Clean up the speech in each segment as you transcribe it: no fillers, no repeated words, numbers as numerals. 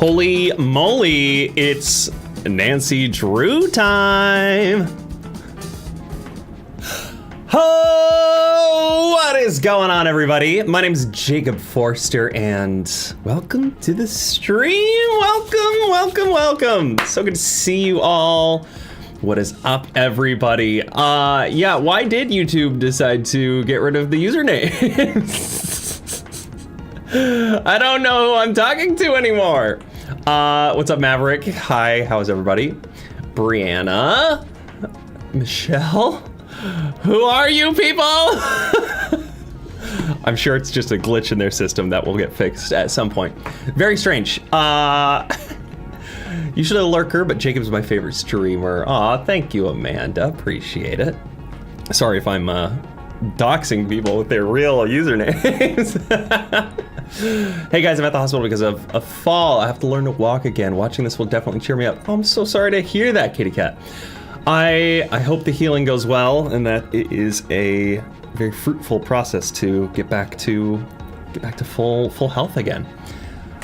Holy moly, it's Nancy Drew time. Oh, what is going on, everybody? My name is Jacob Forster, and welcome to the stream. Welcome. So good to see you all. What is up, everybody? Yeah, why did YouTube decide to get rid of the usernames? I don't know who I'm talking to anymore. What's up, Maverick? Hi, how's everybody? Brianna, Michelle, who are you people? I'm sure it's just a glitch in their system that will get fixed at some point. Very strange. Usually a lurker, but Jacob's my favorite streamer. Aw, thank you, Amanda. Appreciate it. Sorry if I'm doxing people with their real usernames. Hey guys, I'm at the hospital because of a fall. I have to learn to walk again. Watching this will definitely cheer me up. Oh, I'm so sorry to hear that, kitty cat. I hope the healing goes well and that it is a very fruitful process to get back to full health again.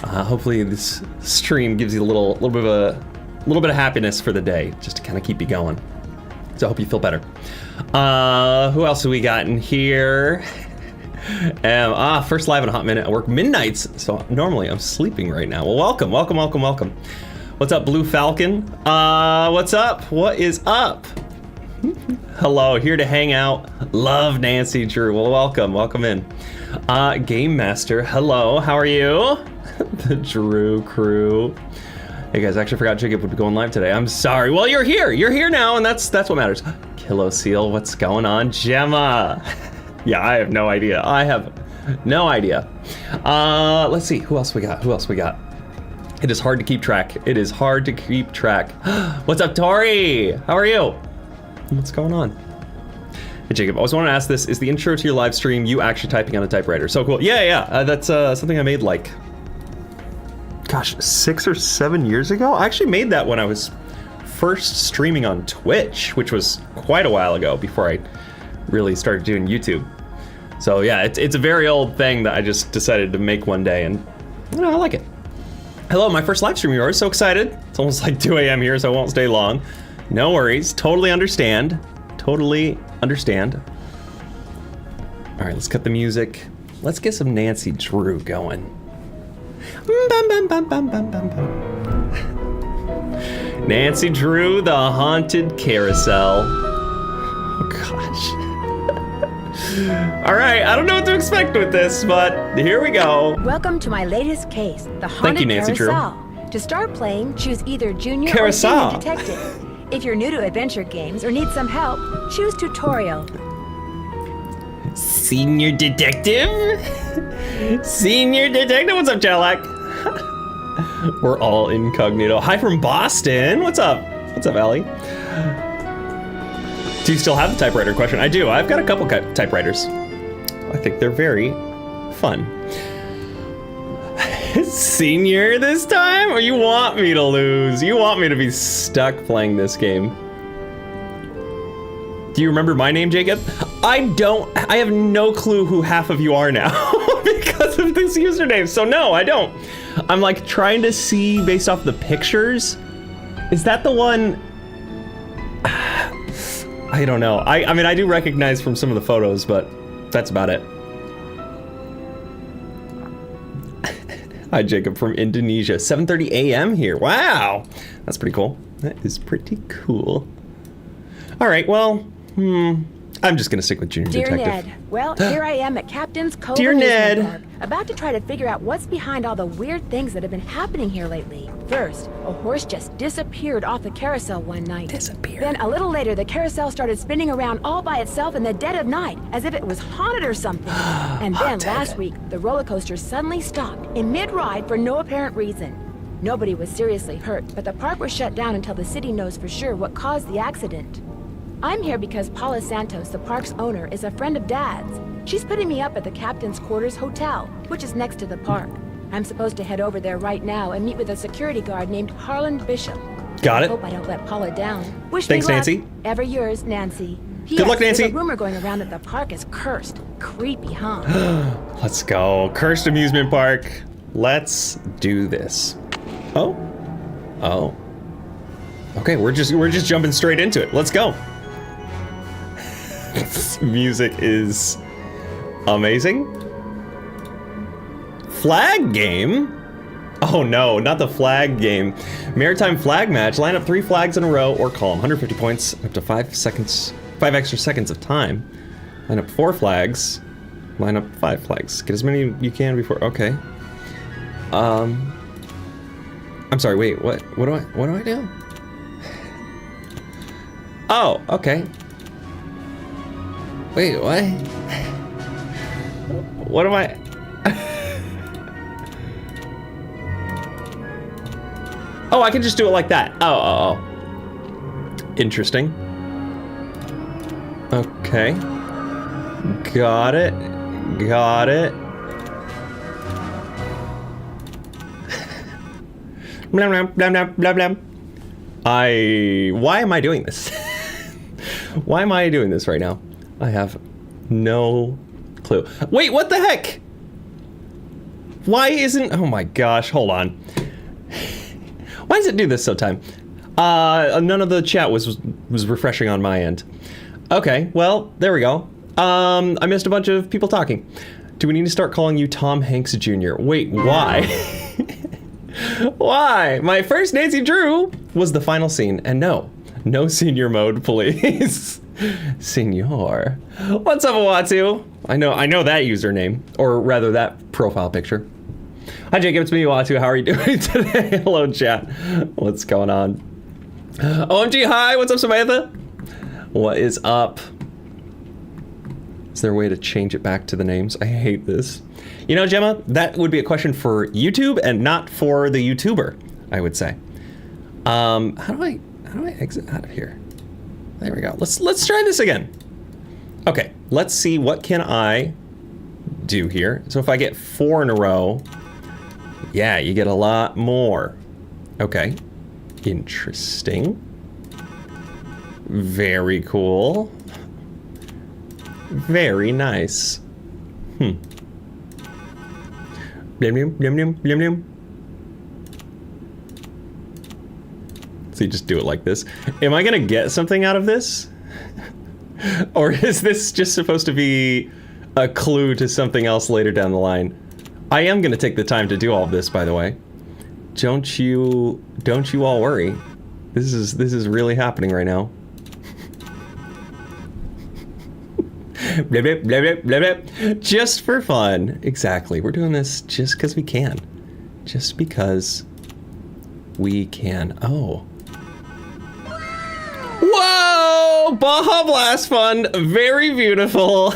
Hopefully this stream gives you a little bit of happiness for the day, just to kind of keep you going. So I hope you feel better. Who else do we got in here? First live in a hot minute. I work midnights, so normally I'm sleeping right now. Well, welcome. What's up, Blue Falcon? What's up? What is up? Hello, here to hang out. Love Nancy Drew. Well, welcome in. Game Master, hello, how are you? The Drew crew. Hey guys, I actually forgot Jacob would be going live today. I'm sorry. Well, you're here now, and that's what matters. Kilo Seal, what's going on? Gemma. Yeah, I have no idea. Let's see, who else we got? It is hard to keep track. What's up, Tori? How are you? What's going on? Hey, Jacob, I always want to ask this. Is the intro to your live stream you actually typing on a typewriter? So cool. Yeah. That's something I made like, gosh, 6 or 7 years ago? I actually made that when I was first streaming on Twitch, which was quite a while ago before I really started doing YouTube. So yeah, it's a very old thing that I just decided to make one day, and you know, I like it. Hello, my first live stream of yours. So excited. It's almost like 2 a.m. here, so I won't stay long. No worries. Totally understand. All right, let's cut the music. Let's get some Nancy Drew going. Nancy Drew, the Haunted Carousel. Oh gosh. All right, I don't know what to expect with this, but here we go. Welcome to my latest case, the Haunted Carousel. To start playing, choose either Junior or Senior Detective. If you're new to adventure games or need some help, choose Tutorial. Senior Detective? Senior Detective? What's up, Jalak? We're all incognito. Hi from Boston. What's up? What's up, Allie? Do you still have the typewriter question? I do. I've got a couple typewriters. I think they're very fun. Senior this time? Or you want me to lose? You want me to be stuck playing this game? Do you remember my name, Jacob? I don't. I have no clue who half of you are now because of this username. So no, I don't. I'm like trying to see based off the pictures. Is that the one? I don't know. I mean, I do recognize from some of the photos, but that's about it. Hi, Jacob from Indonesia. 7:30 a.m. here. Wow. That's pretty cool. That is pretty cool. All right, well, I'm just going to stick with Junior Detective. Dear Ned, well, here I am at Captain's Cove Dear Ned. Park, about to try to figure out what's behind all the weird things that have been happening here lately. First, a horse just disappeared off the carousel one night. Then a little later, the carousel started spinning around all by itself in the dead of night, as if it was haunted or something. And then last week, the roller coaster suddenly stopped in mid-ride for no apparent reason. Nobody was seriously hurt, but the park was shut down until the city knows for sure what caused the accident. I'm here because Paula Santos, the park's owner, is a friend of Dad's. She's putting me up at the Captain's Quarters Hotel, which is next to the park. I'm supposed to head over there right now and meet with a security guard named Harlan Bishop. Got it. I hope I don't let Paula down. Thanks, me luck. Nancy. Ever yours, Nancy. Good luck, Nancy. There's a rumor going around that the park is cursed. Creepy, huh? Let's go. Cursed amusement park. Let's do this. Oh. Oh. Okay, we're just jumping straight into it. Let's go. This music is amazing. Flag game? Oh no, not the flag game. Maritime flag match. Line up 3 flags in a row or call them. 150 points, up to 5 extra seconds of time. Line up 4 flags. Line up 5 flags. Get as many you can before. Okay. I'm sorry. Wait. What do I do? Oh, okay. Wait, what? What am I? Oh, I can just do it like that. Oh. Interesting. Okay. Got it. Blam, blam, blam, blam, blam. Why am I doing this? Why am I doing this right now? I have no clue. Wait, what the heck? Why isn't... Oh my gosh, hold on. Why does it do this sometime? None of the chat was refreshing on my end. Okay, well, there we go. I missed a bunch of people talking. Do we need to start calling you Tom Hanks Jr.? Wait, why? Why? My first Nancy Drew was the final scene, and no senior mode, please. Senor. What's up, Watu? I know that username, or rather that profile picture. Hi, Jacob, it's me, Watu. How are you doing today? Hello, chat. What's going on? OMG, hi. What's up, Samantha? What is up? Is there a way to change it back to the names? I hate this. You know, Gemma, that would be a question for YouTube and not for the YouTuber, I would say. How do I exit out of here? There we go. Let's try this again. Okay, let's see what can I do here. So if I get 4 in a row, yeah, you get a lot more. Okay, interesting. Very cool. Very nice. Blim, blim, blim, blim, blim, blim. So you just do it like this. Am I gonna get something out of this? Or is this just supposed to be a clue to something else later down the line? I am gonna take the time to do all of this, by the way. Don't you all worry. This is really happening right now. Blah, blah, blah, blah, blah, blah. Just for fun. Exactly. We're doing this just because we can. Just because we can. Oh. Whoa! Baja Blast Fund. Very beautiful.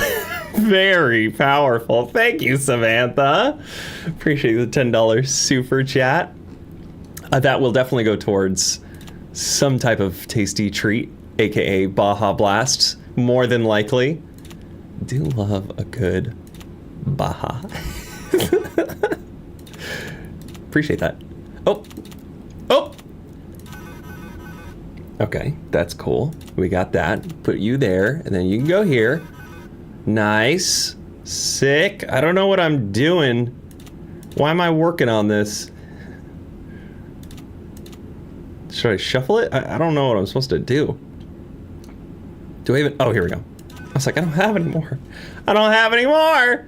Very powerful. Thank you, Samantha. Appreciate the $10 super chat. That will definitely go towards some type of tasty treat, aka Baja Blast, more than likely. Do love a good Baja. Appreciate that. Oh. Okay, that's cool. We got that. Put you there, and then you can go here. Nice. Sick. I don't know what I'm doing. Why am I working on this? Should I shuffle it? I don't know what I'm supposed to do. Do I even... Oh, here we go. I was like, I don't have any more. I don't have any more.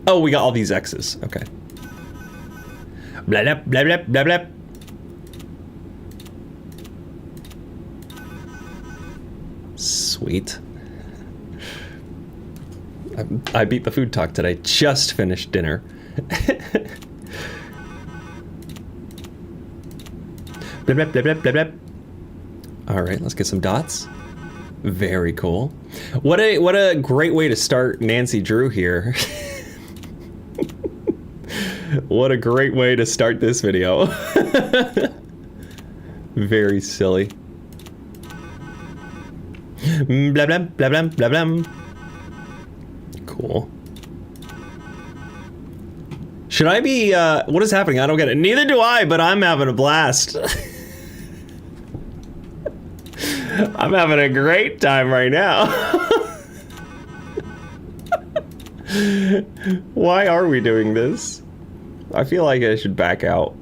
Oh, we got all these X's. Okay. Blah, blah, blah, blah, blah, blah. Sweet. I beat the food talk today. Just finished dinner. Blah, blah, blah, blah, blah, blah. All right, let's get some dots. Very cool. What a great way to start Nancy Drew here. What a great way to start this video. Very silly. Blah blah blah blah blah blah. Cool. Should I be what is happening? I don't get it. Neither do I, but I'm having a blast. I'm having a great time right now. Why are we doing this? I feel like I should back out.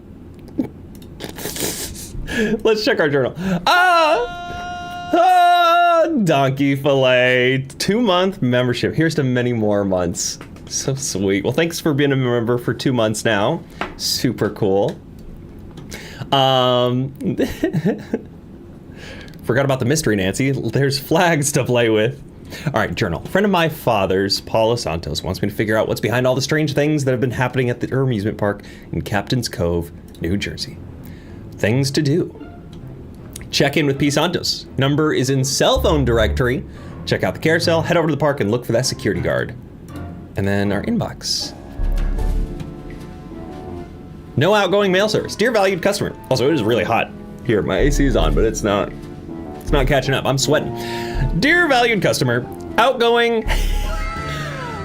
Let's check our journal. Donkey fillet. 2-month membership. Here's to many more months. So sweet. Well, thanks for being a member for 2 months now. Super cool. Forgot about the mystery, Nancy. There's flags to play with. All right, journal. A friend of my father's, Paula Santos, wants me to figure out what's behind all the strange things that have been happening at the amusement park in Captain's Cove, New Jersey. Things to do. Check in with P. Santos. Number is in cell phone directory. Check out the carousel, head over to the park, and look for that security guard. And then our inbox. No outgoing mail service. Dear valued customer. Also, it is really hot here. My AC is on, but it's not catching up. I'm sweating. Dear valued customer, outgoing.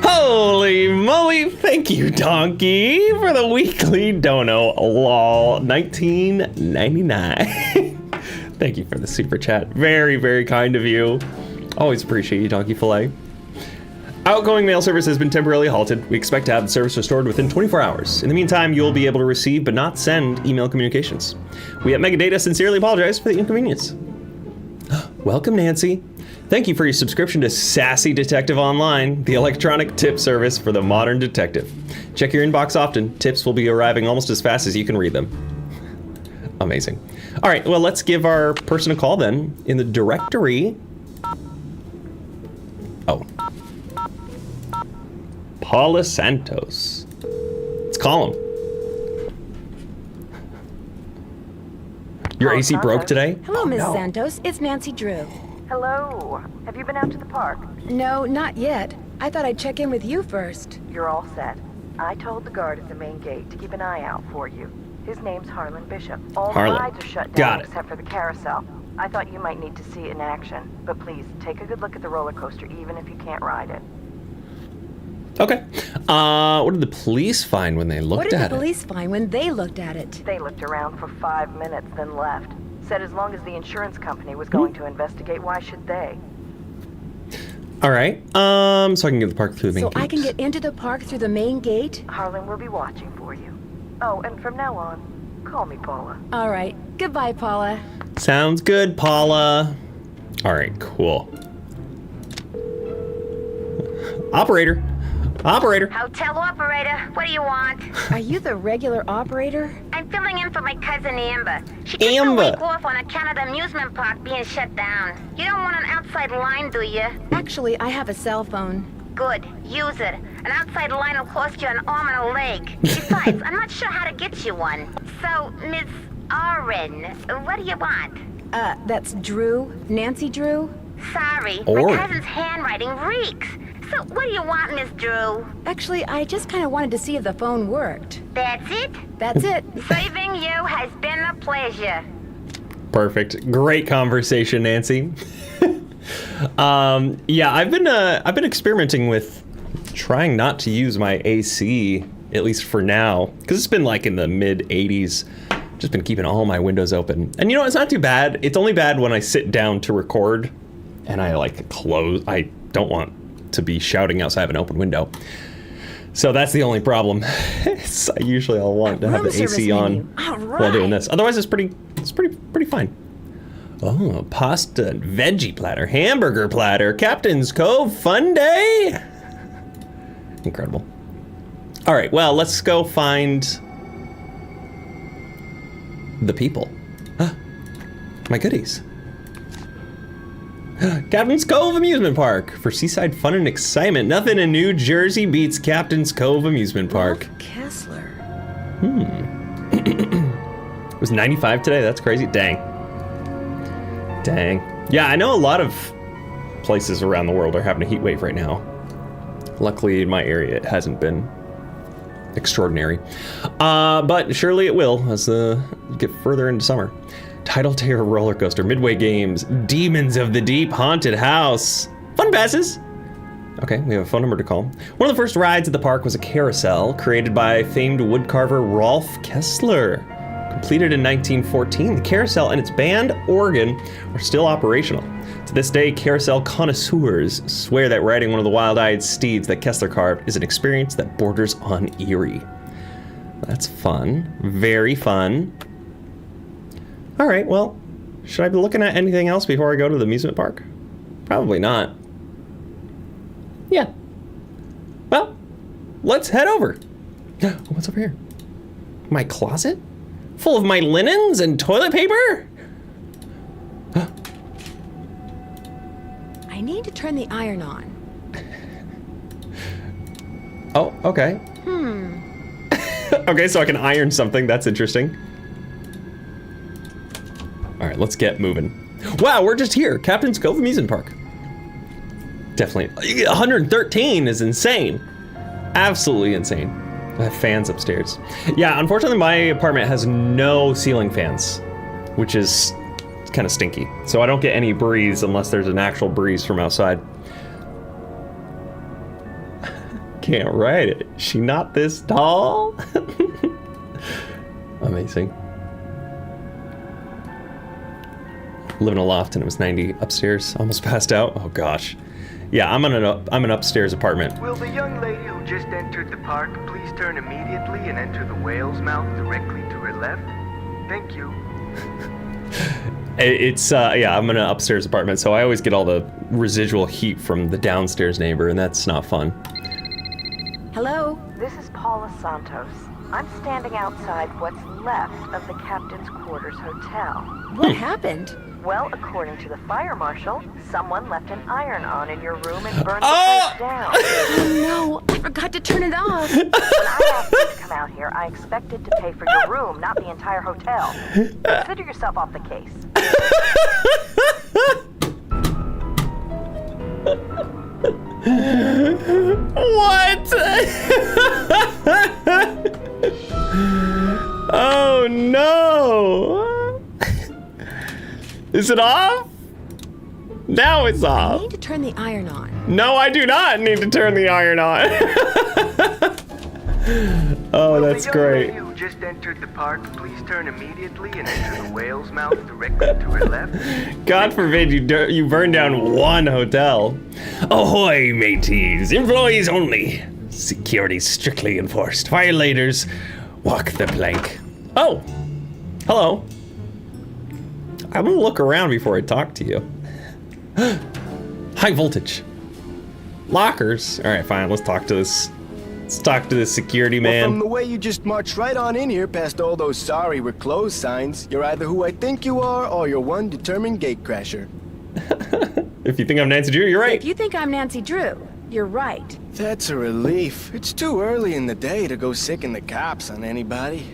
Holy moly, thank you, Donkey, for the weekly dono. Lol, $19.99. Thank you for the super chat. Very, very kind of you. Always appreciate you, Donkey Filet. Outgoing mail service has been temporarily halted. We expect to have the service restored within 24 hours. In the meantime, you'll be able to receive but not send email communications. We at Megadata sincerely apologize for the inconvenience. Welcome, Nancy. Thank you for your subscription to Sassy Detective Online, the electronic tip service for the modern detective. Check your inbox often. Tips will be arriving almost as fast as you can read them. Amazing. All right, well, let's give our person a call then. In the directory. Oh. Paula Santos. Let's call him. Your AC broke today? Hello, Miss Santos. It's Nancy Drew. Hello. Have you been out to the park? No, not yet. I thought I'd check in with you first. You're all set. I told the guard at the main gate to keep an eye out for you. His name's Harlan Bishop. All rides are shut down except for the carousel. I thought you might need to see it in action, but please take a good look at the roller coaster even if you can't ride it. Okay. What did the police find when they looked at it? What did the police find when they looked at it? They looked around for 5 minutes, then left. Said as long as the insurance company was going to investigate, why should they? All right. So I can get the park through the main gate. So I can get into the park through the main gate? Harlan will be watching for you. Oh, and from now on, call me Paula. All right. Goodbye, Paula. Sounds good, Paula. All right, cool. Operator. Operator. Hotel operator, what do you want? Are you the regular operator? I'm filling in for my cousin Amber. She took a week off on account of the amusement park being shut down. You don't want an outside line, do you? Actually, I have a cell phone. Good, use it. An outside line will cost you an arm and a leg. Besides, I'm not sure how to get you one. So, Miss Oren, what do you want? That's Drew. Nancy Drew? Sorry, my cousin's handwriting reeks. So, what do you want, Miss Drew? Actually, I just kind of wanted to see if the phone worked. That's it? That's it. Saving you has been a pleasure. Perfect. Great conversation, Nancy. Yeah, I've been experimenting with trying not to use my AC, at least for now, because it's been like in the mid 80s. Just been keeping all my windows open. And you know, it's not too bad. It's only bad when I sit down to record and I like close. I don't want to be shouting outside of an open window. So that's the only problem. Usually I'll want to have the AC on while doing this. Otherwise it's pretty fine. Oh, pasta and veggie platter, hamburger platter, Captain's Cove, fun day. Incredible. All right, well, let's go find the people. My goodies. Captain's Cove Amusement Park for seaside fun and excitement. Nothing in New Jersey beats Captain's Cove Amusement Park. Kessler. It was 95 today. That's crazy. Dang. Yeah, I know a lot of places around the world are having a heat wave right now. Luckily, in my area, it hasn't been extraordinary. But surely it will as we get further into summer. Tidal Terror Roller Coaster, Midway Games, Demons of the Deep, Haunted House. Fun passes. Okay, we have a phone number to call. One of the first rides at the park was a carousel created by famed woodcarver Rolf Kessler. Completed in 1914, the carousel and its band organ are still operational. To this day, carousel connoisseurs swear that riding one of the wild-eyed steeds that Kessler carved is an experience that borders on eerie. That's fun. Very fun. All right, well, should I be looking at anything else before I go to the amusement park? Probably not. Yeah. Well, let's head over. What's over here? My closet? Full of my linens and toilet paper? I need to turn the iron on. Oh, okay. Okay, so I can iron something. That's interesting. All right, let's get moving. Wow, we're just here. Captain's Cove Amusement Park. Definitely. 113 is insane. Absolutely insane. I have fans upstairs. Yeah, unfortunately, my apartment has no ceiling fans, which is kind of stinky. So I don't get any breeze unless there's an actual breeze from outside. Can't write it. She not this tall? Amazing. Live in a loft and it was 90 upstairs. Almost passed out. Oh gosh. Yeah, I'm in an upstairs apartment. Will the young lady who just entered the park please turn immediately and enter the whale's mouth directly to her left? Thank you. It's yeah, I'm in an upstairs apartment, so I always get all the residual heat from the downstairs neighbor, and that's not fun. Hello? This is Paula Santos. I'm standing outside what's left of the captain's quarters hotel. What happened? Well, according to the fire marshal, someone left an iron on in your room and burned the place down. Oh no, I forgot to turn it off. When I asked you to come out here, I expected to pay for your room, not the entire hotel. Consider yourself off the case. What? Oh no! Is it off? Now it's I off. need to turn the iron on. No, I do not need to turn the iron on. Oh, that's great. Will the young lady who just entered the park please turn immediately and enter the whale's mouth directly to her left? God forbid you burn down one hotel. Ahoy, mateys. Employees only. Security strictly enforced. Violators, walk the plank. Oh, hello. I'm gonna look around before I talk to you. High voltage. Lockers. All right, fine. Let's talk to this. Let's talk to this security man. Well, from the way you just marched right on in here past all those sorry we're closed signs, you're either who I think you are or you're one determined gatecrasher. If you think I'm Nancy Drew, you're right. If you think I'm Nancy Drew, you're right. That's a relief. It's too early in the day to go sicking the cops on anybody.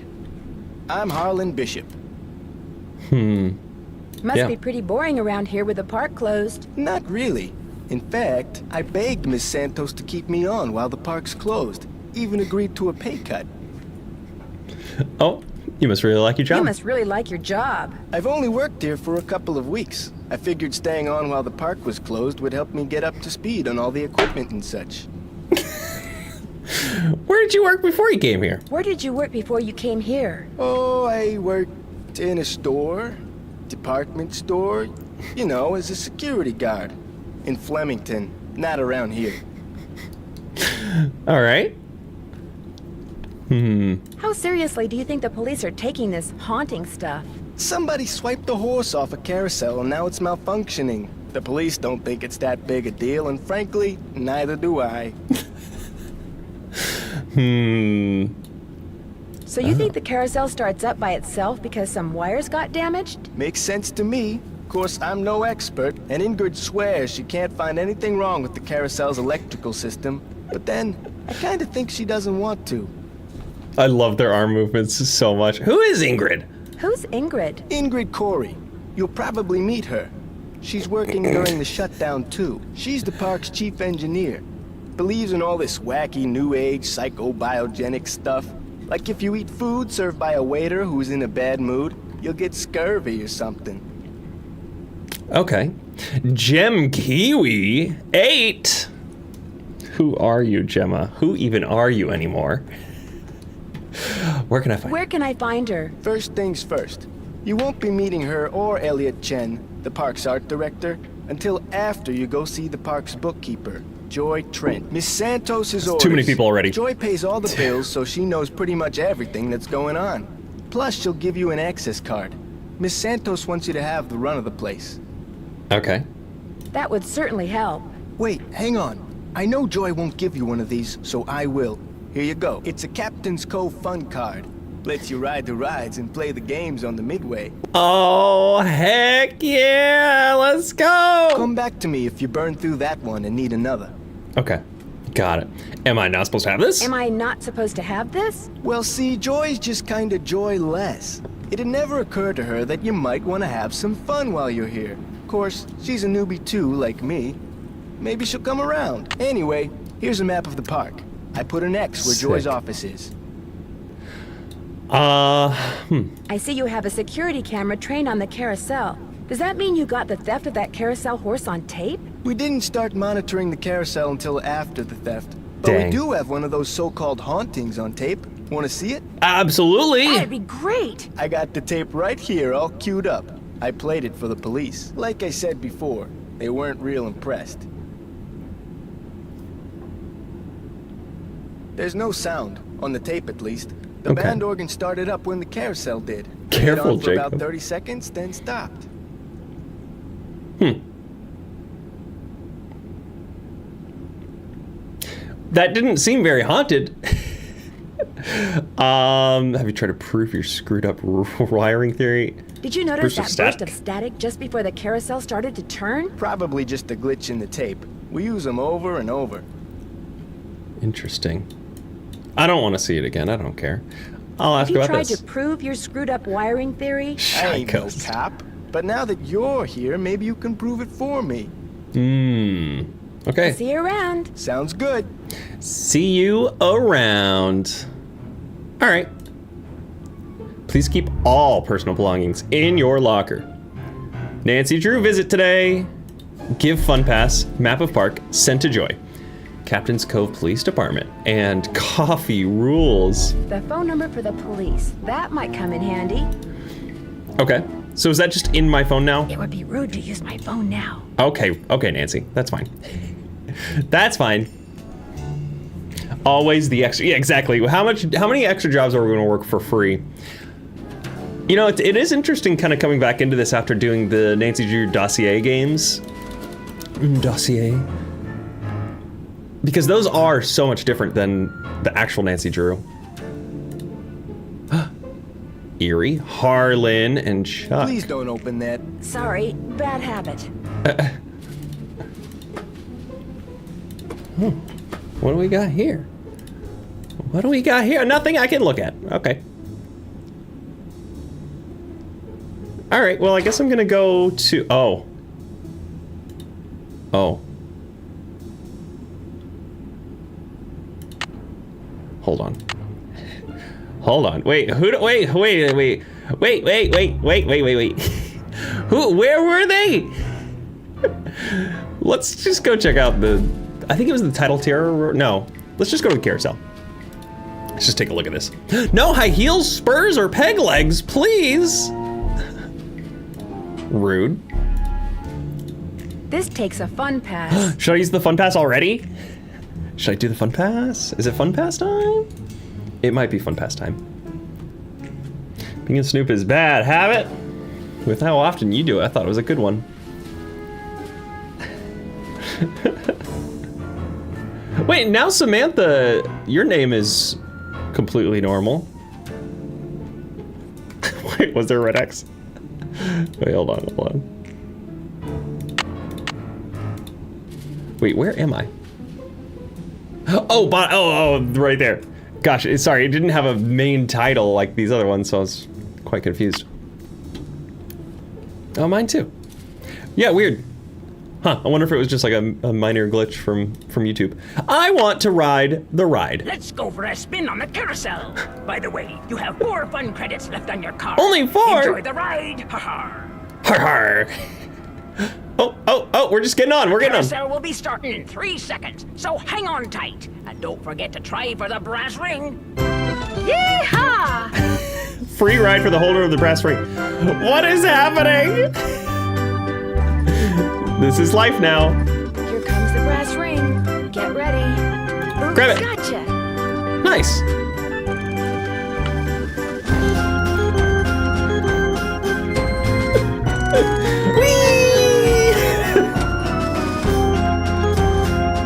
I'm Harlan Bishop. Must Yeah. be pretty boring around here with the park closed. Not really. In fact, I begged Miss Santos to keep me on while the park's closed. Even agreed to a pay cut. Oh, you must really like your job. You must really like your job. I've only worked here for a couple of weeks. I figured staying on while the park was closed would help me get up to speed on all the equipment and such. Where did you work before you came here? Where did you work before you came here? Oh, I worked in a store, department store, you know, as a security guard. In Flemington, not around here. All right. How seriously do you think the police are taking this haunting stuff? Somebody swiped a horse off a carousel and now it's malfunctioning. The police don't think it's that big a deal, and frankly, neither do I. So you think the carousel starts up by itself because some wires got damaged? Makes sense to me. Of course, I'm no expert, and Ingrid swears she can't find anything wrong with the carousel's electrical system. But then, I kinda think she doesn't want to. I love their arm movements so much. Who is Ingrid? Who's Ingrid? Ingrid Corey. You'll probably meet her. She's working during the shutdown, too. She's the park's chief engineer. Believes in all this wacky new age psychobiogenic stuff. Like if you eat food served by a waiter who's in a bad mood, you'll get scurvy or something. Okay. Gem Kiwi 8. Who are you, Gemma? Who even are you anymore? Where can I find Where can I find her? First things first. You won't be meeting her or Elliot Chen, the park's art director, until after you go see the park's bookkeeper. Joy, Trent. Miss Santos' orders. Too many people already. Joy pays all the bills, so she knows pretty much everything that's going on. Plus, she'll give you an access card. Miss Santos wants you to have the run of the place. Okay. That would certainly help. Wait, hang on. I know Joy won't give you one of these, so I will. Here you go. It's a Captain's Cove fun card. Lets you ride the rides and play the games on the Midway. Oh, heck yeah! Let's go! Come back to me if you burn through that one and need another. Okay. Got it. Am I not supposed to have this? Am I not supposed to have this? Well, see, Joy's just kinda joyless. It'd never occur to her that you might want to have some fun while you're here. Of course, she's a newbie too, like me. Maybe she'll come around. Anyway, here's a map of the park. I put an X where Joy's office is. I see you have a security camera trained on the carousel. Does that mean you got the theft of that carousel horse on tape? We didn't start monitoring the carousel until after the theft. But Dang. we do have one of those so-called hauntings on tape. Want to see it? Absolutely! That'd be great! I got the tape right here, all queued up. I played it for the police. Like I said before, they weren't real impressed. There's no sound, on the tape at least. The Okay. band organ started up when the carousel did. Careful, It on for about Jacob. 30 seconds, then stopped. That didn't seem very haunted. Have you tried to prove your screwed up wiring theory? Did you notice Burst of that burst static. of static just before the carousel started to turn? Probably just a glitch in the tape. We use them over and over. Interesting. I don't want to see it again. I don't care. I'll ask Have you about tried this. to prove your screwed up wiring theory? I ain't no Psychos. cop. But now that you're here, maybe you can prove it for me. Okay. See you around. Sounds good. See you around. All right. Please keep all personal belongings in your locker. Nancy Drew visit today. Give fun pass. Map of park. Sent to Joy. Captain's Cove Police Department. And coffee rules. The phone number for the police. That might come in handy. Okay. So is that just in my phone now? It would be rude to use my phone now. Okay. Okay, Nancy. That's fine. That's fine. Always the extra. Yeah, exactly. How many extra jobs are we going to work for free? You know, it is interesting kind of coming back into this after doing the Nancy Drew dossier games. Dossier. Because those are so much different than the actual Nancy Drew. Erie, Harlan, and Chuck. Please don't open that. Sorry, bad habit. What do we got here? What do we got here? Nothing I can look at. Okay. All right, well, I guess I'm gonna go to, oh. Hold on. Wait, wait. Where were they? Let's just go check out I think it was the title tier. No, let's just go to the carousel. Let's just take a look at this. No high heels, spurs, or peg legs, please. Rude. This takes a fun pass. Should I use the fun pass already? Should I do the fun pass? Is it fun pass time? It might be fun pass time. Pink and Snoop is bad habit. With how often you do it, I thought it was a good one. Wait, now Samantha, your name is completely normal. Wait, was there a red X? Wait, hold on. Wait, where am I? Oh, right there. Gosh, sorry, it didn't have a main title like these other ones, so I was quite confused. Oh, mine too. Yeah, weird. Huh, I wonder if it was just like a minor glitch from YouTube. I want to ride the ride. Let's go for a spin on the carousel. By the way, you have 4 fun credits left on your card. Only 4? Enjoy the ride. Ha ha. Har har. Oh, we're just getting on. We're getting on. Carousel will be starting in 3 seconds, so hang on tight. And don't forget to try for the brass ring. Yeehaw! Free ride for the holder of the brass ring. What is happening? This is life now. Here comes the brass ring. Grab it. Gotcha. Nice. Whee!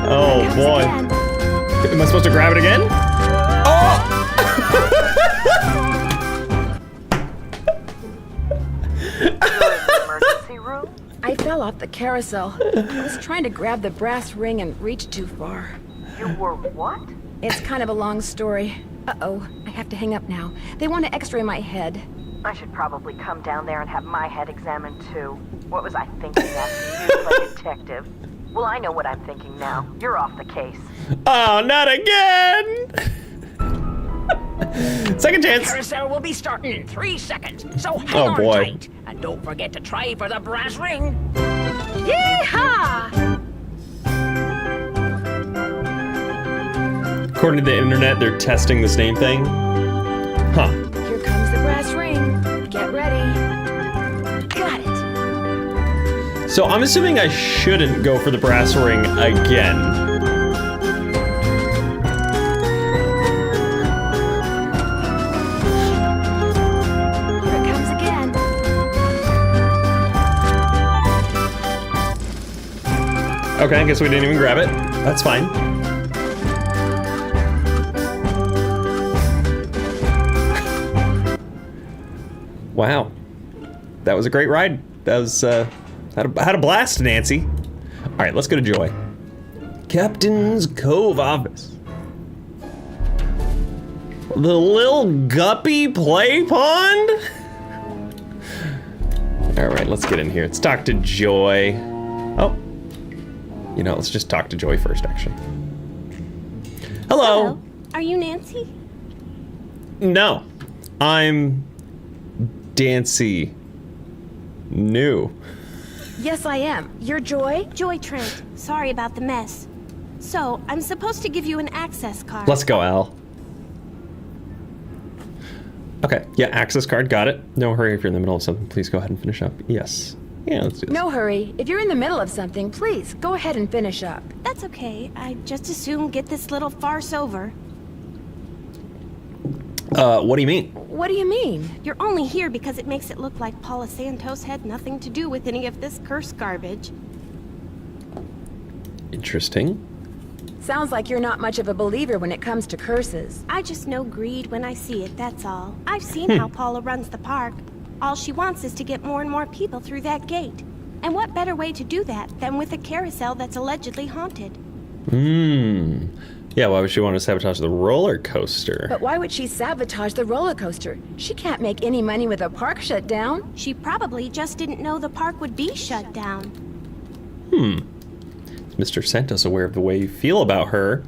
Oh boy. Again. Am I supposed to grab it again? Oh! Emergency room? I fell off the carousel. I was trying to grab the brass ring and reached too far. You were what? It's kind of a long story. Uh-oh, I have to hang up now. They want to x-ray my head. I should probably come down there and have my head examined too. What was I thinking asking you like a detective? Well, I know what I'm thinking now. You're off the case. Oh, not again! Second chance. Carousel will be starting in 3 seconds, so hang Oh, on boy. tight. And don't forget to try for the brass ring. Yeehaw! According to the internet, they're testing the same thing. Huh. Here comes the brass ring. Get ready. Got it. So I'm assuming I shouldn't go for the brass ring again. Here it comes again. Okay, I guess we didn't even grab it. That's fine. Wow. That was a great ride. That was, had a blast, Nancy. All right, let's go to Joy. Captain's Cove office. The Lil Guppy play pond? All right, let's get in here. Let's talk to Joy. Oh, you know, let's just talk to Joy first, actually. Hello. Are you Nancy? No, I'm Dancy. New. Yes, I am. You're Joy? Joy Trent. Sorry about the mess. So, I'm supposed to give you an access card. Let's go, Al. Okay, yeah, access card, got it. No hurry if you're in the middle of something. Please go ahead and finish up. Yes. Yeah, let's do this. No hurry. If you're in the middle of something, please go ahead and finish up. That's okay. I just as soon get this little farce over. What do you mean? What do you mean? You're only here because it makes it look like Paula Santos had nothing to do with any of this cursed garbage. Interesting. Sounds like you're not much of a believer when it comes to curses. I just know greed when I see it, that's all. I've seen how Paula runs the park. All she wants is to get more and more people through that gate. And what better way to do that than with a carousel that's allegedly haunted? Yeah, why would she want to sabotage the roller coaster? But why would she sabotage the roller coaster? She can't make any money with a park shut down. She probably just didn't know the park would be shut down. Is Mr. Santos aware of the way you feel about her?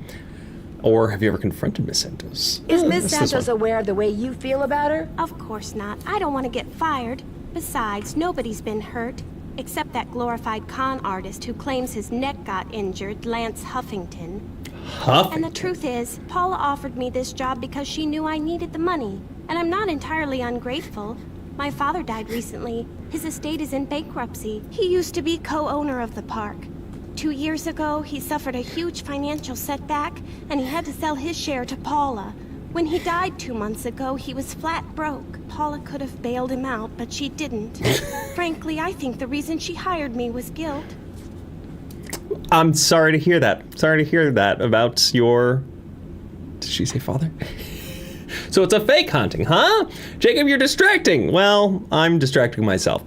Or have you ever confronted Miss Santos? Is Miss What's this Santos one? aware of the way you feel about her? Of course not. I don't want to get fired. Besides, nobody's been hurt. Except that glorified con artist who claims his neck got injured, Lance Huffington. And the truth is, Paula offered me this job because she knew I needed the money. And I'm not entirely ungrateful. My father died recently. His estate is in bankruptcy. He used to be co-owner of the park. 2 years ago, he suffered a huge financial setback, and he had to sell his share to Paula. When he died 2 months ago, he was flat broke. Paula could have bailed him out, but she didn't. Frankly, I think the reason she hired me was guilt. I'm sorry to hear that. Sorry to hear that about your... Did she say father? So it's a fake haunting, huh? Jacob, you're distracting. Well, I'm distracting myself.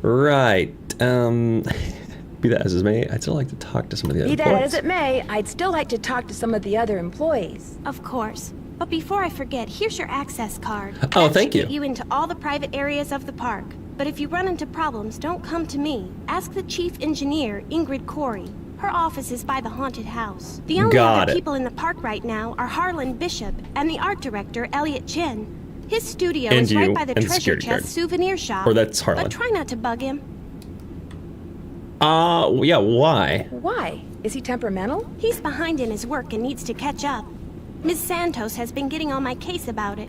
Right. Be that as it may, I'd still like to talk to some of the other Be that employees. as it may, I'd still like to talk to some of the other employees. Of course. But before I forget, here's your access card. Oh, That thank should you. Get you into all the private areas of the park. But if you run into problems, don't come to me. Ask the chief engineer, Ingrid Corey. Her office is by the haunted house. The only Got other it. people in the park right now are Harlan Bishop and the art director, Elliot Chen. His studio And is right you by the and the treasure security guard. chest souvenir shop. Or that's Harlan. But try not to bug him. Yeah, why? Why? Is he temperamental? He's behind in his work and needs to catch up. Miss Santos has been getting on my case about it.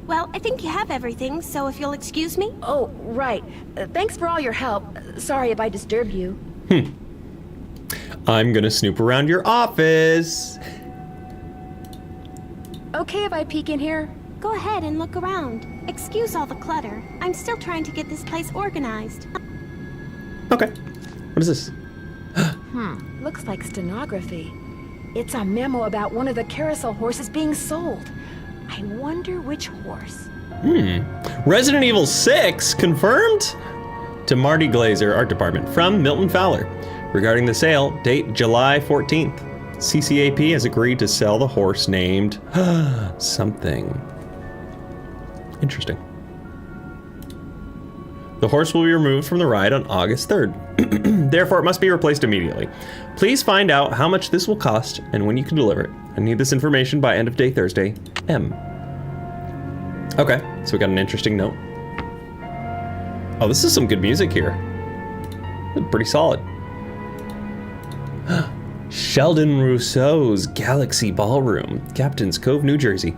Well, I think you have everything, so if you'll excuse me. Oh, right. Thanks for all your help. Sorry if I disturbed you. I'm gonna snoop around your office. okay if I peek in here? Go ahead and look around. Excuse all the clutter. I'm still trying to get this place organized. Okay. What is this? Looks like stenography. It's a memo about one of the carousel horses being sold. I wonder which horse. Resident Evil 6 confirmed? To Marty Glazer, Art Department, from Milton Fowler. Regarding the sale, date July 14th. CCAP has agreed to sell the horse named something. Interesting. The horse will be removed from the ride on August 3rd. Therefore, it must be replaced immediately. Please find out how much this will cost and when you can deliver it. I need this information by end of day Thursday, M. Okay, so we got an interesting note. Oh, this is some good music here. Pretty solid. Sheldon Rousseau's Galaxy Ballroom, Captain's Cove, New Jersey.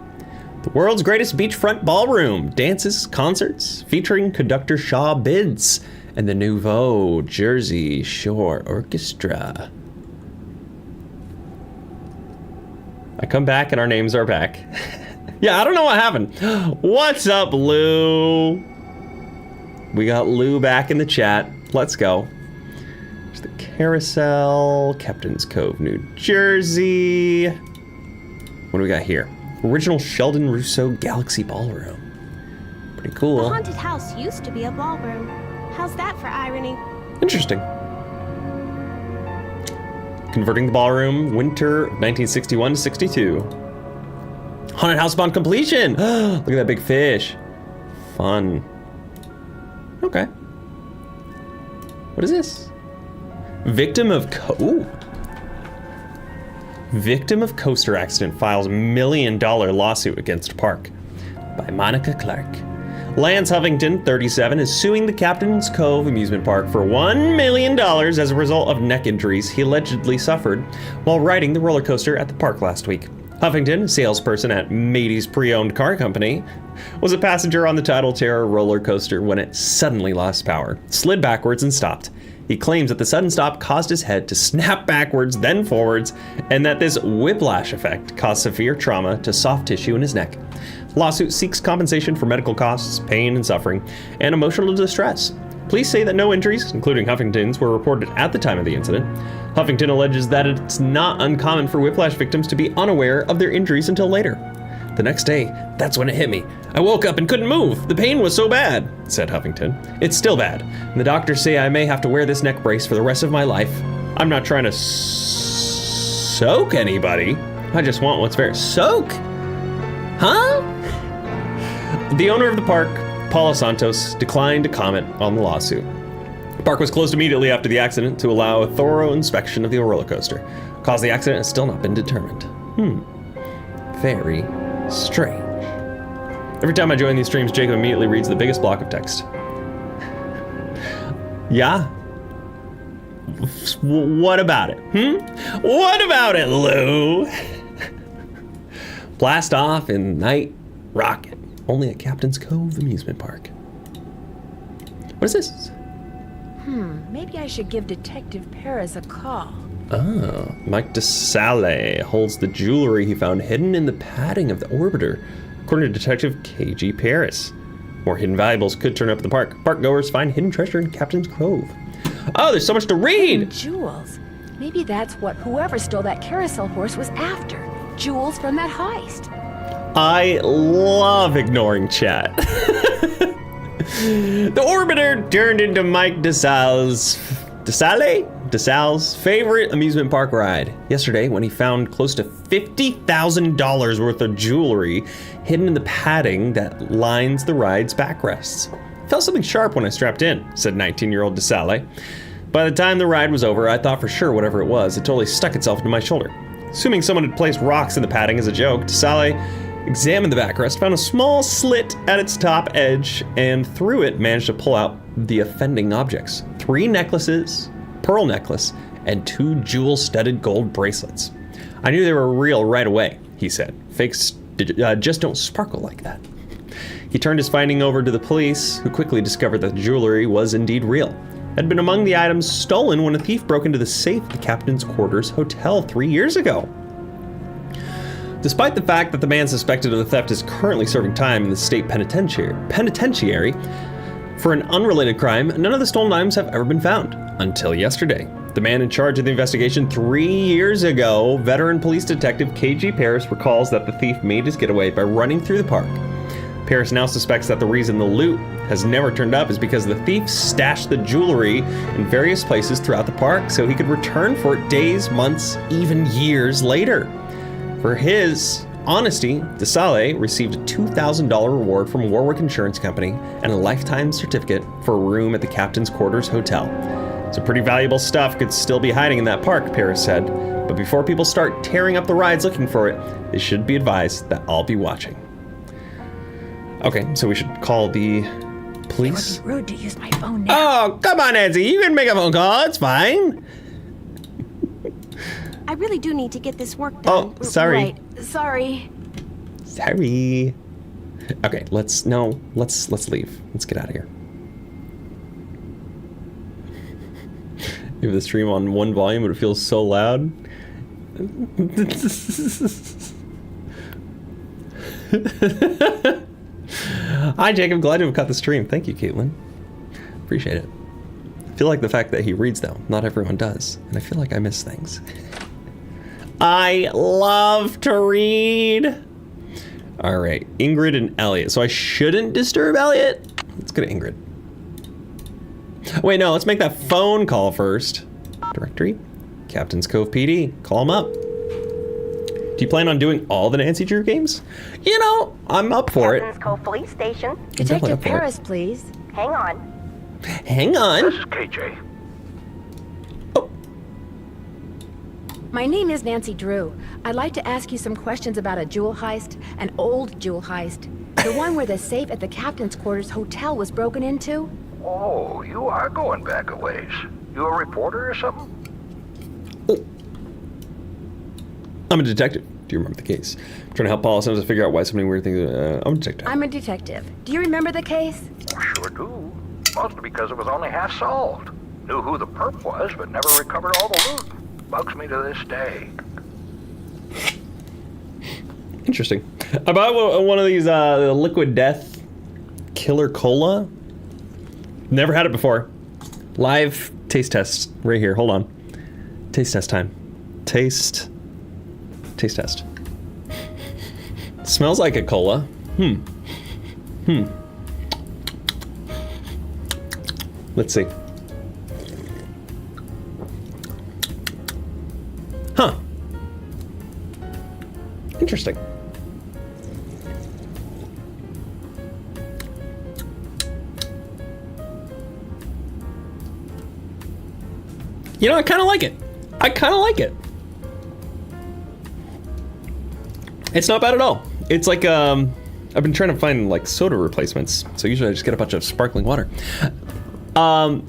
The world's greatest beachfront ballroom. Dances, concerts, featuring conductor Shaw Bids and the Nouveau Jersey Shore Orchestra. I come back and our names are back. Yeah, I don't know what happened. What's up, Lou? We got Lou back in the chat. Let's go. There's the Carousel, Captain's Cove, New Jersey. What do we got here? Original Sheldon Rousseau Galaxy Ballroom. Pretty cool. The haunted house used to be a ballroom. How's that for irony? Interesting. Converting the ballroom, winter 1961 to 62. Haunted house upon completion. Look at that big fish. Fun. Okay. What is this? Victim of coaster accident files $1 million lawsuit against park. By Monica Clark. Lance Huffington, 37, is suing the Captain's Cove amusement park for $1 million as a result of neck injuries he allegedly suffered while riding the roller coaster at the park last week. Huffington, salesperson at Matey's pre-owned car company, was a passenger on the Tidal Terror roller coaster when it suddenly lost power, slid backwards, and stopped. He claims that the sudden stop caused his head to snap backwards, then forwards, and that this whiplash effect caused severe trauma to soft tissue in his neck. Lawsuit seeks compensation for medical costs, pain and suffering, and emotional distress. Police say that no injuries, including Huffington's, were reported at the time of the incident. Huffington alleges that it's not uncommon for whiplash victims to be unaware of their injuries until later. The next day, that's when it hit me. I woke up and couldn't move. The pain was so bad, said Huffington. It's still bad, and the doctors say I may have to wear this neck brace for the rest of my life. I'm not trying to soak anybody. I just want what's fair. Soak? Huh? The owner of the park, Paula Santos, declined to comment on the lawsuit. The park was closed immediately after the accident to allow a thorough inspection of the roller coaster. Cause of the accident has still not been determined. Very strange. Every time I join these streams, Jacob immediately reads the biggest block of text. Yeah? What about it? What about it, Lou? Blast off in night rocket. Only at Captain's Cove amusement park. What is this? Maybe I should give Detective Perez a call. Ah, Mike DeSalle holds the jewelry he found hidden in the padding of the orbiter, according to Detective KG Paris. More hidden valuables could turn up at the park. Park goers find hidden treasure in Captain's Cove. Oh, there's so much to read! Jewels. Maybe that's what whoever stole that carousel horse was after. Jewels from that heist. I love ignoring chat. The orbiter turned into Mike DeSalle's favorite amusement park ride yesterday when he found close to $50,000 worth of jewelry hidden in the padding that lines the ride's backrests. I felt something sharp when I strapped in, said 19-year-old DeSalle. By the time the ride was over, I thought for sure whatever it was, it totally stuck itself into my shoulder. Assuming someone had placed rocks in the padding as a joke, DeSalle examined the backrest, found a small slit at its top edge, and through it managed to pull out the offending objects. 3 necklaces, pearl necklace, and 2 jewel-studded gold bracelets. I knew they were real right away, he said. Fakes just don't sparkle like that. He turned his finding over to the police, who quickly discovered that the jewelry was indeed real. It had been among the items stolen when a thief broke into the safe at the captain's quarters hotel 3 years ago. Despite the fact that the man suspected of the theft is currently serving time in the state penitentiary for an unrelated crime, none of the stolen items have ever been found until yesterday. The man in charge of the investigation 3 years ago, veteran police detective K.G. Paris, recalls that the thief made his getaway by running through the park. Paris now suspects that the reason the loot has never turned up is because the thief stashed the jewelry in various places throughout the park so he could return for it days, months, even years later. For his honesty, DeSalle received a $2,000 reward from Warwick Insurance Company and a lifetime certificate for a room at the Captain's Quarters Hotel. Some pretty valuable stuff could still be hiding in that park, Paris said, but before people start tearing up the rides looking for it, they should be advised that I'll be watching. Okay, so we should call the police. It would be rude to use my phone now. Oh, come on, Nancy. You can make a phone call. It's fine. I really do need to get this work done. Oh, sorry. Right. Sorry. Sorry. Okay, let's leave. Let's get out of here. If the stream on one volume, would it feel so loud? Hi, Jacob. Glad to have caught the stream. Thank you, Caitlin. Appreciate it. I feel like the fact that he reads, though. Not everyone does. And I feel like I miss things. I love to read. All right. Ingrid and Elliot. So I shouldn't disturb Elliot? Let's go to Ingrid. Wait, no. Let's make that phone call first. Directory. Captain's Cove PD. Call him up. Do you plan on doing all the Nancy Drew games? You know, I'm up for it. Captain's Cove Police Station. Detective Paris, please. Hang on. Hang on. This is KJ. Oh. My name is Nancy Drew. I'd like to ask you some questions about a jewel heist, an old jewel heist. The one where the safe at the Captain's Quarters Hotel was broken into. Oh, you are going back a ways. You a reporter or something? Oh. I'm a detective. Do you remember the case? I'm trying to help Paul sometimes figure out why so many weird things. I'm a detective. I'm a detective. Do you remember the case? Oh, sure do. Mostly because it was only half solved. Knew who the perp was, but never recovered all the loot. Bugs me to this day. Interesting. About one of these liquid death killer cola. Never had it before. Live taste test right here. Hold on. Taste test time. Taste test. Smells like a cola. Let's see. Huh. Interesting. You know, I kind of like it. It's not bad at all. It's like, I've been trying to find like soda replacements. So usually I just get a bunch of sparkling water. And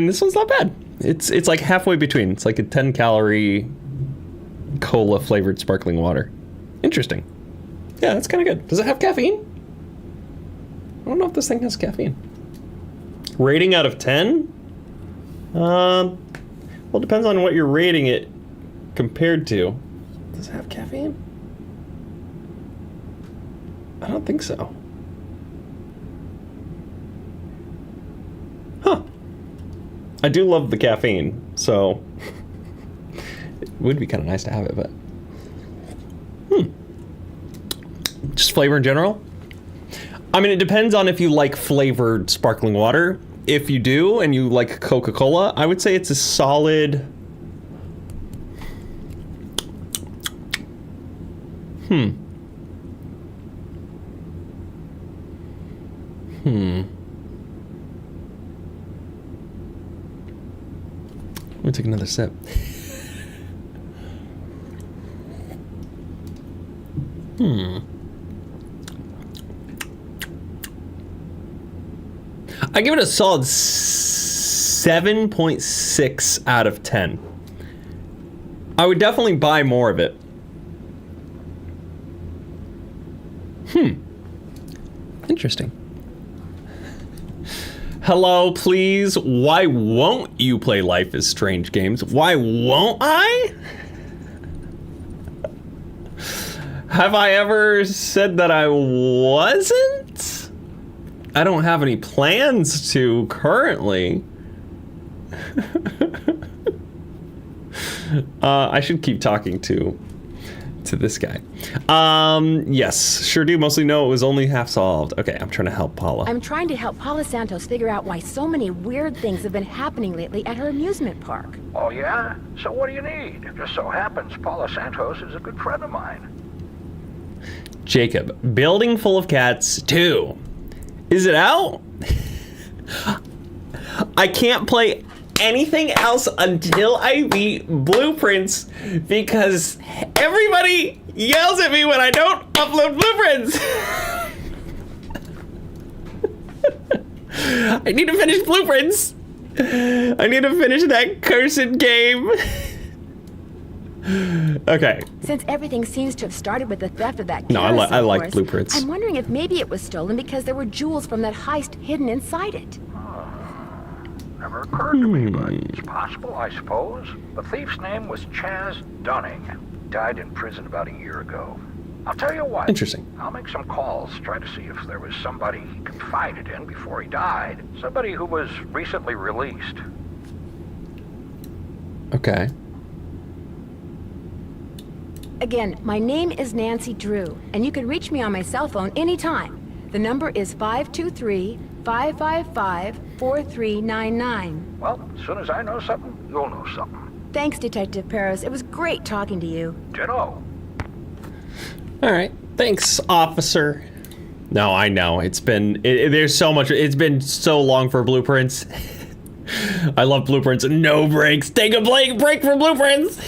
this one's not bad. It's like halfway between. It's like a 10-calorie cola flavored sparkling water. Interesting. Yeah, that's kind of good. Does it have caffeine? I don't know if this thing has caffeine. Rating out of 10? Well, it depends on what you're rating it compared to. Does it have caffeine? I don't think so. Huh. I do love the caffeine, so it would be kind of nice to have it, but just flavor in general. I mean, it depends on if you like flavored sparkling water. If you do, and you like Coca-Cola, I would say it's a solid... Let me take another sip. I give it a solid 7.6 out of 10. I would definitely buy more of it. Interesting. Hello, please. Why won't you play Life is Strange games? Why won't I? Have I ever said that I wasn't? I don't have any plans to currently. I should keep talking to this guy. Yes, sure do. Mostly no, it was only half solved. Okay, I'm trying to help Paula. I'm trying to help Paula Santos figure out why so many weird things have been happening lately at her amusement park. Oh, yeah? So what do you need? It just so happens Paula Santos is a good friend of mine. Jacob, Building Full of Cats 2. Is it out? I can't play anything else until I beat Blueprints because everybody yells at me when I don't upload Blueprints. I need to finish Blueprints. I need to finish that cursed game. Okay. Since everything seems to have started with the theft of that No, carousel I like horse, Blueprints. I'm wondering if maybe it was stolen because there were jewels from that heist hidden inside it. Never occurred to me, but it's possible, I suppose. The thief's name was Chaz Dunning. Died in prison about a year ago. I'll tell you what. Interesting. I'll make some calls, try to see if there was somebody he confided in before he died. Somebody who was recently released. Okay. Again, my name is Nancy Drew, and you can reach me on my cell phone anytime. The number is 523-555-4399. Well, as soon as I know something, you'll know something. Thanks, Detective Paris. It was great talking to you. Ditto. All right. Thanks, officer. No, I know. It's been... there's so much... It's been so long for Blueprints. I love Blueprints. No breaks. Take a break for Blueprints.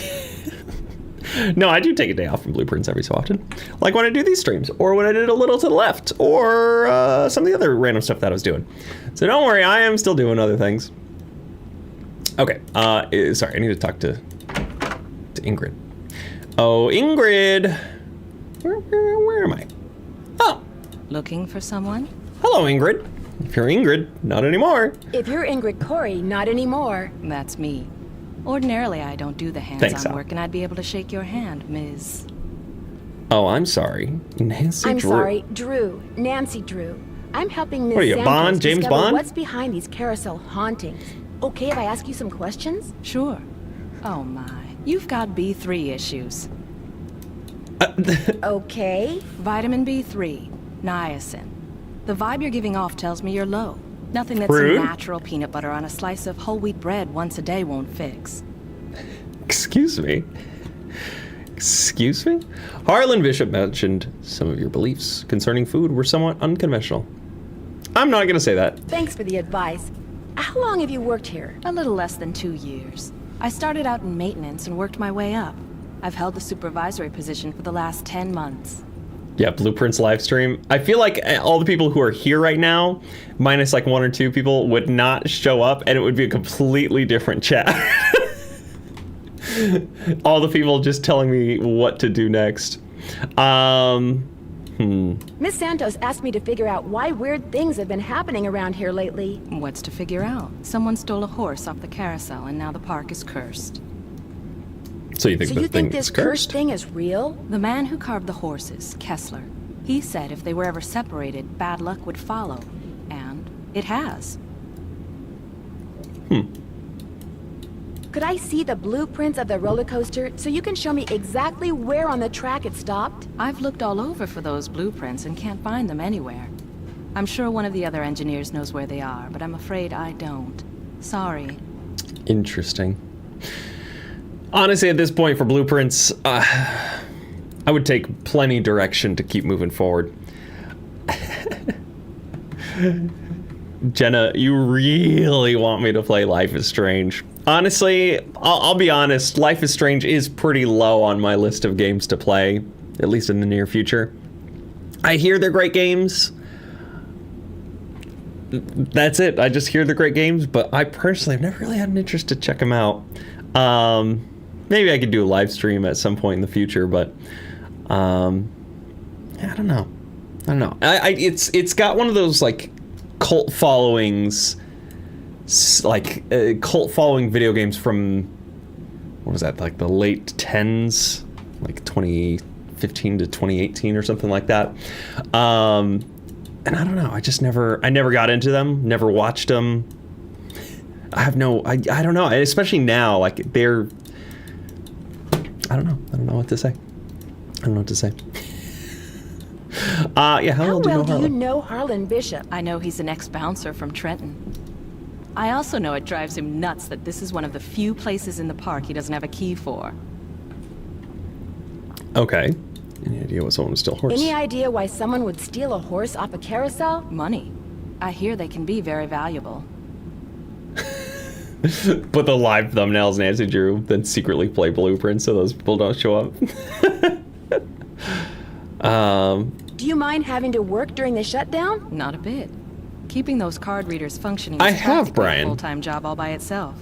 No, I do take a day off from Blueprints every so often. Like when I do these streams, or when I did a little to the left, or some of the other random stuff that I was doing. So don't worry, I am still doing other things. Okay, sorry, I need to talk to Ingrid. Oh, Ingrid! Where am I? Oh! Looking for someone? Hello, Ingrid. If you're Ingrid, not anymore. If you're Ingrid Corey, not anymore. That's me. Ordinarily, I don't do the hands-on work, and I'd be able to shake your hand, Ms. Oh, I'm sorry. Nancy I'm Drew. sorry, Drew. Nancy Drew. I'm helping Ms. What are you, Santos Bond? James discover Bond? what's behind these carousel hauntings. Okay if I ask you some questions? Sure. Oh my. You've got B3 issues. Okay. Vitamin B3. Niacin. The vibe you're giving off tells me you're low. Nothing that Rude. some natural peanut butter on a slice of whole wheat bread once a day won't fix. Excuse me? Excuse me? Harlan Bishop mentioned some of your beliefs concerning food were somewhat unconventional. I'm not gonna say that. Thanks for the advice. How long have you worked here? A little less than 2 years. I started out in maintenance and worked my way up. I've held the supervisory position for the last 10 months. Yeah, Blueprints live stream. I feel like all the people who are here right now, minus like 1 or 2 people, would not show up, and it would be a completely different chat. All the people just telling me what to do next. Miss Santos asked me to figure out why weird things have been happening around here lately. What's to figure out? Someone stole a horse off the carousel, and now the park is cursed. So you think So the you thing think this is cursed cursed? thing is real? The man who carved the horses, Kessler, he said if they were ever separated, bad luck would follow. And it has. Could I see the blueprints of the roller coaster so you can show me exactly where on the track it stopped? I've looked all over for those blueprints and can't find them anywhere. I'm sure one of the other engineers knows where they are, but I'm afraid I don't. Sorry. Interesting. Honestly, at this point for Blueprints, I would take plenty direction to keep moving forward. Jenna, you really want me to play Life is Strange. Honestly, I'll be honest, Life is Strange is pretty low on my list of games to play, at least in the near future. I hear they're great games. That's it. I just hear they're great games, but I personally have never really had an interest to check them out. Maybe I could do a live stream at some point in the future, but I don't know. It's got one of those like cult followings, like cult following video games from, what was that, like the late 10s, like 2014, 2015 to 2018 or something like that. And I don't know. I never got into them. Never watched them. I don't know. Especially now, like they're. I don't know. I don't know what to say. Yeah, How do you well know do you know Harlan Bishop? I know he's an ex-bouncer from Trenton. I also know it drives him nuts that this is one of the few places in the park he doesn't have a key for. Okay. Any idea what someone would steal a horse? Any idea why someone would steal a horse off a carousel? Money. I hear they can be very valuable. Put the live thumbnails Nancy drew, then secretly play blueprints so those people don't show up. Do you mind having to work during the shutdown? Not a bit. Keeping those card readers functioning I is have, practically Brian. a full-time job all by itself.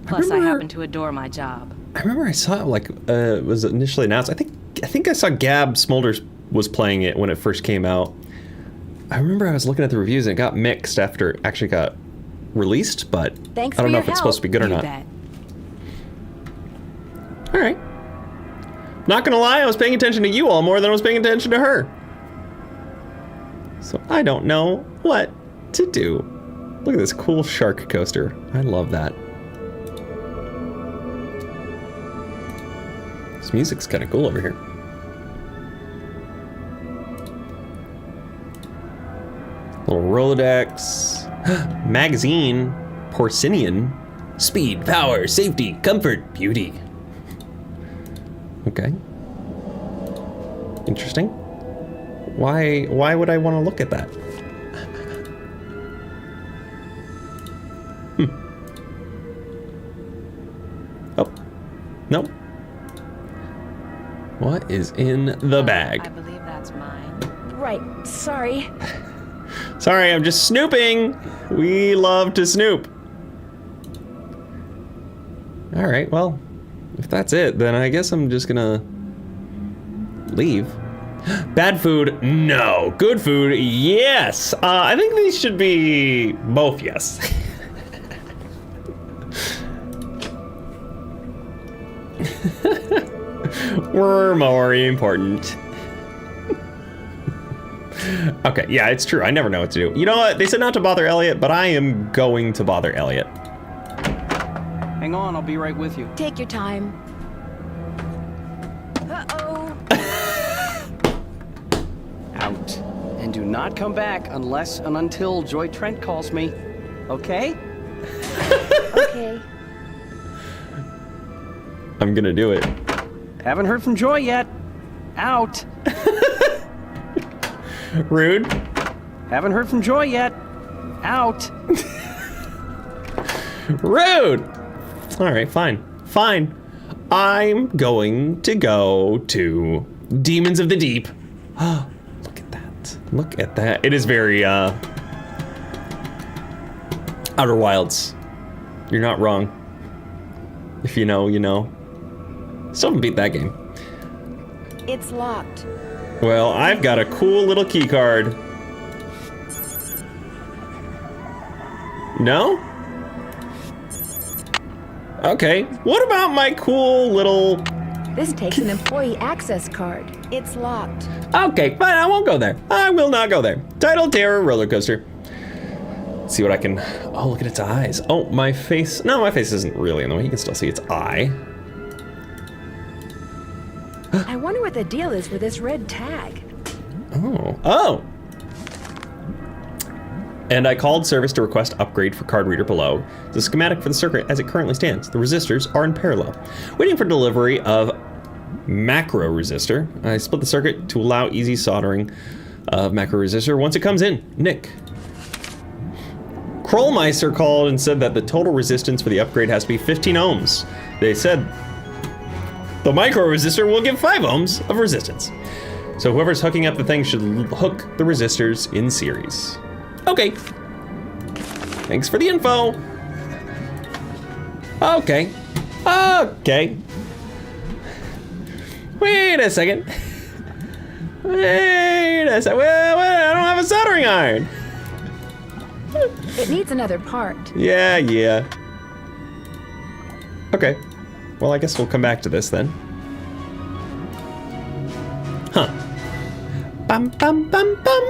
Plus, I happen to adore my job. I remember I saw it, like, it was initially announced. I think I saw Gab Smulders was playing it when it first came out. I remember I was looking at the reviews and it got mixed after it actually got released, but Thanks I don't for know your if it's supposed to be good or You not. bet. All right. Not gonna lie, I was paying attention to you all more than I was paying attention to her. So I don't know what to do. Look at this cool shark coaster. I love that. This music's kind of cool over here. Little Rolodex. Magazine. Porcinian. Speed, power, safety, comfort, beauty. Okay. Interesting. Why would I want to look at that? Oh. Nope. What is in the bag? I believe that's mine. Right, sorry. Sorry, I'm just snooping. We love to snoop. All right, well, if that's it, then I guess I'm just gonna leave. Bad food, no. Good food, yes. I think these should be both yes. We're more important. Okay, yeah, it's true. I never know what to do. You know what? They said not to bother Elliot, but I am going to bother Elliot. Hang on, I'll be right with you. Take your time. Uh-oh. Out. And do not come back unless and until Joy Trent calls me. Okay? Okay. I'm gonna do it. Haven't heard from Joy yet. Out. Rude. Haven't heard from Joy yet. Out. Rude. All right, fine. Fine. I'm going to go to Demons of the Deep. Oh, look at that. Look at that. It is very, Outer Wilds. You're not wrong. If you know, you know. Still haven't beat that game. It's locked. Well, I've got a cool little key card. No? Okay. What about my cool little... This takes an employee access card. It's locked. Okay, fine, I won't go there. I will not go there. Tidal Terror roller coaster. Let's see what I can... Oh, look at its eyes. Oh, my face... No, my face isn't really in the way. You can still see its eye. I wonder what the deal is with this red tag. Oh. Oh! And I called service to request upgrade for card reader below. The schematic for the circuit as it currently stands. The resistors are in parallel. Waiting for delivery of macro resistor. I split the circuit to allow easy soldering of macro resistor once it comes in. Nick. Krollmeister called and said that the total resistance for the upgrade has to be 15 ohms. They said the micro resistor will give 5 ohms of resistance. So whoever's hooking up the thing should hook the resistors in series. Okay. Thanks for the info. Okay. Okay. Wait a second. Wait a second. Well, I don't have a soldering iron. It needs another part. Yeah. Okay. Well, I guess we'll come back to this then. Bum, bum, bum, bum.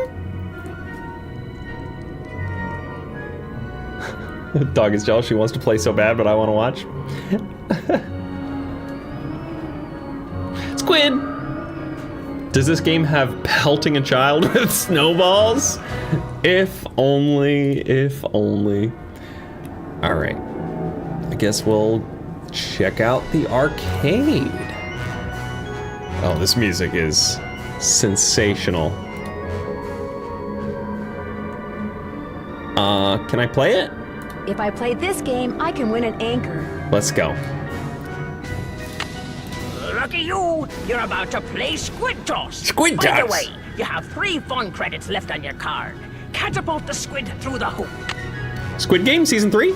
The dog is jealous. She wants to play so bad, but I want to watch. Squid! Does this game have pelting a child with snowballs? If only, if only. All right. I guess we'll check out the arcade. Oh, this music is sensational. Can I play it? If I play this game, I can win an anchor. Let's go. Lucky you! You're about to play Squid Toss. Squid By the Toss. way, you have 3 fun credits left on your card. Catapult the squid through the hoop. Squid Game Season 3?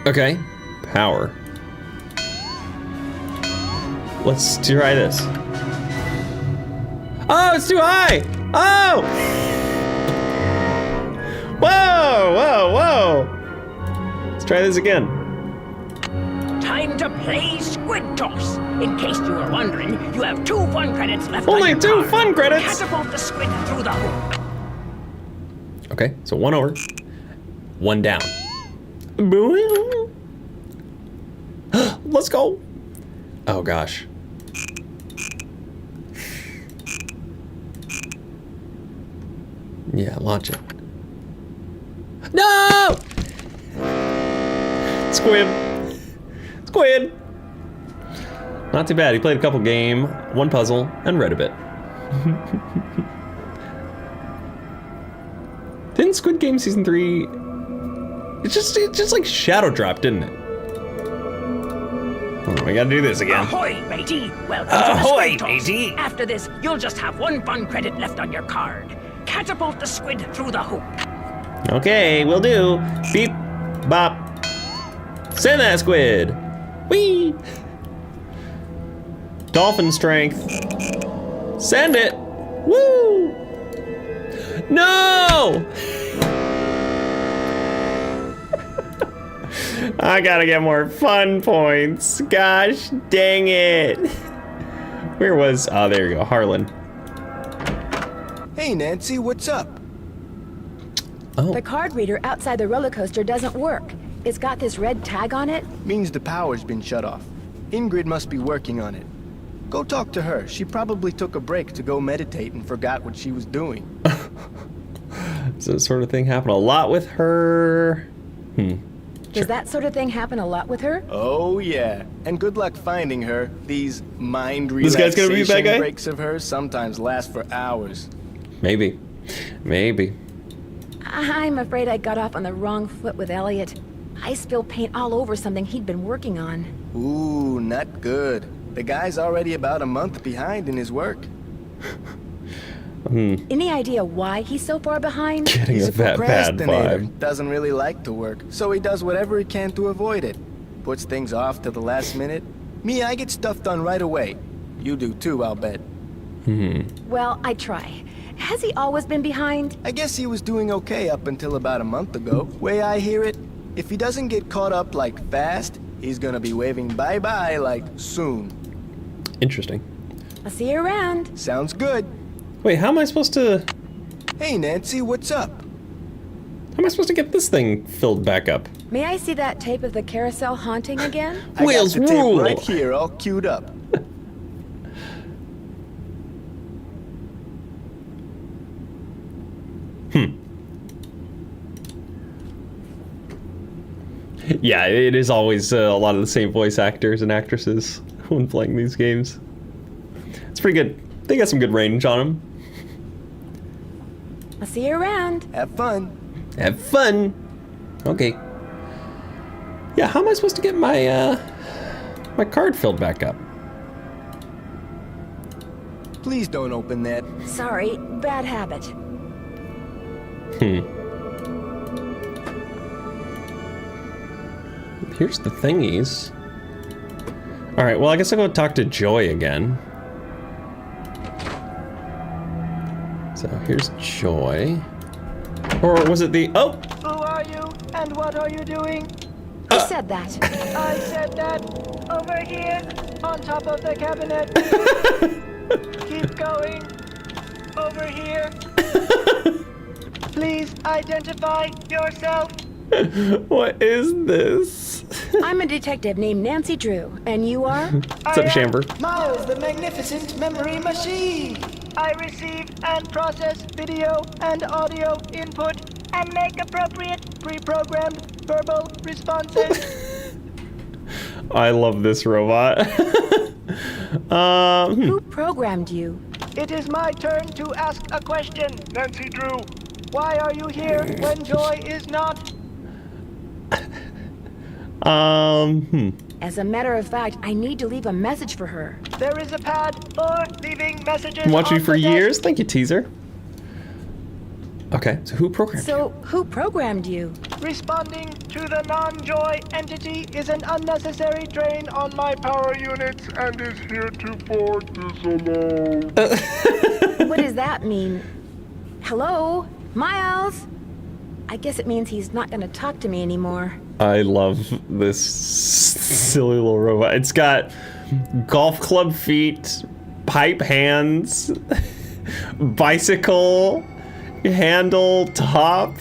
Okay. Power. Let's try this. Oh, it's too high! Oh! Whoa, whoa, whoa! Let's try this again. Time to play Squid Toss. In case you were wondering, you have 2 fun credits left Only on your 2 card. fun credits? Catapult the squid through the hoop. Okay, so 1 over, 1 down. Let's go. Oh gosh. Yeah, launch it. No! Squid. Squid. Not too bad. He played a couple game, 1 puzzle, and read a bit. Didn't Squid Game Season 3... It just like shadow dropped, didn't it? Oh, we gotta do this again. Ahoy, matey! Welcome to the Squid Toss. After this, you'll just have 1 fun credit left on your card. Catapult the squid through the hoop. Okay, will do. Beep, bop. Send that squid. Whee! Dolphin strength. Send it. Woo! No! I gotta get more fun points. Gosh dang it. Where was... Oh, there you go. Harlan. Hey, Nancy, what's up? Oh. The card reader outside the roller coaster doesn't work. It's got this red tag on it. Means the power's been shut off. Ingrid must be working on it. Go talk to her. She probably took a break to go meditate and forgot what she was doing. Does that sort of thing happen a lot with her? Does that sort of thing happen a lot with her? Oh, yeah. And good luck finding her. These mind This guy's gonna be a bad guy? relaxation breaks of hers sometimes last for hours. Maybe. Maybe. I'm afraid I got off on the wrong foot with Elliot. I spilled paint all over something he'd been working on. Ooh, not good. The guy's already about a month behind in his work. Any idea why he's so far behind? Getting He's a bad procrastinator. vibe. Doesn't really like to work, so he does whatever he can to avoid it. Puts things off to the last minute. Me, I get stuff done right away. You do too, I'll bet. Well, I try. Has he always been behind? I guess he was doing okay up until about a month ago. Way I hear it, if he doesn't get caught up like fast, he's gonna be waving bye-bye like soon. Interesting. I'll see you around. Sounds good. Wait, how am I supposed to... Hey, Nancy, what's up? How am I supposed to get this thing filled back up? May I see that tape of the carousel haunting again? Wheels I got the rule. tape right here, all queued up. Yeah, it is always a lot of the same voice actors and actresses when playing these games. It's pretty good. They got some good range on them. I'll see you around. Have fun. Have fun. Okay. Yeah, how am I supposed to get my my card filled back up? Please don't open that. Sorry, bad habit. Here's the thingies. All right, well, I guess I'll go talk to Joy again. So here's Joy. Or was it the... Oh! Who are you, and what are you doing? Who said that? I said that. Over here. On top of the cabinet. Keep going. Over here. Please identify yourself. What is this? I'm a detective named Nancy Drew, and you are? What's up, Chamber? Miles, the magnificent memory machine. I receive and process video and audio input and make appropriate pre-programmed verbal responses. I love this robot. Who programmed you? It is my turn to ask a question, Nancy Drew. Why are you here when Joy is not? As a matter of fact, I need to leave a message for her. There is a pad for leaving messages. I'm watching you for on the years. desk. Thank you, teaser. Okay, so who programmed you? So, who programmed you? Responding to the non-Joy entity is an unnecessary drain on my power units and is heretofore disallowed. What does that mean? Hello? Miles? I guess it means he's not gonna talk to me anymore. I love this silly little robot. It's got golf club feet, pipe hands, bicycle handle top.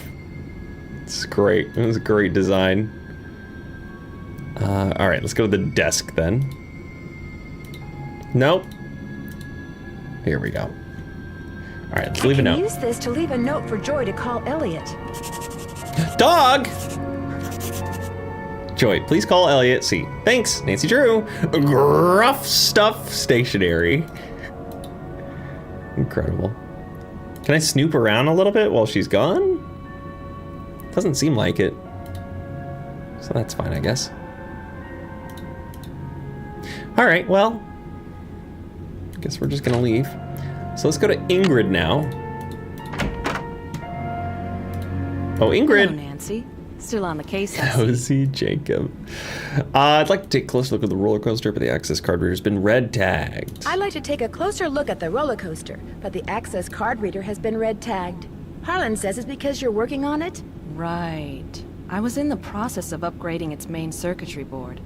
It's great. It was a great design. All right, let's go to the desk then. Nope. Here we go. All right, let's leave a note. Use this to leave a note for Joy to call Elliot. Dog! Joy, please call Elliot. See. Thanks, Nancy Drew. Gruff stuff stationery. Incredible. Can I snoop around a little bit while she's gone? Doesn't seem like it. So that's fine, I guess. All right, well, I guess we're just gonna leave. So let's go to Ingrid now. Oh, Ingrid. Hello, Nancy. Still on the case, I see. Cozy Jacob. I'd like to take a close look at the roller coaster, but the access card reader has been red tagged. I'd like to take a closer look at the roller coaster, but the access card reader has been red tagged. Harlan says it's because you're working on it? Right. I was in the process of upgrading its main circuitry board.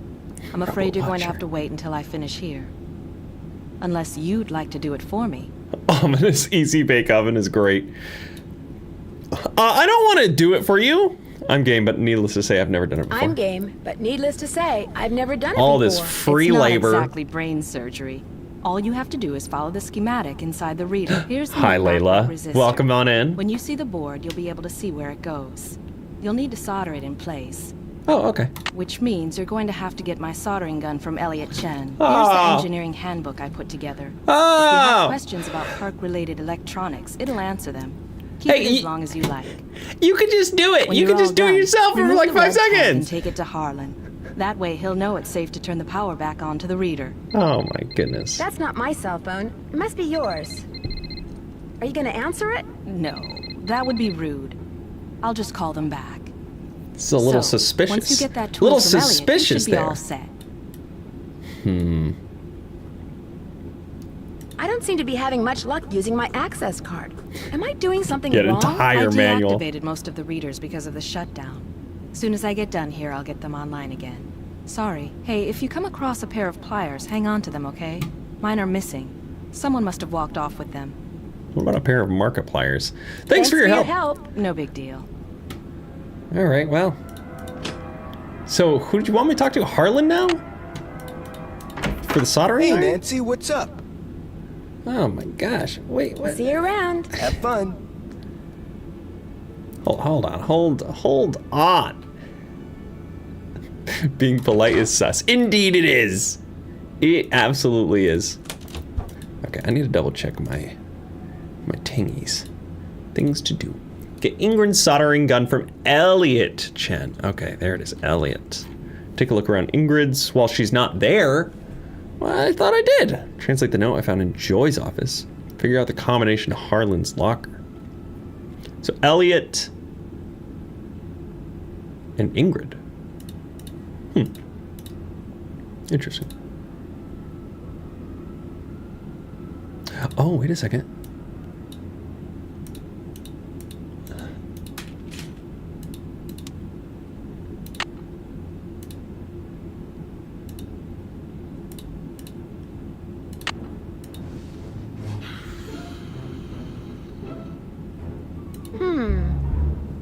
I'm afraid you're going to have to wait until I finish here. Unless you'd like to do it for me. Ominous easy bake oven is great. I don't want to do it for you. I'm game, but needless to say, I've never done it before. I'm game, but needless to say, I've never done it before. All this free labor. It's not exactly brain surgery. All you have to do is follow the schematic inside the reader. Here's the Hi, Layla. resistor. Welcome on in. When you see the board, you'll be able to see where it goes. You'll need to solder it in place. Oh, okay. Which means you're going to have to get my soldering gun from Elliot Chen. Here's the Oh. engineering handbook I put together. If you Oh. have questions about park-related electronics, it'll answer them. Keep Hey, it as long as you like. You could just do it. When You you're could just all do it done, yourself for remove like the 5 red tag seconds. And take it to Harlan. That way he'll know it's safe to turn the power back on to the reader. Oh my goodness. That's not my cell phone. It must be yours. Are you gonna answer it? No, that would be rude. I'll just call them back. It's a little So, suspicious. Once you get that tool little from suspicious Elliot, you should be there. all set. I don't seem to be having much luck using my access card. Am I doing something Get an wrong? entire I manual. deactivated most of the readers because of the shutdown. Soon as I get done here, I'll get them online again. Sorry. Hey, if you come across a pair of pliers, hang on to them, okay? Mine are missing. Someone must have walked off with them. What about a pair of market pliers? Thanks for your help. No big deal. All right, well. So, who did you want me to talk to? Harlan now? For the soldering Hey, iron? Nancy, what's up? Oh my gosh. Wait, what? See you around. Have fun. Hold on. Being polite is sus. Indeed it is. It absolutely is. Okay, I need to double check my tingies. Things to do. Get Ingred's soldering gun from Elliot Chen. Okay, there it is, Elliot. Take a look around Ingrid's while she's not there. Well, I thought I did. Translate the note I found in Joy's office. Figure out the combination to Harlan's locker. So Elliot and Ingrid. Interesting. Oh, wait a second.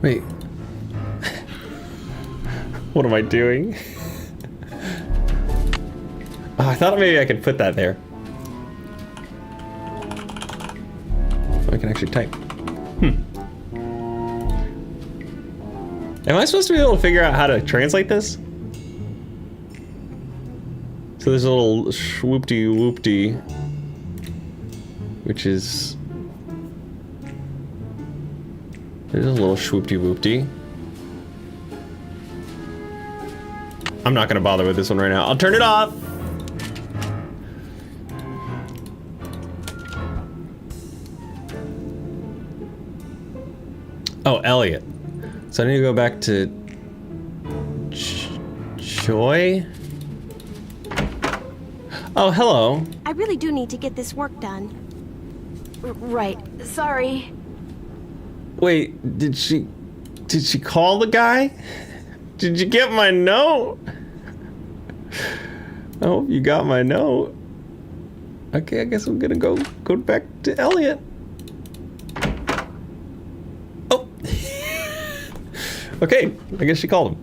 Wait. What am I doing? Oh, I thought maybe I could put that there. So I can actually type. Am I supposed to be able to figure out how to translate this? So there's a little swoopty-whoopty, which is... There's a little swoopty-whoopty. I'm not gonna bother with this one right now. I'll turn it off! Oh, Elliot. So I need to go back to... Joy? Oh, hello. I really do need to get this work done. Right. Sorry. Wait, did she call the guy? Did you get my note? I hope you got my note. Okay, I guess I'm gonna go back to Elliot. Oh. Okay, I guess she called him.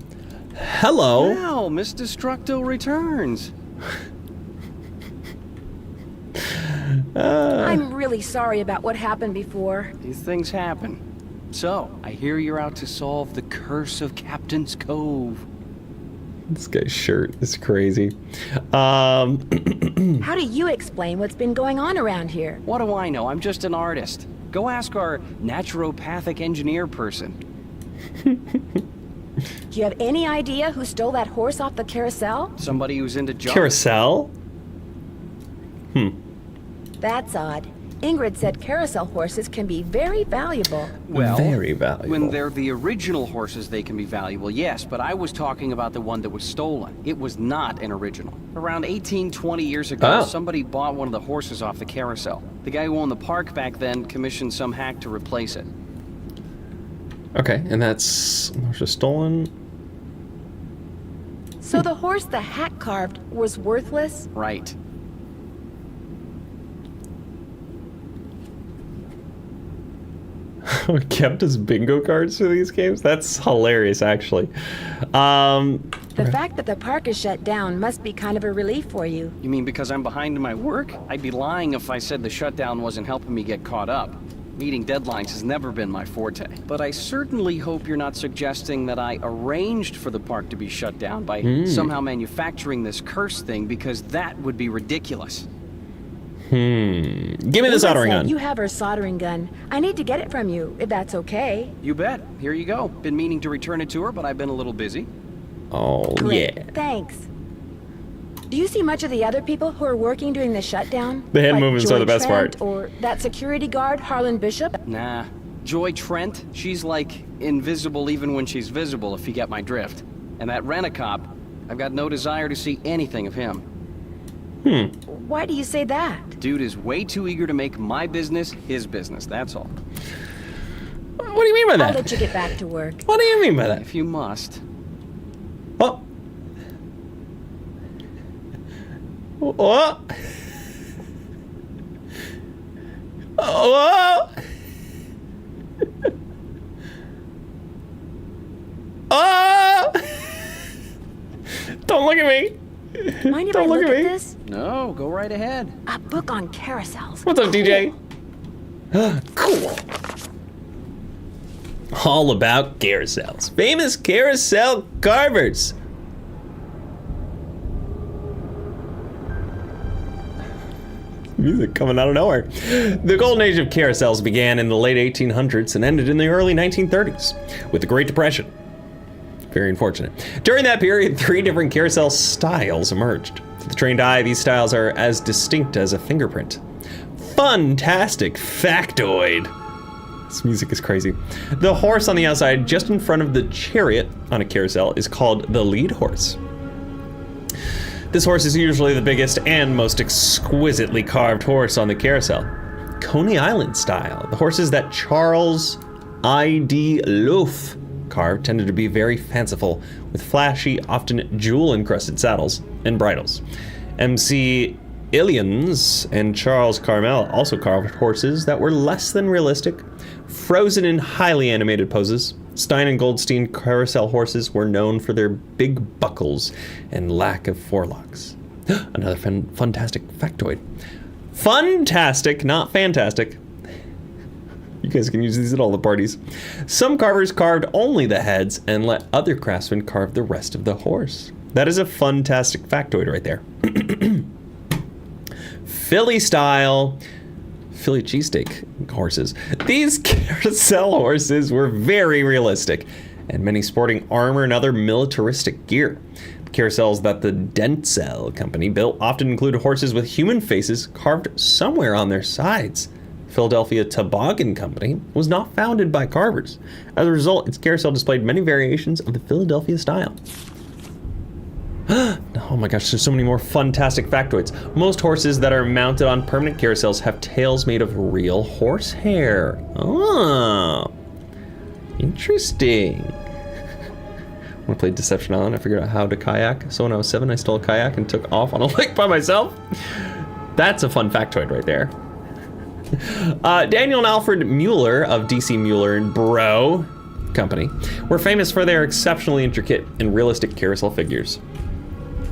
Hello. Wow, Miss Destructo returns. I'm really sorry about what happened before. These things happen. So, I hear you're out to solve the curse of Captain's Cove. This guy's shirt is crazy. How do you explain what's been going on around here? What do I know? I'm just an artist. Go ask our naturopathic engineer person. Do you have any idea who stole that horse off the carousel? Somebody who's into junk. Carousel? That's odd. Ingrid said carousel horses can be very valuable. Well, very valuable. When they're the original horses, they can be valuable, yes, but I was talking about the one that was stolen. It was not an original. Around 20 years ago, somebody bought one of the horses off the carousel. The guy who owned the park back then commissioned some hack to replace it. Okay, and that's just stolen. So the horse the hack carved was worthless? Right. We kept his bingo cards for these games? That's hilarious, actually. The fact that the park is shut down must be kind of a relief for you. You mean because I'm behind in my work? I'd be lying if I said the shutdown wasn't helping me get caught up. Meeting deadlines has never been my forte. But I certainly hope you're not suggesting that I arranged for the park to be shut down by somehow manufacturing this curse thing, because that would be ridiculous. Give me the soldering gun. You have her soldering gun. I need to get it from you, if that's okay. You bet. Here you go. Been meaning to return it to her, but I've been a little busy. Oh, Great. yeah. Thanks. Do you see much of the other people who are working during the shutdown? The hand like movements Joy are the best Trent, part. Or that security guard, Harlan Bishop? Nah. Joy Trent, she's like invisible even when she's visible, if you get my drift. And that rent-a-cop, I've got no desire to see anything of him. Why do you say that? Dude is way too eager to make my business his business, that's all. What do you mean by that? I'll let you get back to work. What do you mean by that? If you must. Oh. What? Oh. Oh. Don't look at me. Mind if I look at this? No, go right ahead. A book on carousels. What's up, DJ? Cool. All about carousels. Famous carousel carvers. Music coming out of nowhere. The golden age of carousels began in the late 1800s and ended in the early 1930s with the Great Depression. Very unfortunate. During that period, 3 different carousel styles emerged. To the trained eye, these styles are as distinct as a fingerprint. Fantastic factoid. This music is crazy. The horse on the outside, just in front of the chariot on a carousel, is called the lead horse. This horse is usually the biggest and most exquisitely carved horse on the carousel. Coney Island style. The horses that Charles I.D. Loaf carved tended to be very fanciful, with flashy, often jewel-encrusted saddles and bridles. MC Illions and Charles Carmel also carved horses that were less than realistic, frozen in highly animated poses, Stein and Goldstein carousel horses were known for their big buckles and lack of forelocks. Another fantastic factoid. Funtastic, not fantastic. You guys can use these at all the parties. Some carvers carved only the heads and let other craftsmen carve the rest of the horse. That is a fantastic factoid right there. Philly style. Philly cheesesteak horses. These carousel horses were very realistic, and many sporting armor and other militaristic gear. The carousels that the Denzel company built often included horses with human faces carved somewhere on their sides. Philadelphia Toboggan Company was not founded by carvers. As a result, its carousel displayed many variations of the Philadelphia style. Oh my gosh, there's so many more fantastic factoids. Most horses that are mounted on permanent carousels have tails made of real horse hair. Oh, interesting. When I played Deception Island, I figured out how to kayak. So when I was 7, I stole a kayak and took off on a lake by myself. That's a fun factoid right there. Daniel and Alfred Mueller of DC Mueller and Bro Company were famous for their exceptionally intricate and realistic carousel figures.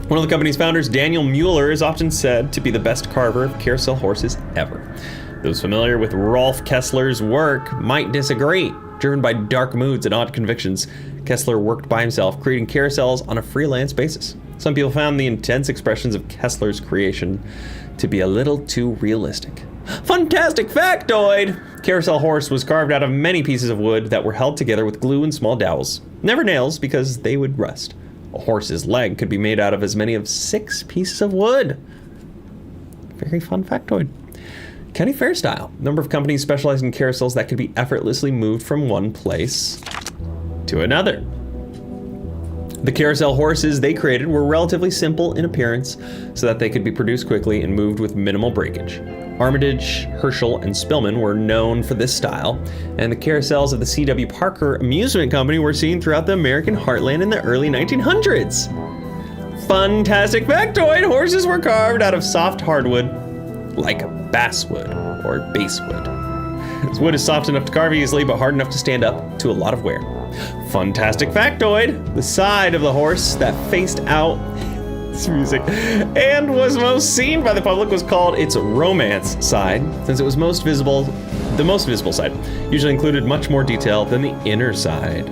One of the company's founders, Daniel Mueller, is often said to be the best carver of carousel horses ever. Those familiar with Rolf Kessler's work might disagree. Driven by dark moods and odd convictions, Kessler worked by himself, creating carousels on a freelance basis. Some people found the intense expressions of Kessler's creation to be a little too realistic. Fantastic factoid! Carousel horse was carved out of many pieces of wood that were held together with glue and small dowels. Never nails, because they would rust. A horse's leg could be made out of as many as 6 pieces of wood. Very fun factoid. County fair style. Number of companies specialized in carousels that could be effortlessly moved from one place to another. The carousel horses they created were relatively simple in appearance so that they could be produced quickly and moved with minimal breakage. Armitage, Herschel, and Spillman were known for this style, and the carousels of the C.W. Parker Amusement Company were seen throughout the American heartland in the early 1900s. Fantastic factoid! Horses were carved out of soft hardwood, like basswood or basswood. This wood is soft enough to carve easily, but hard enough to stand up to a lot of wear. Fantastic factoid! The side of the horse that faced out music and was most seen by the public was called its romance side, since it was the most visible side. Usually included much more detail than the inner side.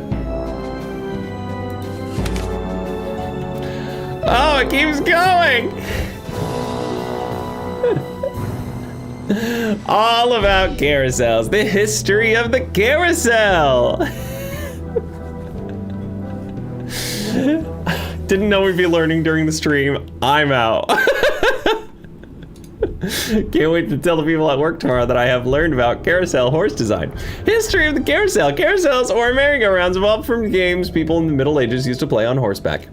Oh, it keeps going! All about carousels, the history of the carousel. Didn't know we'd be learning during the stream. I'm out. Can't wait to tell the people at work tomorrow that I have learned about carousel horse design. History of the carousel. Carousels or merry-go-rounds evolved from games people in the Middle Ages used to play on horseback.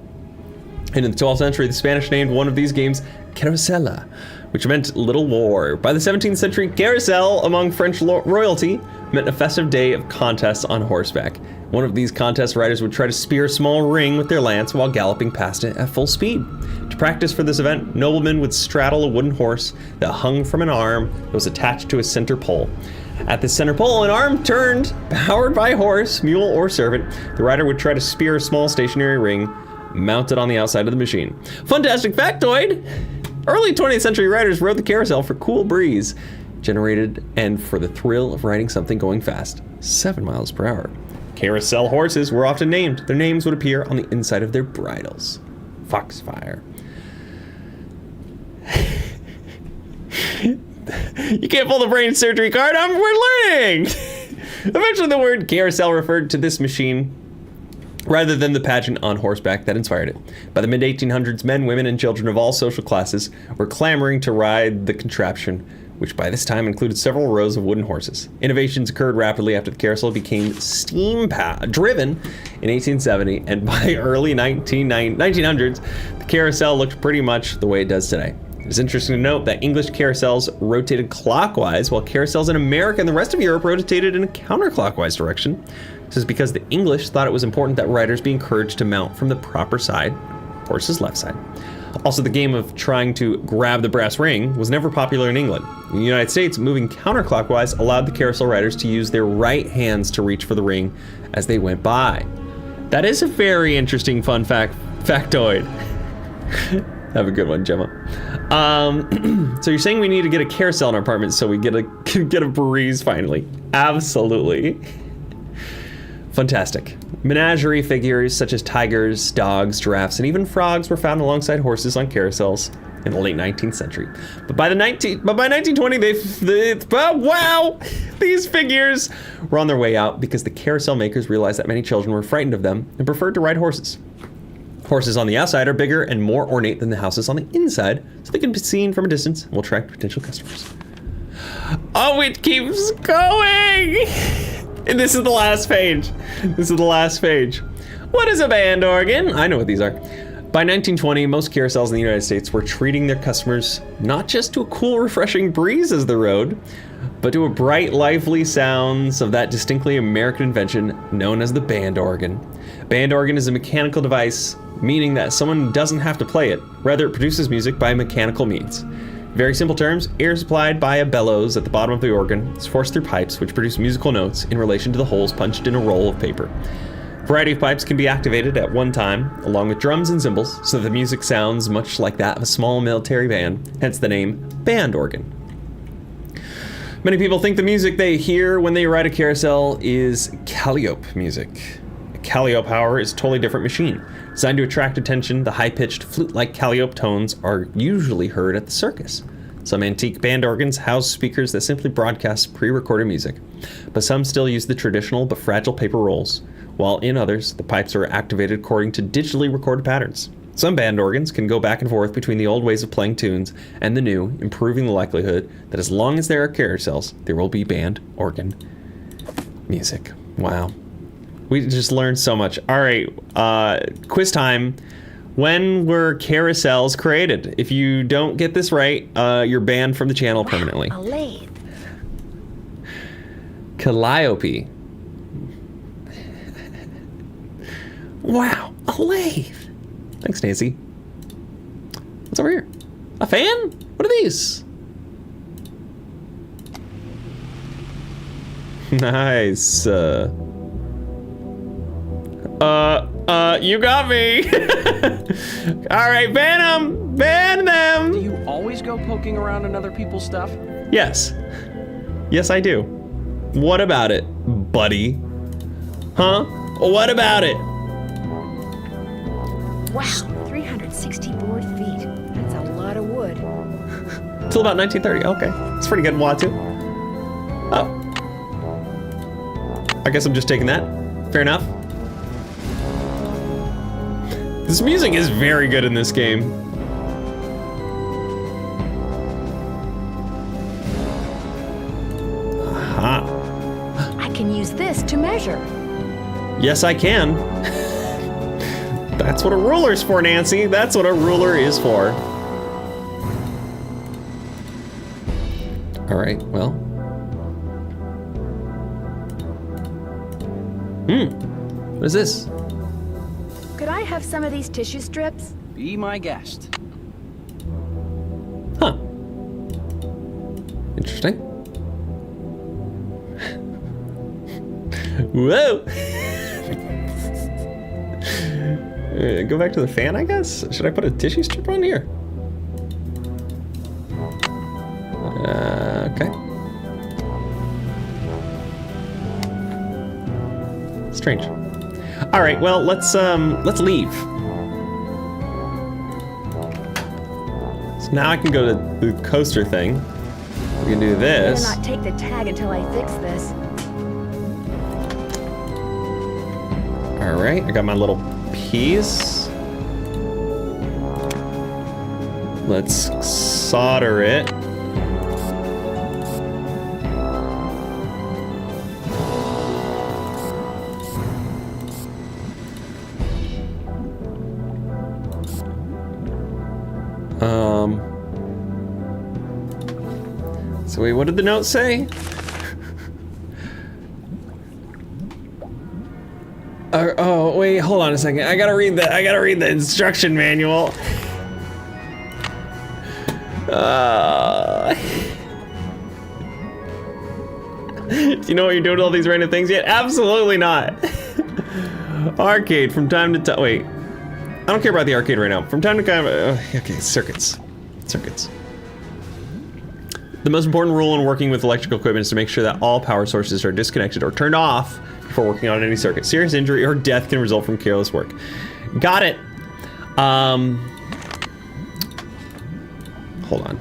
And in the 12th century, the Spanish named one of these games Carosella, which meant little war. By the 17th century, carousel among French royalty meant a festive day of contests on horseback. One of these contest riders would try to spear a small ring with their lance while galloping past it at full speed. To practice for this event, noblemen would straddle a wooden horse that hung from an arm that was attached to a center pole. At the center pole, an arm turned, powered by horse, mule, or servant. The rider would try to spear a small stationary ring mounted on the outside of the machine. Fantastic factoid! Early 20th century riders rode the carousel for cool breeze generated and for the thrill of riding something going fast, 7 miles per hour. Carousel horses were often named. Their names would appear on the inside of their bridles. Foxfire. You can't pull the brain surgery card. We're learning! Eventually the word carousel referred to this machine rather than the pageant on horseback that inspired it. By the mid-1800s, men, women, and children of all social classes were clamoring to ride the contraption, which by this time included several rows of wooden horses. Innovations occurred rapidly after the carousel became steam-driven in 1870, and by early 1900s, the carousel looked pretty much the way it does today. It is interesting to note that English carousels rotated clockwise, while carousels in America and the rest of Europe rotated in a counterclockwise direction. This is because the English thought it was important that riders be encouraged to mount from the proper side, horse's left side. Also, the game of trying to grab the brass ring was never popular in England. In the United States, moving counterclockwise allowed the carousel riders to use their right hands to reach for the ring as they went by. That is a very interesting fun factoid. Have a good one, Gemma. So you're saying we need to get a carousel in our apartment so we get a breeze finally. Absolutely. Fantastic. Menagerie figures such as tigers, dogs, giraffes, and even frogs were found alongside horses on carousels in the late 19th century. But by 1920, wow, these figures were on their way out because the carousel makers realized that many children were frightened of them and preferred to ride horses. Horses on the outside are bigger and more ornate than the houses on the inside, so they can be seen from a distance and will attract potential customers. Oh, it keeps going! And this is the last page. This is the last page. What is a band organ? I know what these are. By 1920, most carousels in the United States were treating their customers not just to a cool, refreshing breeze as the road, but to a bright, lively sounds of that distinctly American invention known as the band organ. Band organ is a mechanical device, meaning that someone doesn't have to play it. Rather, it produces music by mechanical means. Very simple terms, air is supplied by a bellows at the bottom of the organ. It's forced through pipes, which produce musical notes in relation to the holes punched in a roll of paper. A variety of pipes can be activated at one time, along with drums and cymbals, so that the music sounds much like that of a small military band, hence the name band organ. Many people think the music they hear when they ride a carousel is calliope music. A calliope, however, is a totally different machine. Designed to attract attention, the high-pitched, flute-like calliope tones are usually heard at the circus. Some antique band organs house speakers that simply broadcast pre-recorded music, but some still use the traditional but fragile paper rolls, while in others, the pipes are activated according to digitally recorded patterns. Some band organs can go back and forth between the old ways of playing tunes and the new, improving the likelihood that as long as there are carousels, there will be band organ music. Wow. We just learned so much. All right, quiz time. When were carousels created? If you don't get this right, you're banned from the channel permanently. A lathe. Calliope. Wow, a lathe. Thanks, Nancy. What's over here? A fan? What are these? Nice. You got me. All right, ban them. Ban them. Do you always go poking around in other people's stuff? Yes. Yes, I do. What about it, buddy? Huh? What about it? Wow, 364 feet. That's a lot of wood. Till about 1930. Okay, it's pretty good. Watu. Oh. I guess I'm just taking that. Fair enough. This music is very good in this game. Aha. I can use this to measure. Yes, I can. That's what a ruler's for, Nancy. That's what a ruler is for. All right, well. What is this? Could I have some of these tissue strips? Be my guest. Huh. Interesting. Whoa. Go back to the fan, I guess? Should I put a tissue strip on here? Okay. Strange. All right, well, let's leave. So now I can go to the coaster thing. We can do this. Better not take the tag until I fix this. All right, I got my little piece. Let's solder it. So wait, what did the note say? Oh, wait, hold on a second. I gotta read the instruction manual. Do you know what you're doing with all these random things yet? Absolutely not. Arcade from time to time. Wait, I don't care about the arcade right now. From time to time. Okay, circuits. Circuits. The most important rule in working with electrical equipment is to make sure that all power sources are disconnected or turned off before working on any circuit. Serious injury or death can result from careless work. Got it. Hold on.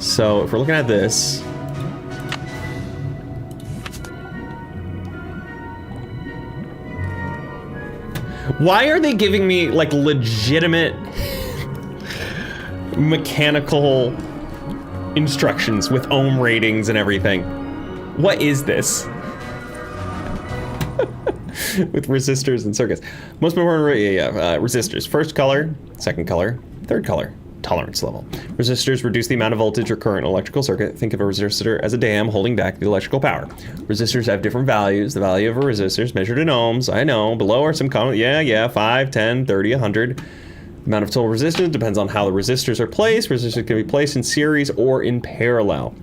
So if we're looking at this. Why are they giving me like legitimate mechanical instructions with ohm ratings and everything? What is this? With resistors and circuits. Most important, resistors. First color, second color, third color. Tolerance level. Resistors reduce the amount of voltage or current in an electrical circuit. Think of a resistor as a dam holding back the electrical power. Resistors have different values. The value of a resistor is measured in ohms. I know. Below are some common, 5, 10, 30, 100. The amount of total resistance depends on how the resistors are placed. Resistors can be placed in series or in parallel.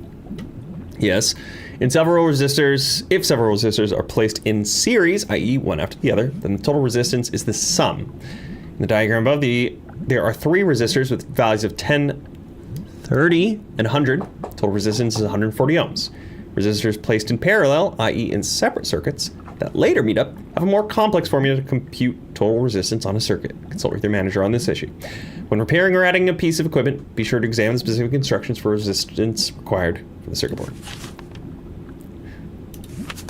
Yes. If several resistors are placed in series, i.e. one after the other, then the total resistance is the sum. In the diagram above, there are 3 resistors with values of 10, 30, and 100. Total resistance is 140 ohms. Resistors placed in parallel, i.e. in separate circuits, that later meet up, have a more complex formula to compute total resistance on a circuit. Consult with your manager on this issue. When repairing or adding a piece of equipment, be sure to examine the specific instructions for resistance required for the circuit board.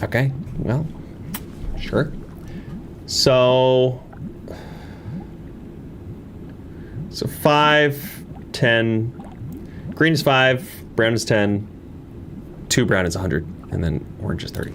Okay, well, sure. So 5, 10, green is 5, brown is 10, 2 brown is 100, and then orange is 30.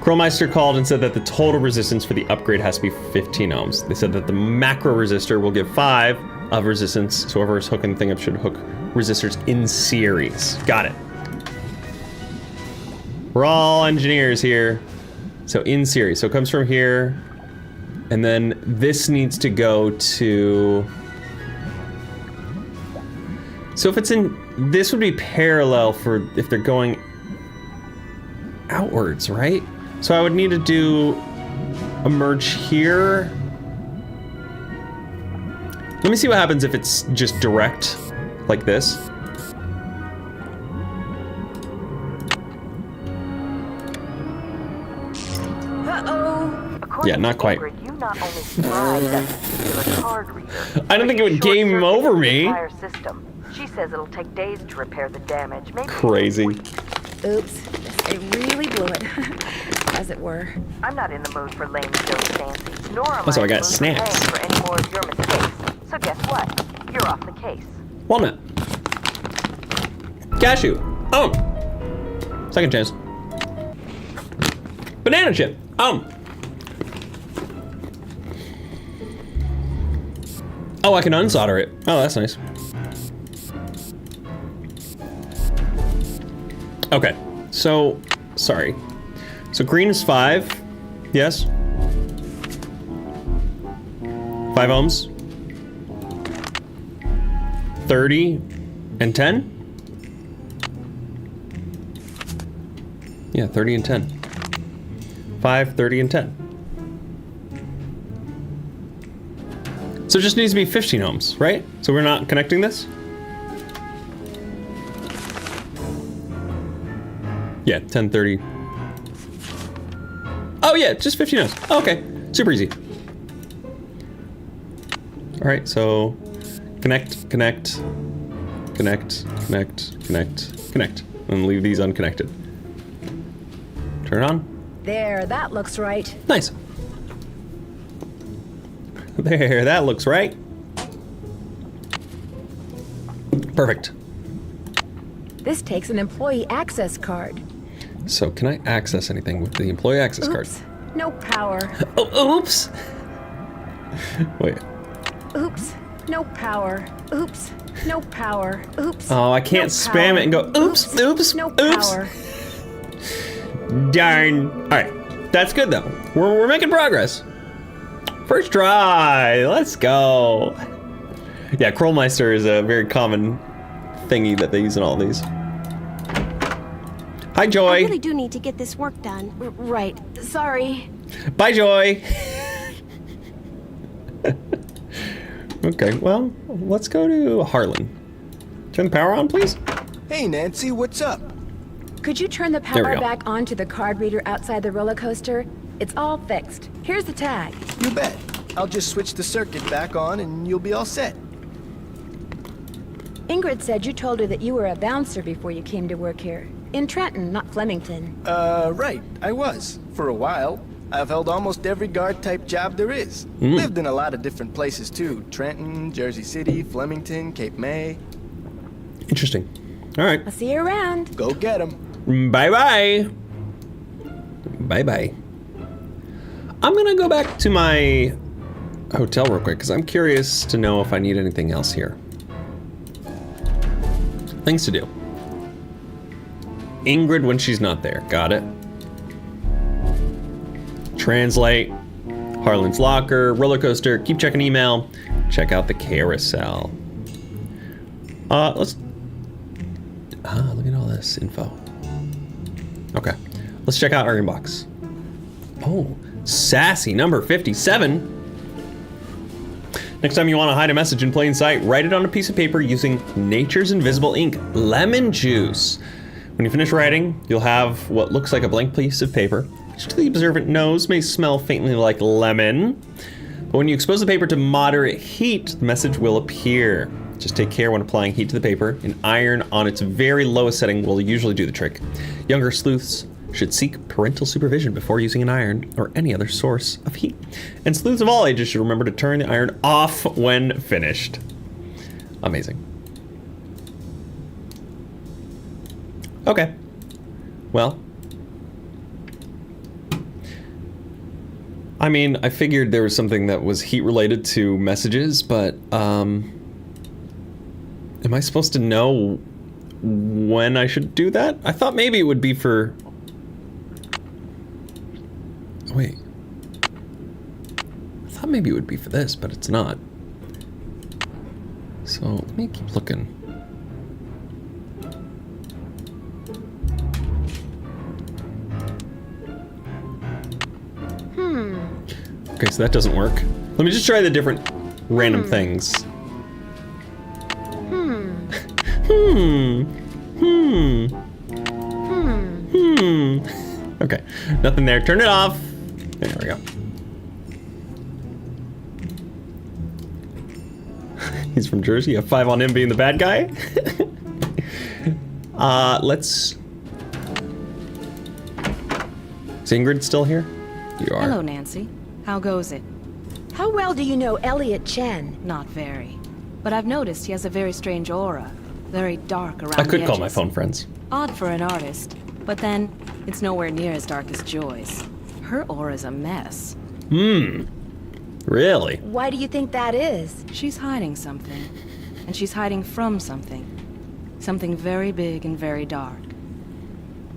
Chromeister called and said that the total resistance for the upgrade has to be 15 ohms. They said that the macro resistor will give 5 of resistance, so whoever is hooking the thing up should hook resistors in series. Got it. We're all engineers here. So in series. So it comes from here. And then this needs to go to... So if it's in... This would be parallel for if they're going outwards, right? So I would need to do a merge here. Let me see what happens if it's just direct, like this. Yeah, not quite. Ingrid, you not only fried that particular card reader, I don't think it would game over me. Entire system. She says it'll take days to repair the damage. Maybe crazy. Oops, I really blew it, as it were. I'm not in the mood for lame Joe Stancy, nor am Also, I I got in the mood snacks. for any more of your mistakes. So guess what? You're off the case. Walnut. Cashew. Oh. Second chance. Banana chip. Oh, I can unsolder it. Oh, that's nice. Okay, so, sorry. So green is 5, yes? 5 ohms. 30 and 10? Yeah, 30 and 10. 5, 30, and 10. So it just needs to be 15 ohms, right? So we're not connecting this? Yeah, 10, 30. Oh yeah, just 15 ohms. Oh, okay, super easy. All right, so connect, connect, connect, connect, connect, connect, and leave these unconnected. Turn it on. There, that looks right. Nice. There, that looks right. Perfect. This takes an employee access card. So can I access anything with the employee access card? No power. Oh, oops. Wait. Oops. No power. Oops. No power. Oops. Oh, I can't spam it and go, oops, oops, no oops. Power. Darn. All right. That's good though. We're making progress. First try. Let's go. Yeah, Krollmeister is a very common thingy that they use in all of these. Hi, Joy. I really do need to get this work done. Right. Sorry. Bye, Joy. Okay, well, let's go to Harlan. Turn the power on, please. Hey, Nancy, what's up? Could you turn the power back on to the card reader outside the roller coaster? It's all fixed. Here's the tag. You bet. I'll just switch the circuit back on and you'll be all set. Ingrid said you told her that you were a bouncer before you came to work here. In Trenton, not Flemington. Right. I was. For a while. I've held almost every guard-type job there is. Lived in a lot of different places, too. Trenton, Jersey City, Flemington, Cape May. Interesting. All right. I'll see you around. Go get 'em. Bye-bye. Bye-bye. I'm gonna go back to my hotel real quick, because I'm curious to know if I need anything else here. Things to do. Ingrid when she's not there. Got it. Translate. Harlan's locker. Roller coaster. Keep checking email. Check out the carousel. Let's... look at all this info. Okay. Let's check out our inbox. Oh, sassy number 57. Next time you want to hide a message in plain sight, write it on a piece of paper using Nature's Invisible Ink, lemon juice. When you finish writing, you'll have what looks like a blank piece of paper, which to the observant nose may smell faintly like lemon. But when you expose the paper to moderate heat, the message will appear. Just take care when applying heat to the paper. An iron on its very lowest setting will usually do the trick. Younger sleuths should seek parental supervision before using an iron or any other source of heat. And sleuths of all ages should remember to turn the iron off when finished. Amazing. Okay. Well. I mean, I figured there was something that was heat related to messages, but am I supposed to know when I should do that? I thought maybe it would be for... Wait. I thought maybe it would be for this, but it's not. So let me keep looking. Okay, so that doesn't work. Let me just try the different random things. Okay, nothing there. Turn it off. There we go. He's from Jersey. A 5 on him being the bad guy. Let's... Is Ingrid still here? You are. Hello, Nancy. How goes it? How well do you know Elliot Chen? Not very. But I've noticed he has a very strange aura. Very dark around the I could call edges. my phone friends. Odd for an artist. But then, it's nowhere near as dark as Joy's. Her aura's a mess. Really? Why do you think that is? She's hiding something. And she's hiding from something. Something very big and very dark.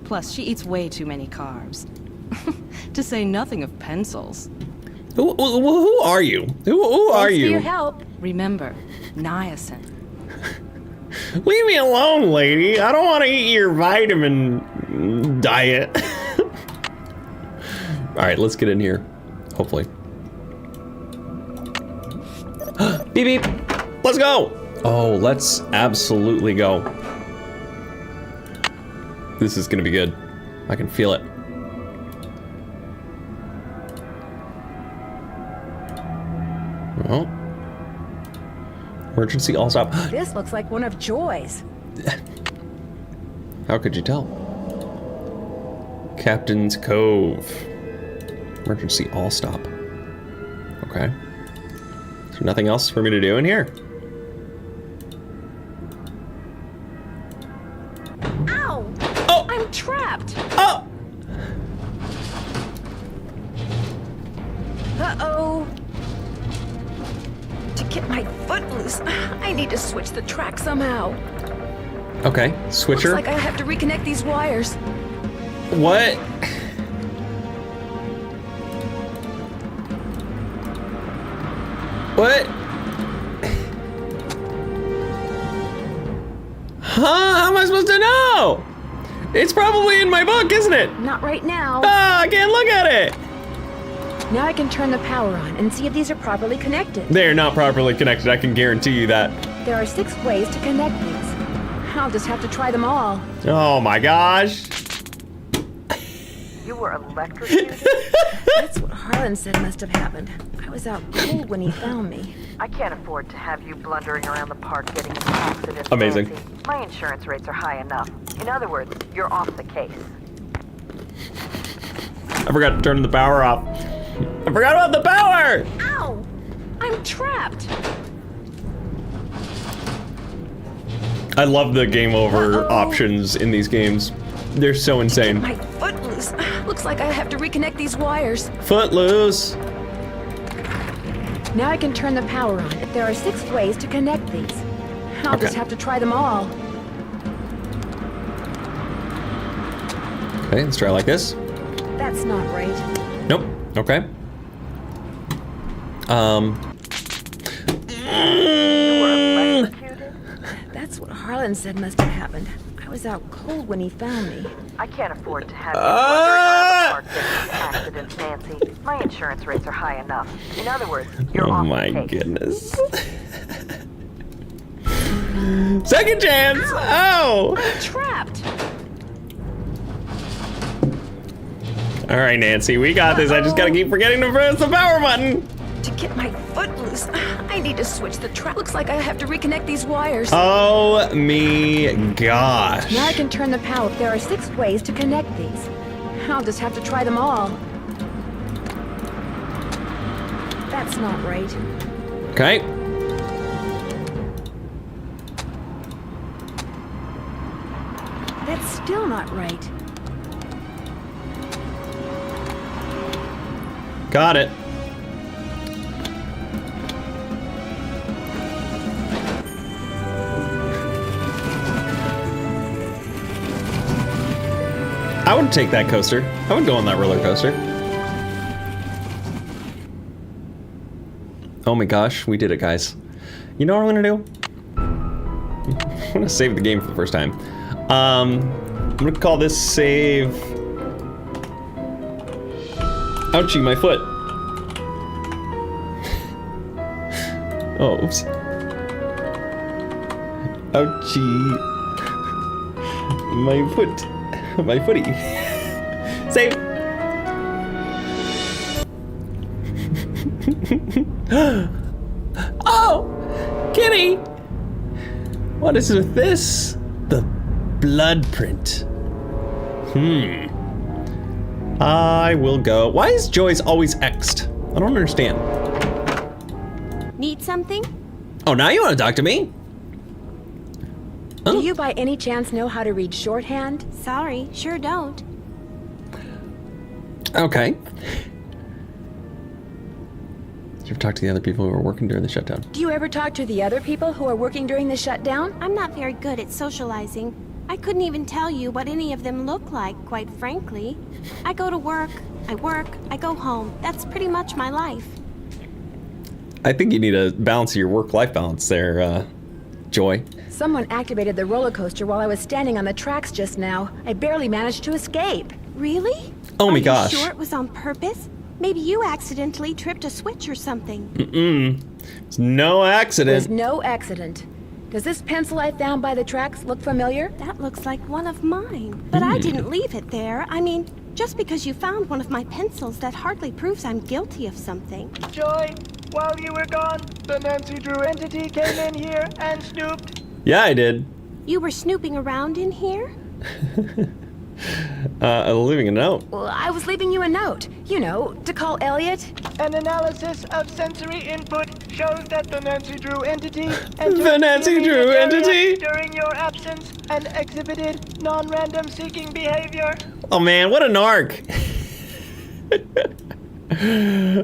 Plus, she eats way too many carbs. To say nothing of pencils. Who are you? Who are you? Thanks for your help. Remember, niacin. Leave me alone, lady. I don't want to eat your vitamin diet. All right, let's get in here. Hopefully. Beep, beep. Let's go. Oh, let's absolutely go. This is going to be good. I can feel it. Well. Emergency all stop. This looks like one of Joy's. How could you tell? Captain's Cove. Emergency all stop. Okay. Is there nothing else for me to do in here? Ow! Oh! I'm trapped! Oh! Uh-oh. To get my foot loose, I need to switch the track somehow. Okay, switcher. Looks like I have to reconnect these wires. What? What? Huh? How am I supposed to know? It's probably in my book, isn't it? Not right now. Ah, I can't look at it. Now I can turn the power on and see if these are properly connected. They're not properly connected, I can guarantee you that. There are 6 ways to connect these. I'll just have to try them all. Oh my gosh. You were electrocuted? That's what Harlan said must have happened. I was out cold when he found me. I can't afford to have you blundering around the park getting into accidents. Amazing. Nancy. My insurance rates are high enough. In other words, you're off the case. I forgot to turn the power off. I forgot about the power! Ow! I'm trapped. I love the game over options in these games. They're so insane. My foot loose. Looks like I have to reconnect these wires. Footloose. Now I can turn the power on. There are 6 ways to connect these. I'll just have to try them all. Okay, let's try like this. That's not right. Nope. Okay. That's what Harlan said must have happened. I was out cold when he found me. I can't afford to have you blundering around the park getting into accidents, Nancy. My insurance rates are high enough. In other words, you're off my the case. goodness. Second chance! Ow! I'm trapped. All right, Nancy, we got this. I just gotta keep forgetting to press the power button. To get my foot loose, I need to switch the track. Looks like I have to reconnect these wires. Oh me gosh. Now I can turn the power. There are 6 ways to connect these. I'll just have to try them all. That's not right. Okay. That's still not right. Got it. I would take that coaster. I would go on that roller coaster. Oh my gosh, we did it, guys. You know what I'm gonna do? I'm gonna save the game for the first time. I'm gonna call this save. Ouchie, my foot. Oh, oops. Ouchie. My foot. My footy. Save. Oh! Kitty! What is with this? The blood print. I will go. Why is Joyce always X'd? I don't understand. Need something? Oh, now you want to talk to me? Do you by any chance know how to read shorthand? Sorry, sure don't. Okay. Did you ever talk to the other people who were working during the shutdown? Do you ever talk to the other people who are working during the shutdown? I'm not very good at socializing. I couldn't even tell you what any of them look like, quite frankly. I go to work, I go home. That's pretty much my life. I think you need a balance of your work-life balance there, Joy. Someone activated the roller coaster while I was standing on the tracks just now. I barely managed to escape. Really? Oh my gosh. Are you sure it was on purpose? Maybe you accidentally tripped a switch or something. It's no accident. There's no accident. Does this pencil I found by the tracks look familiar? That looks like one of mine. But I didn't leave it there. I mean, just because you found one of my pencils, that hardly proves I'm guilty of something. Joy, while you were gone, the Nancy Drew entity came in here and snooped. Yeah, I did. You were snooping around in here? Leaving a note. Well, I was leaving you a note. You know, to call Elliot. An analysis of sensory input shows that the Nancy Drew entity The Nancy Drew entity? during your absence and exhibited non-random seeking behavior. Oh man, what a narc.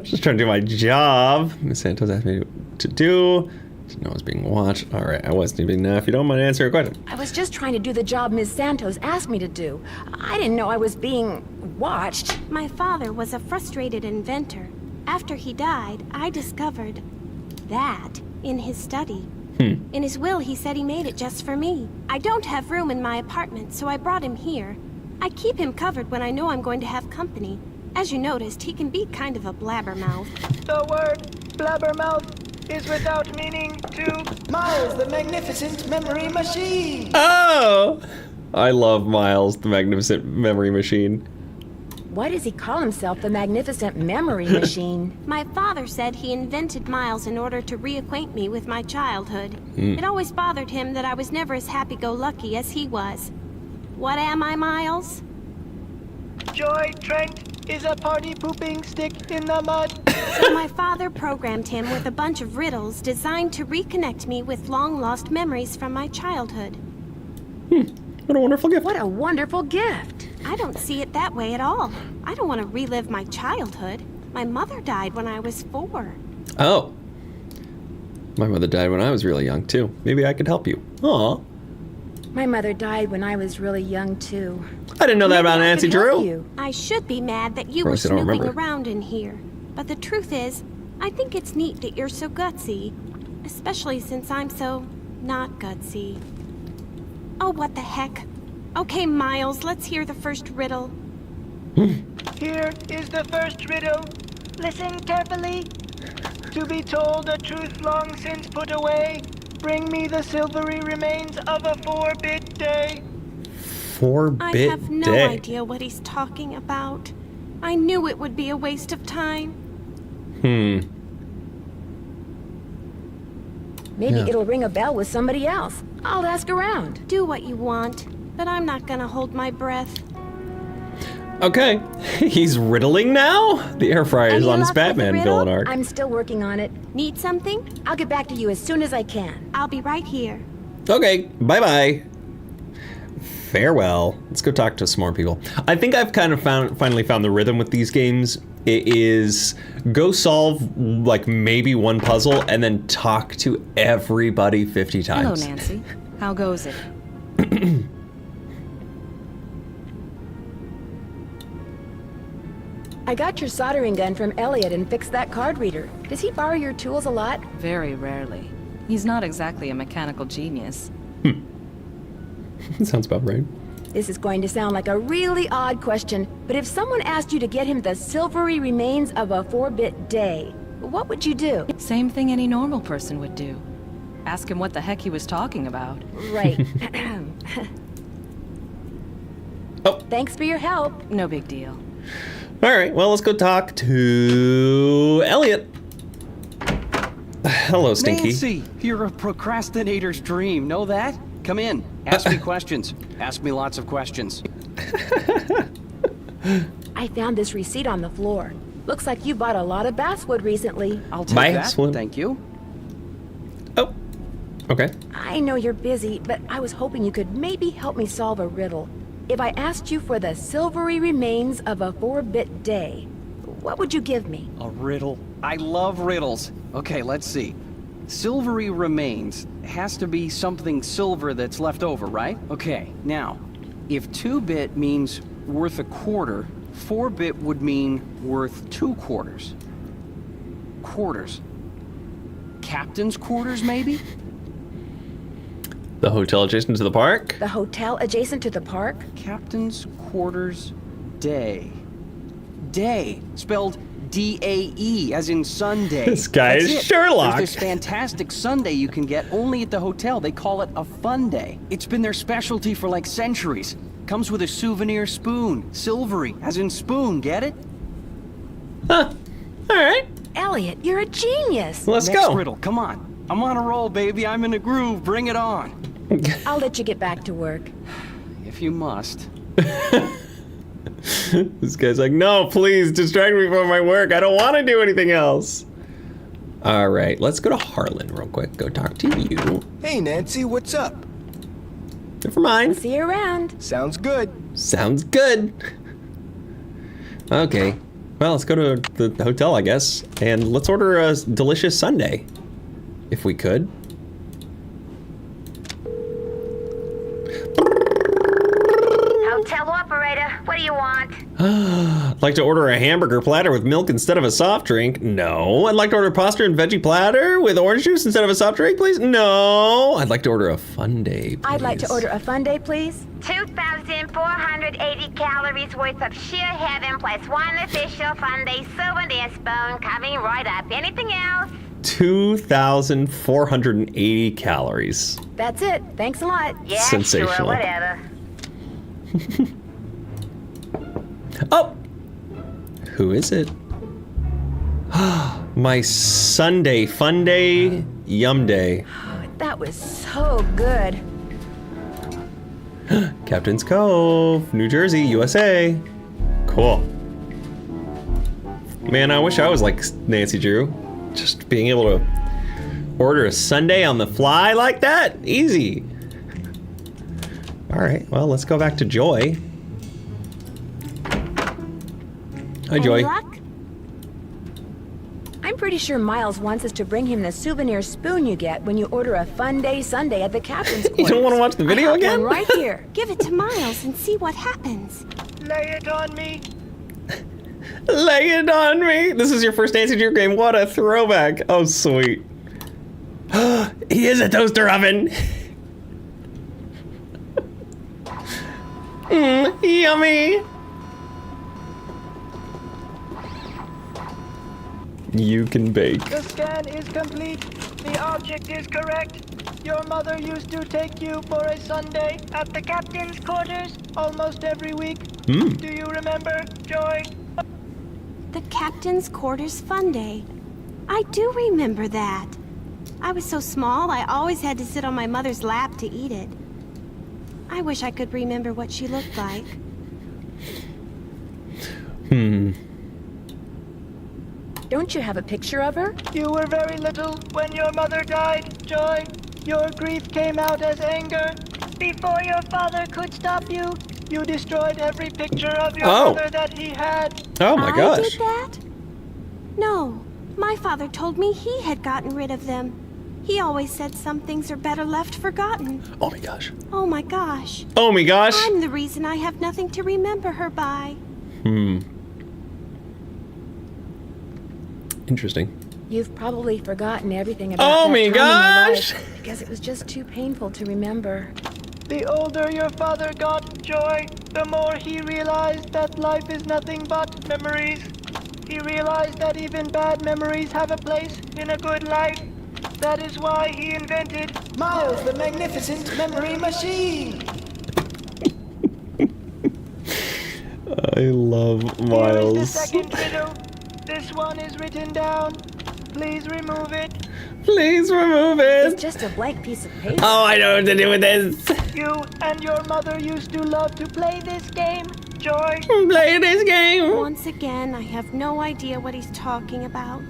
Just trying to do my job. Miss Santos asked me to do. Didn't know I was being watched. All right, I wasn't even. If you don't mind answering a question. I was just trying to do the job Ms. Santos asked me to do. I didn't know I was being watched. My father was a frustrated inventor. After he died, I discovered that in his study. In his will, he said he made it just for me. I don't have room in my apartment, so I brought him here. I keep him covered when I know I'm going to have company. As you noticed, he can be kind of a blabbermouth. The word blabbermouth is without meaning to Miles, the Magnificent Memory Machine. Oh! I love Miles, the Magnificent Memory Machine. Why does he call himself the Magnificent Memory Machine? My father said he invented Miles in order to reacquaint me with my childhood. It always bothered him that I was never as happy-go-lucky as he was. What am I, Miles? Joy Trent is a party-pooping stick in the mud. So my father programmed him with a bunch of riddles designed to reconnect me with long-lost memories from my childhood. What a wonderful gift. What a wonderful gift. I don't see it that way at all. I don't want to relive my childhood. My mother died when I was 4. Oh. My mother died when I was really young, too. Maybe I could help you. Aw. My mother died when I was really young, too. I didn't know that about Nancy Drew. I should be mad that you Of were course I don't snooping remember. around in here. But the truth is, I think it's neat that you're so gutsy. Especially since I'm so not gutsy. Oh, what the heck. Okay, Miles, let's hear the first riddle. Here is the first riddle. Listen carefully. To be told a truth long since put away, bring me the silvery remains of a 4-bit day. 4-bit I have no day. idea what he's talking about. I knew it would be a waste of time. Maybe it'll ring a bell with somebody else. I'll ask around. Do what you want, but I'm not gonna hold my breath. Okay. He's riddling now? The air fryer is Any on his luck with the Batman riddle? villain arc. I'm still working on it. Need something? I'll get back to you as soon as I can. I'll be right here. Okay, bye-bye. Farewell. Let's go talk to some more people. I think I've kind of finally found the rhythm with these games. It is go solve like maybe one puzzle and then talk to everybody 50 times. Hello, Nancy. How goes it? I got your soldering gun from Elliot and fixed that card reader. Does he borrow your tools a lot? Very rarely. He's not exactly a mechanical genius. Sounds about right. This is going to sound like a really odd question, but if someone asked you to get him the silvery remains of a 4-bit day, what would you do? Same thing any normal person would do. Ask him what the heck he was talking about. Right. Oh. Thanks for your help. No big deal. All right, well, let's go talk to Elliot. Hello, Stinky. Nancy, you're a procrastinator's dream. Know that? Come in. Ask me questions. Ask me lots of questions. I found this receipt on the floor. Looks like you bought a lot of basswood recently. I'll take Basswood? that. Thank you. Oh, okay. I know you're busy, but I was hoping you could maybe help me solve a riddle. If I asked you for the silvery remains of a 4-bit day, what would you give me? A riddle. I love riddles. Okay, let's see. Silvery remains has to be something silver that's left over, right? Okay, now, if 2-bit means worth a quarter, 4-bit would mean worth 2 quarters. Quarters. Captain's quarters, maybe? The hotel adjacent to the park? The hotel adjacent to the park? Captain's quarters day. Day, spelled D-A-E, as in Sunday. This guy That's is it. Sherlock. There's this fantastic Sunday you can get only at the hotel. They call it a fun day. It's been their specialty for like centuries. Comes with a souvenir spoon. Silvery, as in spoon, get it? Huh. All right. Elliot, you're a genius. Let's Next go. riddle, come on. I'm on a roll, baby. I'm in a groove. Bring it on. I'll let you get back to work. If you must. This guy's like, no, please distract me from my work. I don't want to do anything else. All right, let's go to Harlan real quick. Go talk to you. Hey, Nancy, what's up? Never mind. See you around. Sounds good. Sounds good. Okay, well, let's go to the hotel, I guess, and let's order a delicious sundae, if we could. Hotel operator, what do you want? I'd like to order a hamburger platter with milk instead of a soft drink. No. I'd like to order pasta and veggie platter with orange juice instead of a soft drink, please. No. I'd like to order a fun day, please. I'd like to order a fun day, please. 2,480 calories worth of sheer heaven plus one official fun day souvenir spoon coming right up. Anything else? 2,480 calories. That's it. Thanks a lot. Yeah, sensational. sure, whatever. Oh! Who is it? My Sunday fun day, yum day. That was so good. Captain's Cove, New Jersey, USA. Cool. Man, I wish I was like Nancy Drew. Just being able to order a sundae on the fly like that? Easy. All right, well, let's go back to Joy. Hi, Joy. Any luck? I'm pretty sure Miles wants us to bring him the souvenir spoon you get when you order a fun day sundae at the captain's quarters. You don't want to watch the video again? One right here. Give it to Miles and see what happens. Lay it on me. Lay it on me. This is your first Nancy Drew game. What a throwback. Oh, sweet. He is a toaster oven. Yummy. You can bake. The scan is complete. The object is correct. Your mother used to take you for a sundae at the captain's quarters almost every week. Do you remember, Joy? The captain's quarters fun day. I do remember that. I was so small, I always had to sit on my mother's lap to eat it. I wish I could remember what she looked like. Don't you have a picture of her? You were very little when your mother died, Joy. Your grief came out as anger. Before your father could stop you, you destroyed every picture of your mother that he had. Oh my gosh. I did that? No, my father told me he had gotten rid of them. He always said some things are better left forgotten. Oh my gosh. Oh my gosh. Oh my gosh. I'm the reason I have nothing to remember her by. Interesting. You've probably forgotten everything about that time in your life because it was just too painful to remember. The older your father got, Joy, the more he realized that life is nothing but memories. He realized that even bad memories have a place in a good life. That is why he invented Miles, the Magnificent Memory Machine. I love Miles. Here is the second riddle. This one is written down. Please remove it. Please remove it. It's just a blank piece of paper. Oh, I know what to do with this. You and your mother used to love to play this game, Joy. Play this game. Once again, I have no idea what he's talking about.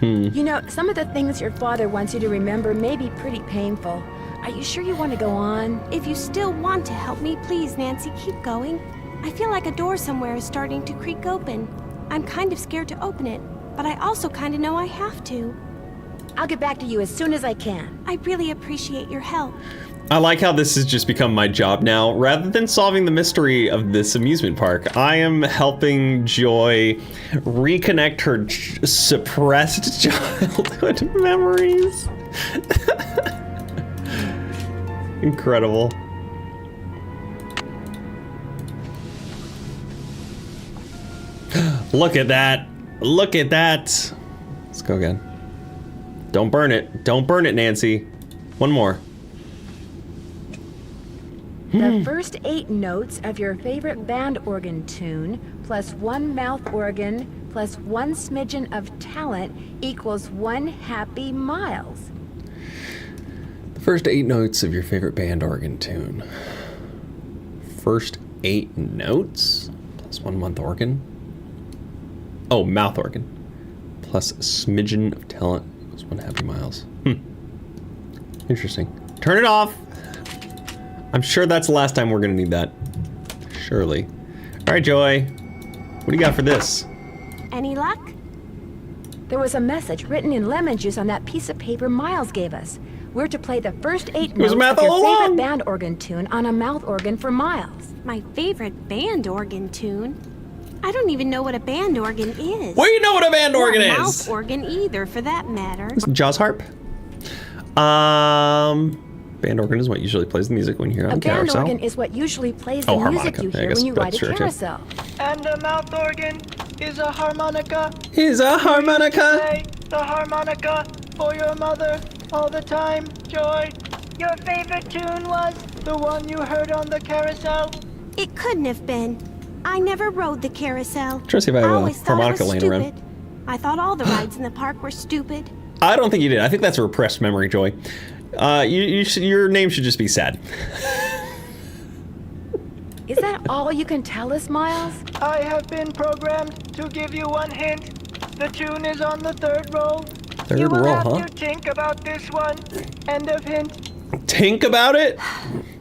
You know, some of the things your father wants you to remember may be pretty painful. Are you sure you want to go on? If you still want to help me, please, Nancy, keep going. I feel like a door somewhere is starting to creak open. I'm kind of scared to open it, but I also kind of know I have to. I'll get back to you as soon as I can. I really appreciate your help. I like how this has just become my job now. Rather than solving the mystery of this amusement park, I am helping Joy reconnect her suppressed childhood memories. Incredible. Look at that. Look at that. Let's go again. Don't burn it. Don't burn it, Nancy. One more. The first 8 notes of your favorite band organ tune, plus 1 mouth organ, plus 1 smidgen of talent, equals 1 happy Miles. The first 8 notes of your favorite band organ tune. First 8 notes, plus 1 mouth organ. Oh, mouth organ. Plus a smidgen of talent, equals 1 happy Miles. Interesting. Turn it off. I'm sure that's the last time we're gonna need that. Surely. All right, Joy. What do you got for this? Any luck? There was a message written in lemon juice on that piece of paper Miles gave us. We're to play the first 8 It was notes math of your all along. favorite band organ tune on a mouth organ for Miles. My favorite band organ tune? I don't even know what a band organ is. Well, you know what a band organ Or a is. mouth organ either, for that matter. Jaws harp. Band organ is what usually plays the music when you're on A band carousel. organ is what usually plays the harmonica. music you I hear guess when you ride that's a true, too. carousel. And a mouth organ is a harmonica. Is a harmonica. Play the harmonica for your mother all the time, Joy. Your favorite tune was the one you heard on the carousel? It couldn't have been. I never rode the carousel. Try to see if I have a always thought it harmonica was laying stupid. around. I thought all the rides in the park were stupid. I don't think you did. I think that's a repressed memory, Joy. Your name should just be sad. Is that all you can tell us, Miles? I have been programmed to give you one hint. The tune is on the 3rd roll. Third you will roll, have huh? to think about this one. End of hint. Think about it?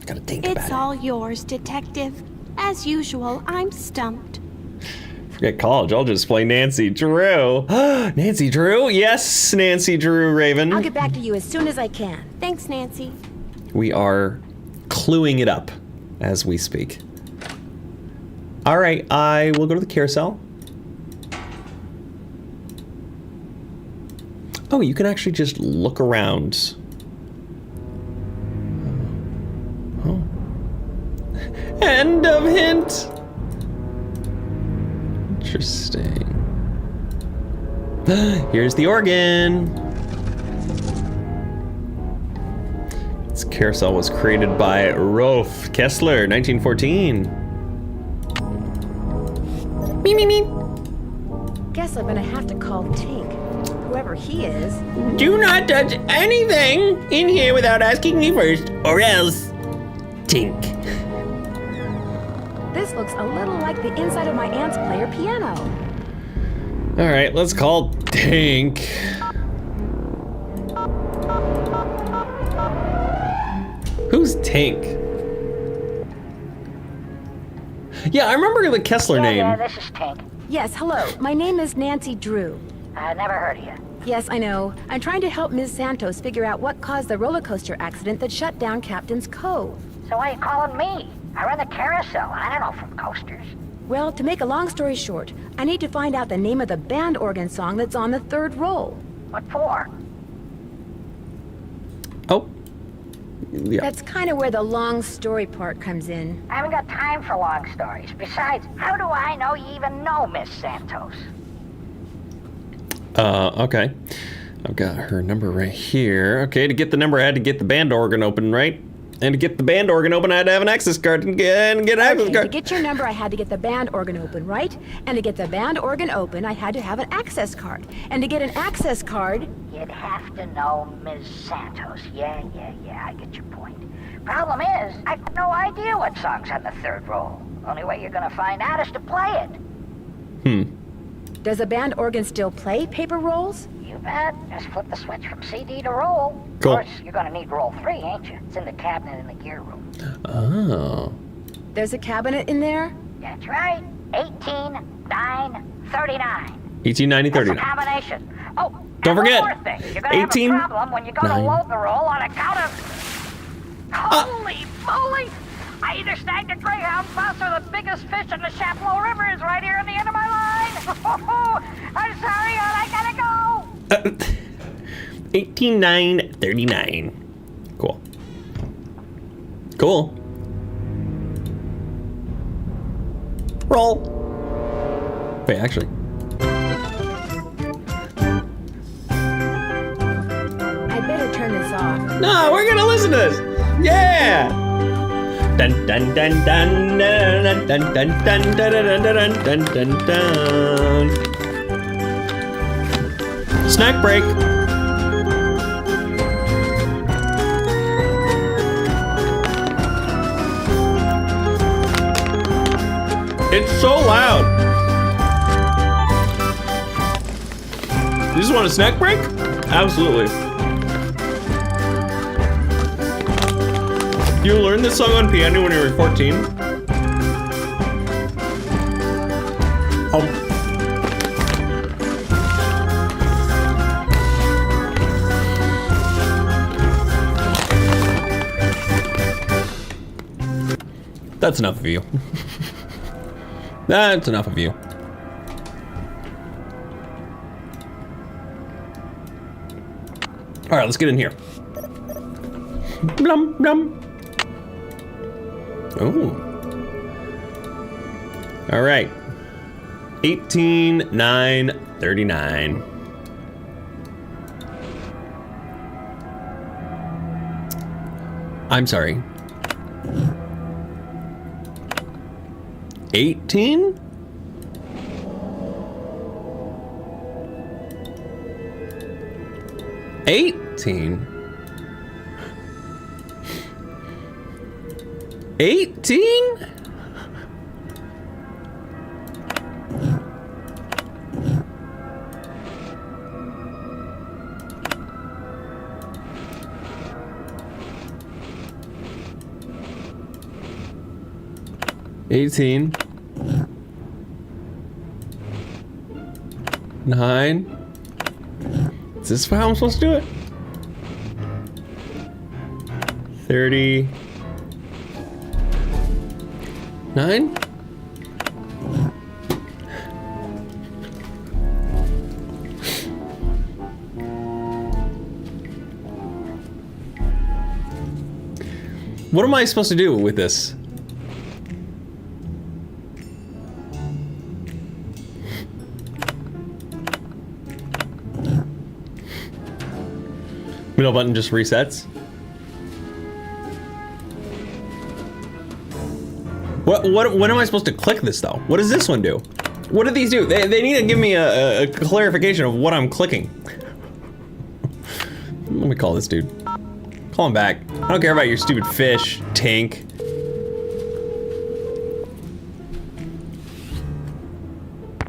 Gotta think about It's all yours, Detective. As usual, I'm stumped. it. Forget college. I'll just play Nancy Drew. Nancy Drew? Yes, Nancy Drew Raven. I'll get back to you as soon as I can. Thanks, Nancy. We are cluing it up as we speak. All right, I will go to the carousel. Oh, you can actually just look around. Oh. End of hint. Interesting. Here's the organ. This carousel was created by Rolf Kessler, 1914. Me, me, me. Guess I'm gonna have to call Tink. Whoever he is. Do not touch anything in here without asking me first, or else. Tink. This looks a little like the inside of my aunt's player piano. All right, let's call Tink. Who's Tink? Yeah, I remember the Kessler name. Yeah, this is Tink. Yes, hello. My name is Nancy Drew. I never heard of you. Yes, I know. I'm trying to help Ms. Santos figure out what caused the roller coaster accident that shut down Captain's Cove. So why are you calling me? I run the carousel. I don't know from coasters. Well, to make a long story short, I need to find out the name of the band organ song that's on the 3rd roll. What for? Oh. Yeah. That's kind of where the long story part comes in. I haven't got time for long stories. Besides, how do I know you even know Miss Santos? Okay. I've got her number right here. Okay, to get the number, I had to get the band organ open, right? And to get the band organ open, I had to have an access card and get an access To card. get your number, I had to get the band organ open, right? And to get the band organ open, I had to have an access card. And to get an access card... You'd have to know Miss Santos. Yeah, I get your point. Problem is, I have no idea what song's on the 3rd roll. Only way you're gonna find out is to play it. Does a band organ still play paper rolls? You bet. Just flip the switch from CD to roll. Cool. Of course, you're gonna need roll 3, ain't you? It's in the cabinet in the gear room. Oh. There's a cabinet in there? That's right. 18, 9, 39. 18, 90, That's a 39. combination. Oh, Don't and forget, one more thing. You're gonna 18, have a problem when you go 9. to load the roll on account of... Holy moly! I either snagged a greyhound bus or the biggest fish in the Chapleau River is right here at the end of my line. I'm sorry, hon, I gotta go. 18, 9, 39. Cool. Cool. Roll. Wait, actually. I better turn this off. No, we're gonna listen to this. Yeah. Dun dun dun dun dun dun dun dun dun dun dun dun dun. Snack break. It's so loud. You just want a snack break? Absolutely. You learned this song on piano when you were 14? That's enough of you. That's enough of you. All right, let's get in here. Blum, blum. Oh. All right. 18,939. I'm sorry. 18? $18? 18? $18. 9. Is this how I'm supposed to do it? 30. 9? What am I supposed to do with this? Middle button just resets. What am I supposed to click this though? What does this one do? What do these do? They need to give me a clarification of what I'm clicking. Let me call this dude. Call him back. I don't care about your stupid fish, tank.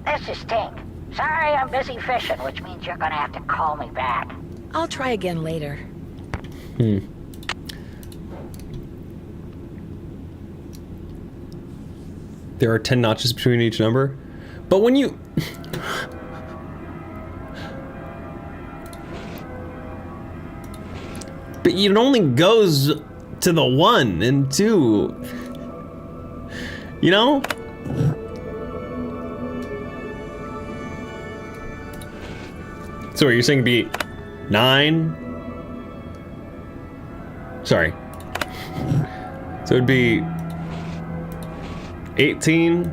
This is Tink. Sorry, I'm busy fishing, which means you're gonna have to call me back. I'll try again later. There are 10 notches between each number. But when you... But it only goes to the 1 and 2. You know? So are you saying be 9? Sorry. So it'd be 18.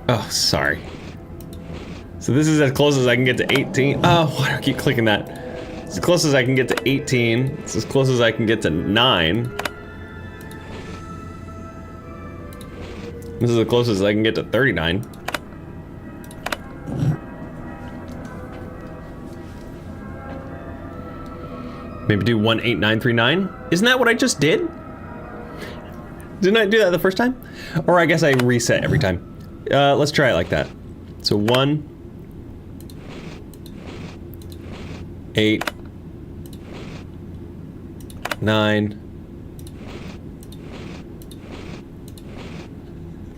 Oh, sorry. So this is as close as I can get to 18. Oh, why do I keep clicking that? It's as close as I can get to 18. It's as close as I can get to 9. This is as close as I can get to 39. Maybe do 18939? Isn't that what I just did? Didn't I do that the first time? Or I guess I reset every time. Let's try it like that. So 1, 8, 9,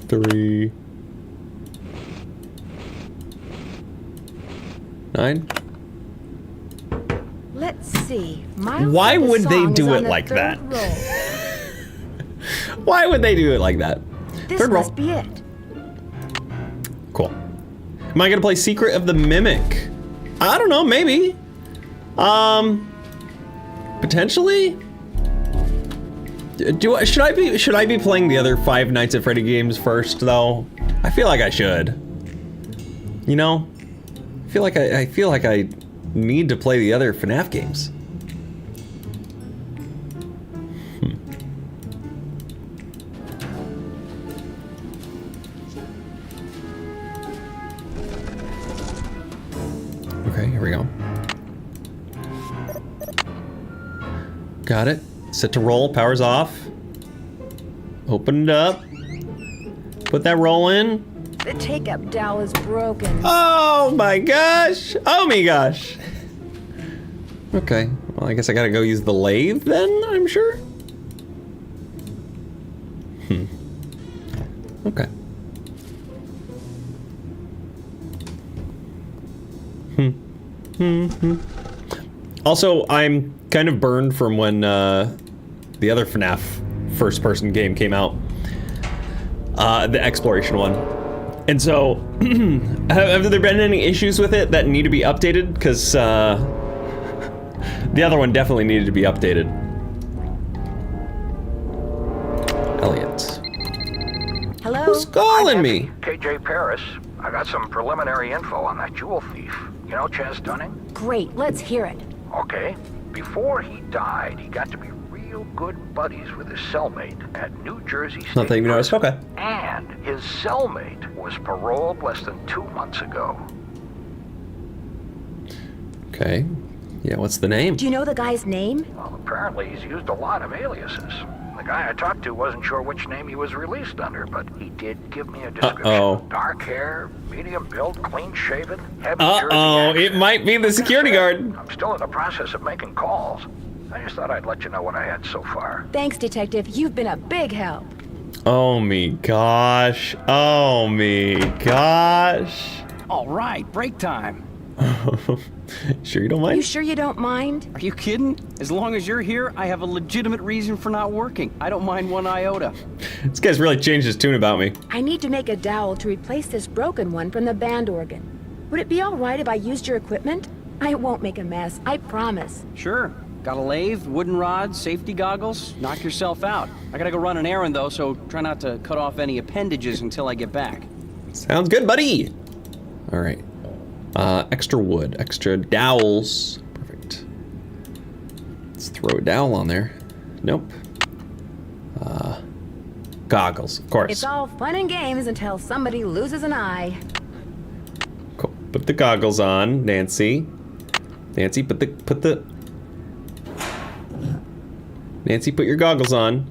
3, 9. Let's see. Miles Why said the would they song do is it on the like that? third roll. Why would they do it like that? This Third roll. must be it. Cool. Am I gonna play Secret of the Mimic? I don't know, maybe. Potentially? Should I be playing the other 5 Nights at Freddy games first though? I feel like I should. You know? I feel like I need to play the other FNAF games. Okay, here we go. Got it. Set to roll, power's off. Open it up. Put that roll in. The take-up dowel is broken. Oh my gosh! Oh my gosh! Okay, well I guess I gotta go use the lathe then, I'm sure? Okay. Also, I'm kind of burned from when the other FNAF first-person game came out. The exploration one. And so, have there been any issues with it that need to be updated? Because the other one definitely needed to be updated. Elliot. Hello? Who's calling me? KJ Paris. I got some preliminary info on that jewel thief. You know Chaz Dunning? Great, let's hear it. Okay. Before he died, he got to be real good buddies with his cellmate at New Jersey State. Nothing you noticed? Okay. And his cellmate was paroled less than 2 months ago. Okay. Yeah, what's the name? Do you know the guy's name? Well, apparently he's used a lot of aliases. The guy I talked to wasn't sure which name he was released under, but he did give me a description. Uh-oh. Dark hair, medium build, clean shaven, heavy Jersey accent. It might be the security guard. I'm still in the process of making calls. I just thought I'd let you know what I had so far. Thanks, Detective. You've been a big help. Oh me gosh. Oh me gosh. All right, break time. Sure you don't mind? You sure you don't mind? Are you kidding? As long as you're here, I have a legitimate reason for not working. I don't mind one iota. This guy's really changed his tune about me. I need to make a dowel to replace this broken one from the band organ. Would it be all right if I used your equipment? I won't make a mess, I promise. Sure. Got a lathe, wooden rods, safety goggles. Knock yourself out. I gotta go run an errand, though, so try not to cut off any appendages until I get back. Sounds good, buddy. All right. Extra wood, extra dowels. Perfect. Let's throw a dowel on there. Nope. Goggles, of course. It's all fun and games until somebody loses an eye. Cool. Put the goggles on, Nancy. Nancy, put the. Nancy, put your goggles on.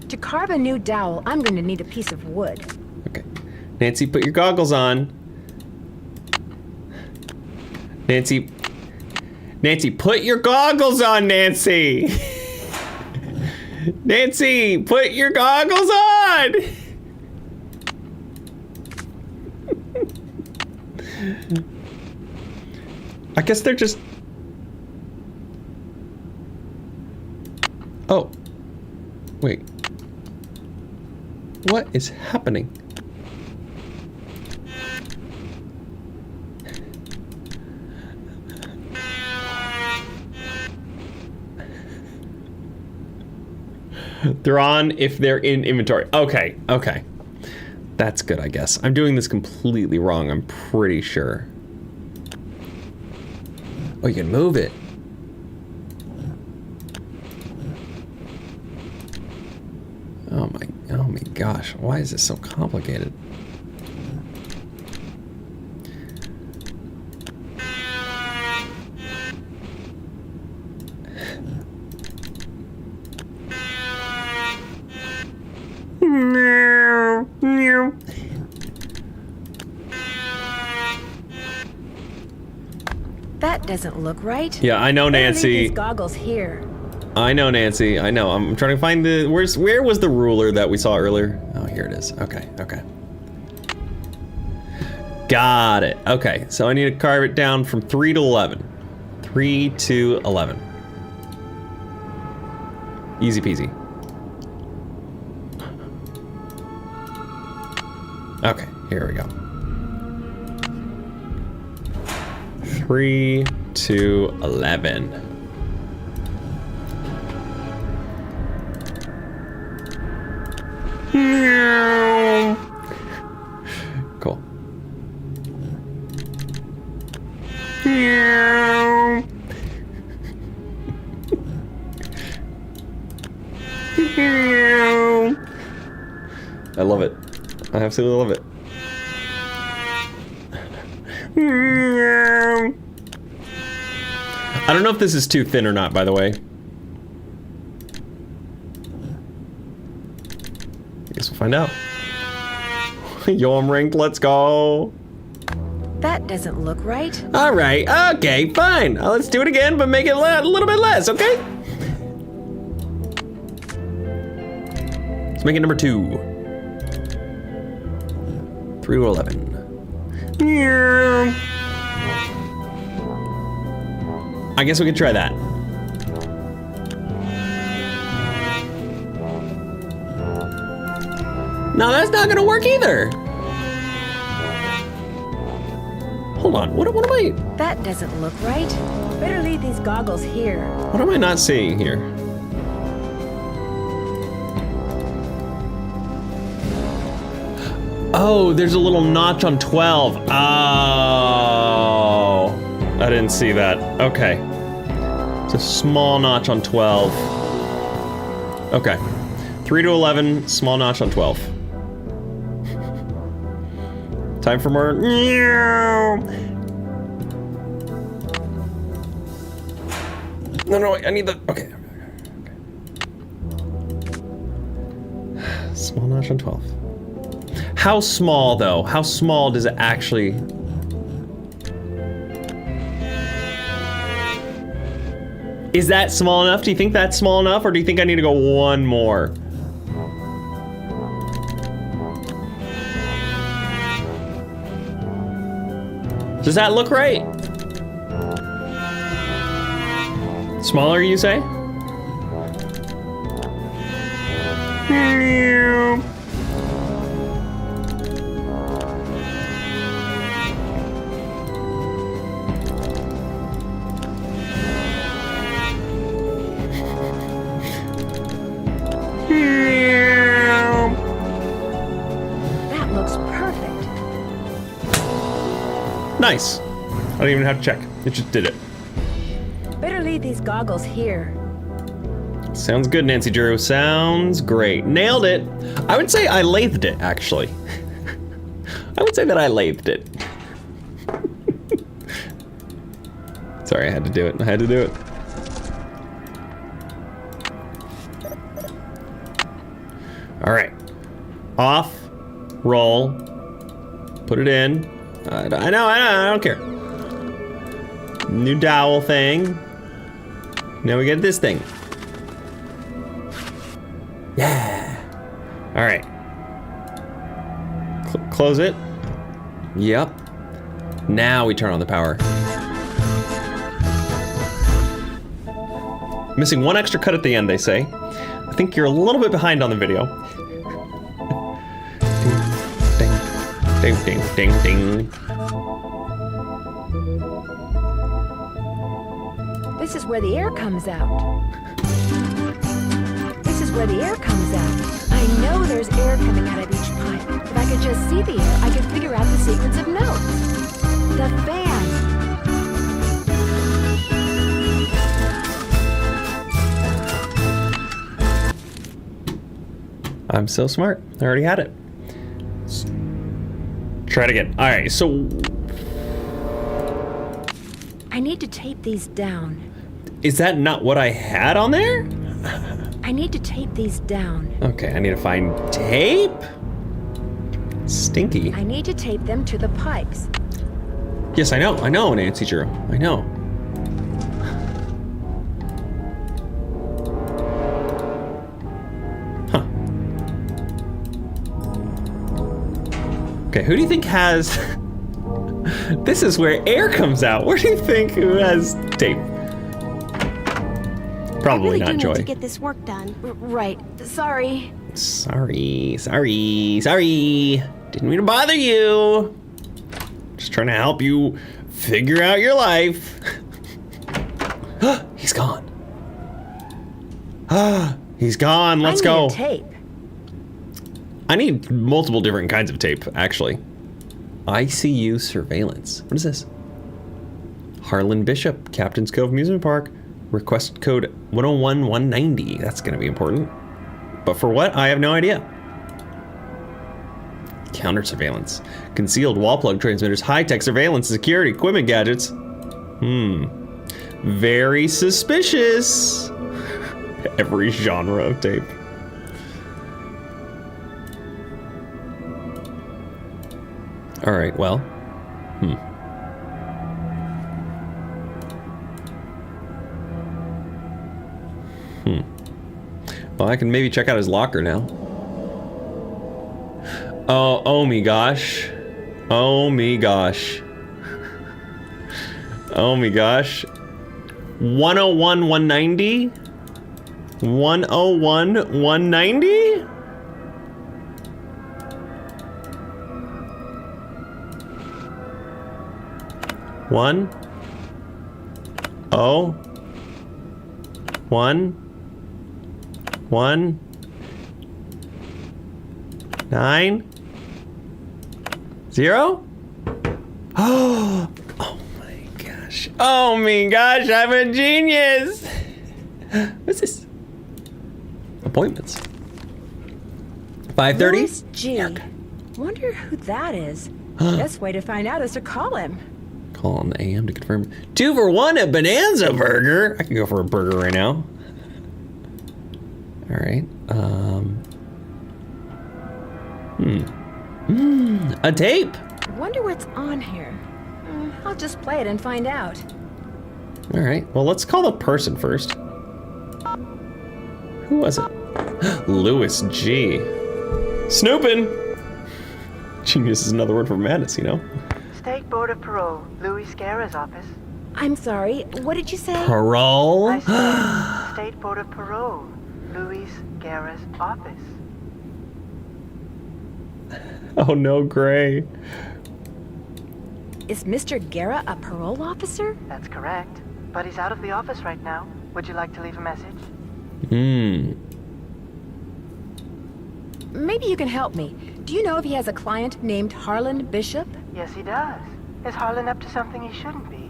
To carve a new dowel, I'm going to need a piece of wood. Okay. Nancy, put your goggles on. Nancy, put your goggles on, Nancy. Nancy, put your goggles on. I guess they're just... Oh. Wait. What is happening? They're on if they're in inventory. Okay, okay. That's good, I guess. I'm doing this completely wrong, I'm pretty sure. Oh, you can move it. Oh my gosh, why is this so complicated? That doesn't look right. Yeah, I know, Nancy. These goggles here. I know, Nancy. I know. I'm trying to find the... Where was the ruler that we saw earlier? Oh, here it is. Okay, okay. Got it. Okay, so I need to carve it down from 3 to 11. 3 to 11. Easy peasy. Okay, here we go. 3 to 11. Cool. I love it. I absolutely love it. I don't know if this is too thin or not, by the way. I guess we'll find out. Yo, I'm ranked, let's go. That doesn't look right. All right, okay, fine. Let's do it again, but make it a little bit less, okay? Let's make it number 2. 3 to 11. I guess we could try that. No, that's not gonna work either. Hold on, what am I? That doesn't look right. Better leave these goggles here. What am I not seeing here? Oh, there's a little notch on 12. Oh, I didn't see that. Okay. It's a small notch on 12. Okay. 3 to 11, small notch on 12. Time for more. No, I need the. Okay. Small notch on 12. How small, though? How small does it actually... Is that small enough? Do you think that's small enough, or do you think I need to go one more? Does that look right? Smaller, you say? That looks perfect. Nice. I don't even have to check. It just did it. Better leave these goggles here. Sounds good, Nancy Drew. Sounds great. Nailed it. I would say I lathed it, actually. I would say that I lathed it. Sorry, I had to do it. I had to do it. All right. Off. Roll. Put it in. I know, I don't care. New dowel thing. Now we get this thing. Yeah. All right. Close it. Yep. Now we turn on the power. Missing one extra cut at the end, they say. I think you're a little bit behind on the video. Ding, ding, ding, ding. This is where the air comes out. This is where the air comes out. I know there's air coming out of each pipe. If I could just see the air, I could figure out the sequence of notes. The fan. I'm so smart. I already had it. Try it again. All right, so... I need to tape these down. Is that not what I had on there? I need to tape these down. Okay, I need to find tape? Stinky. I need to tape them to the pipes. Yes, I know, Nancy Drew. I know. Huh. Okay, who do you think has... This is where air comes out. Where do you think who has tape? Probably I really not do Joy. need to get this work done. Right. Sorry. Sorry. Didn't mean to bother you. Just trying to help you figure out your life. He's gone. He's gone. Let's go. I need tape. I need multiple different kinds of tape, actually. ICU surveillance. What is this? Harlan Bishop, Captain's Cove Amusement Park. Request code 101190. That's going to be important. But for what? I have no idea. Counter surveillance. Concealed wall plug transmitters. High-tech surveillance. Security. Equipment gadgets. Very suspicious. Every genre of tape. All right, well. Well, I can maybe check out his locker now. Oh me gosh. Oh me gosh. Oh me gosh. 101 190? 101 190? 1 0 1 1 9 0. Oh my gosh. Oh my gosh, I'm a genius. What's this? Appointments. 5:30. Louis G. Wonder who that is. Best way to find out is to call him. Call on the AM to confirm. 2 for 1 at Bonanza Burger. I can go for a burger right now. All right. A tape. Wonder what's on here. I'll just play it and find out. All right. Well, let's call the person first. Who was it? Louis G. Snooping. Genius is another word for madness, you know. State Board of Parole, Louis Guerra's office. I'm sorry, what did you say? Parole? I said State Board of Parole, Louis Guerra's office. Oh no, Gray. Is Mr. Guerra a parole officer? That's correct. But he's out of the office right now. Would you like to leave a message? Maybe you can help me. Do you know if he has a client named Harlan Bishop? Yes, he does. Is Harlan up to something he shouldn't be?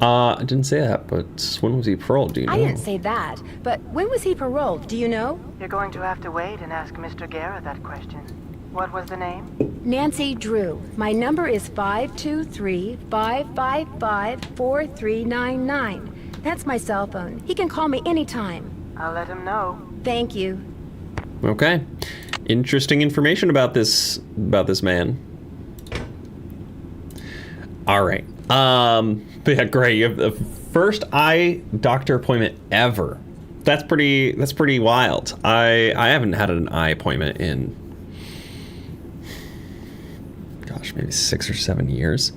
I didn't say that, but when was he paroled? Do you know? I didn't say that, but when was he paroled? Do you know? You're going to have to wait and ask Mr. Guerra that question. What was the name? Nancy Drew. My number is 523-555-4399. That's my cell phone. He can call me anytime. I'll let him know. Thank you. Okay. Interesting information about this man. All right. But yeah, great. You have the first eye doctor appointment ever. That's pretty wild. I haven't had an eye appointment in, gosh, maybe 6 or 7 years.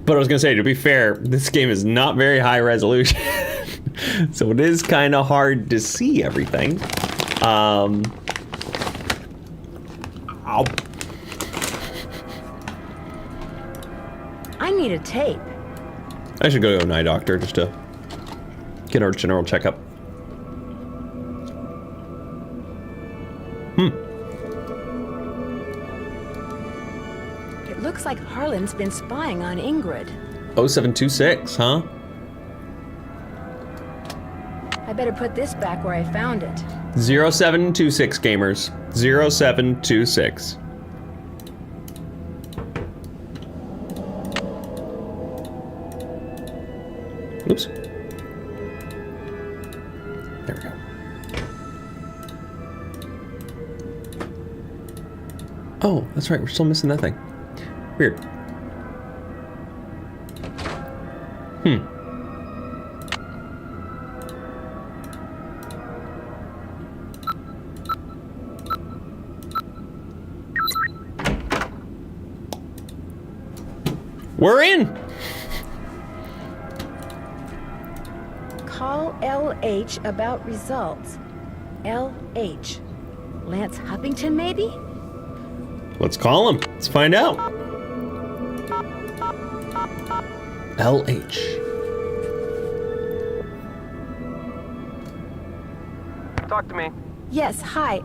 But I was gonna say, to be fair, this game is not very high resolution, so it is kind of hard to see everything. I need a tape. I should go to an eye doctor just to get our general checkup. It looks like Harlan's been spying on Ingrid. 0726, huh? I better put this back where I found it. 0726 gamers. 0726. Oops. There we go. Oh, that's right. We're still missing that thing. Weird. We're in. Call LH about results. LH. Lance Huffington, maybe? Let's call him. Let's find out. LH. Talk to me. Yes, hi.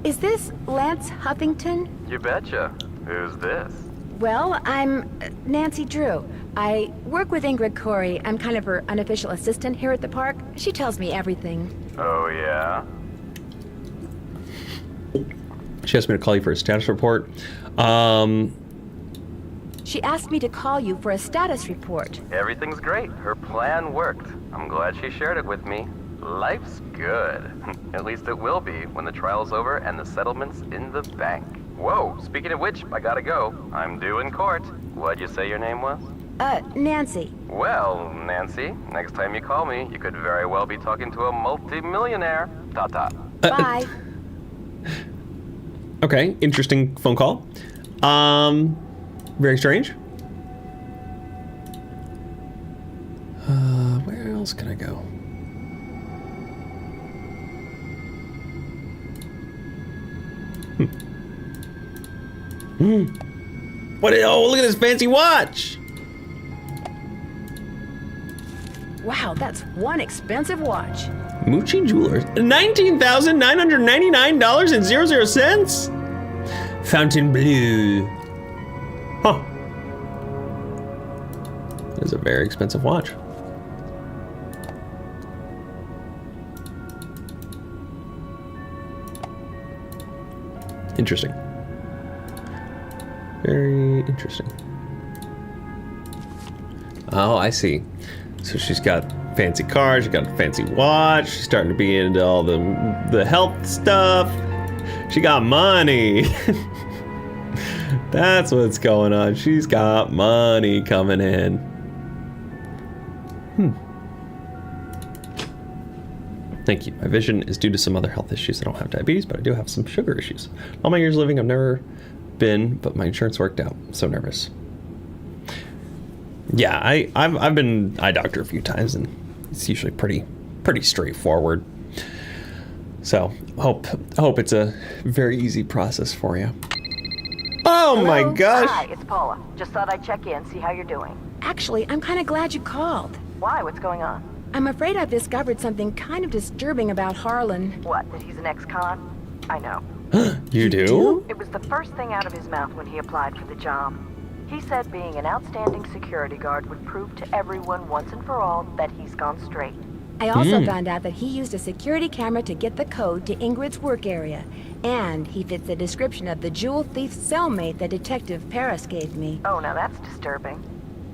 Is this Lance Huffington? You betcha. Who's this? Well, I'm Nancy Drew. I work with Ingred Corey. I'm kind of her unofficial assistant here at the park. She tells me everything. Oh, yeah? She asked me to call you for a status report. She asked me to call you for a status report. Everything's great. Her plan worked. I'm glad she shared it with me. Life's good. At least it will be when the trial's over and the settlement's in the bank. Whoa, speaking of which, I gotta go. I'm due in court. What'd you say your name was? Nancy. Well, Nancy, next time you call me, you could very well be talking to a multi-millionaire. Ta-ta. Bye. Okay, interesting phone call. Very strange. Where else can I go? What? Oh, look at this fancy watch. Wow, that's one expensive watch. Mucci Jewelers. $19,999.00. Fountain Blue. Huh. That is a very expensive watch. Interesting. Very interesting. Oh, I see. So she's got fancy cars, she's got a fancy watch, she's starting to be into all the health stuff. She got money. That's what's going on. She's got money coming in. Thank you. My vision is due to some other health issues. I don't have diabetes, but I do have some sugar issues. All my years living, I've never been, but my insurance worked out. I'm so nervous. Yeah, I've been eye doctor a few times, and it's usually pretty straightforward. So hope it's a very easy process for you. Oh Hello? My gosh! Hi, it's Paula. Just thought I'd check in, see how you're doing. Actually, I'm kind of glad you called. Why? What's going on? I'm afraid I've discovered something kind of disturbing about Harlan. What, that he's an ex-con? I know. You do? It was the first thing out of his mouth when he applied for the job. He said being an outstanding security guard would prove to everyone once and for all that he's gone straight. I also found out that he used a security camera to get the code to Ingrid's work area. And he fits the description of the jewel thief's cellmate that Detective Paris gave me. Oh, now that's disturbing.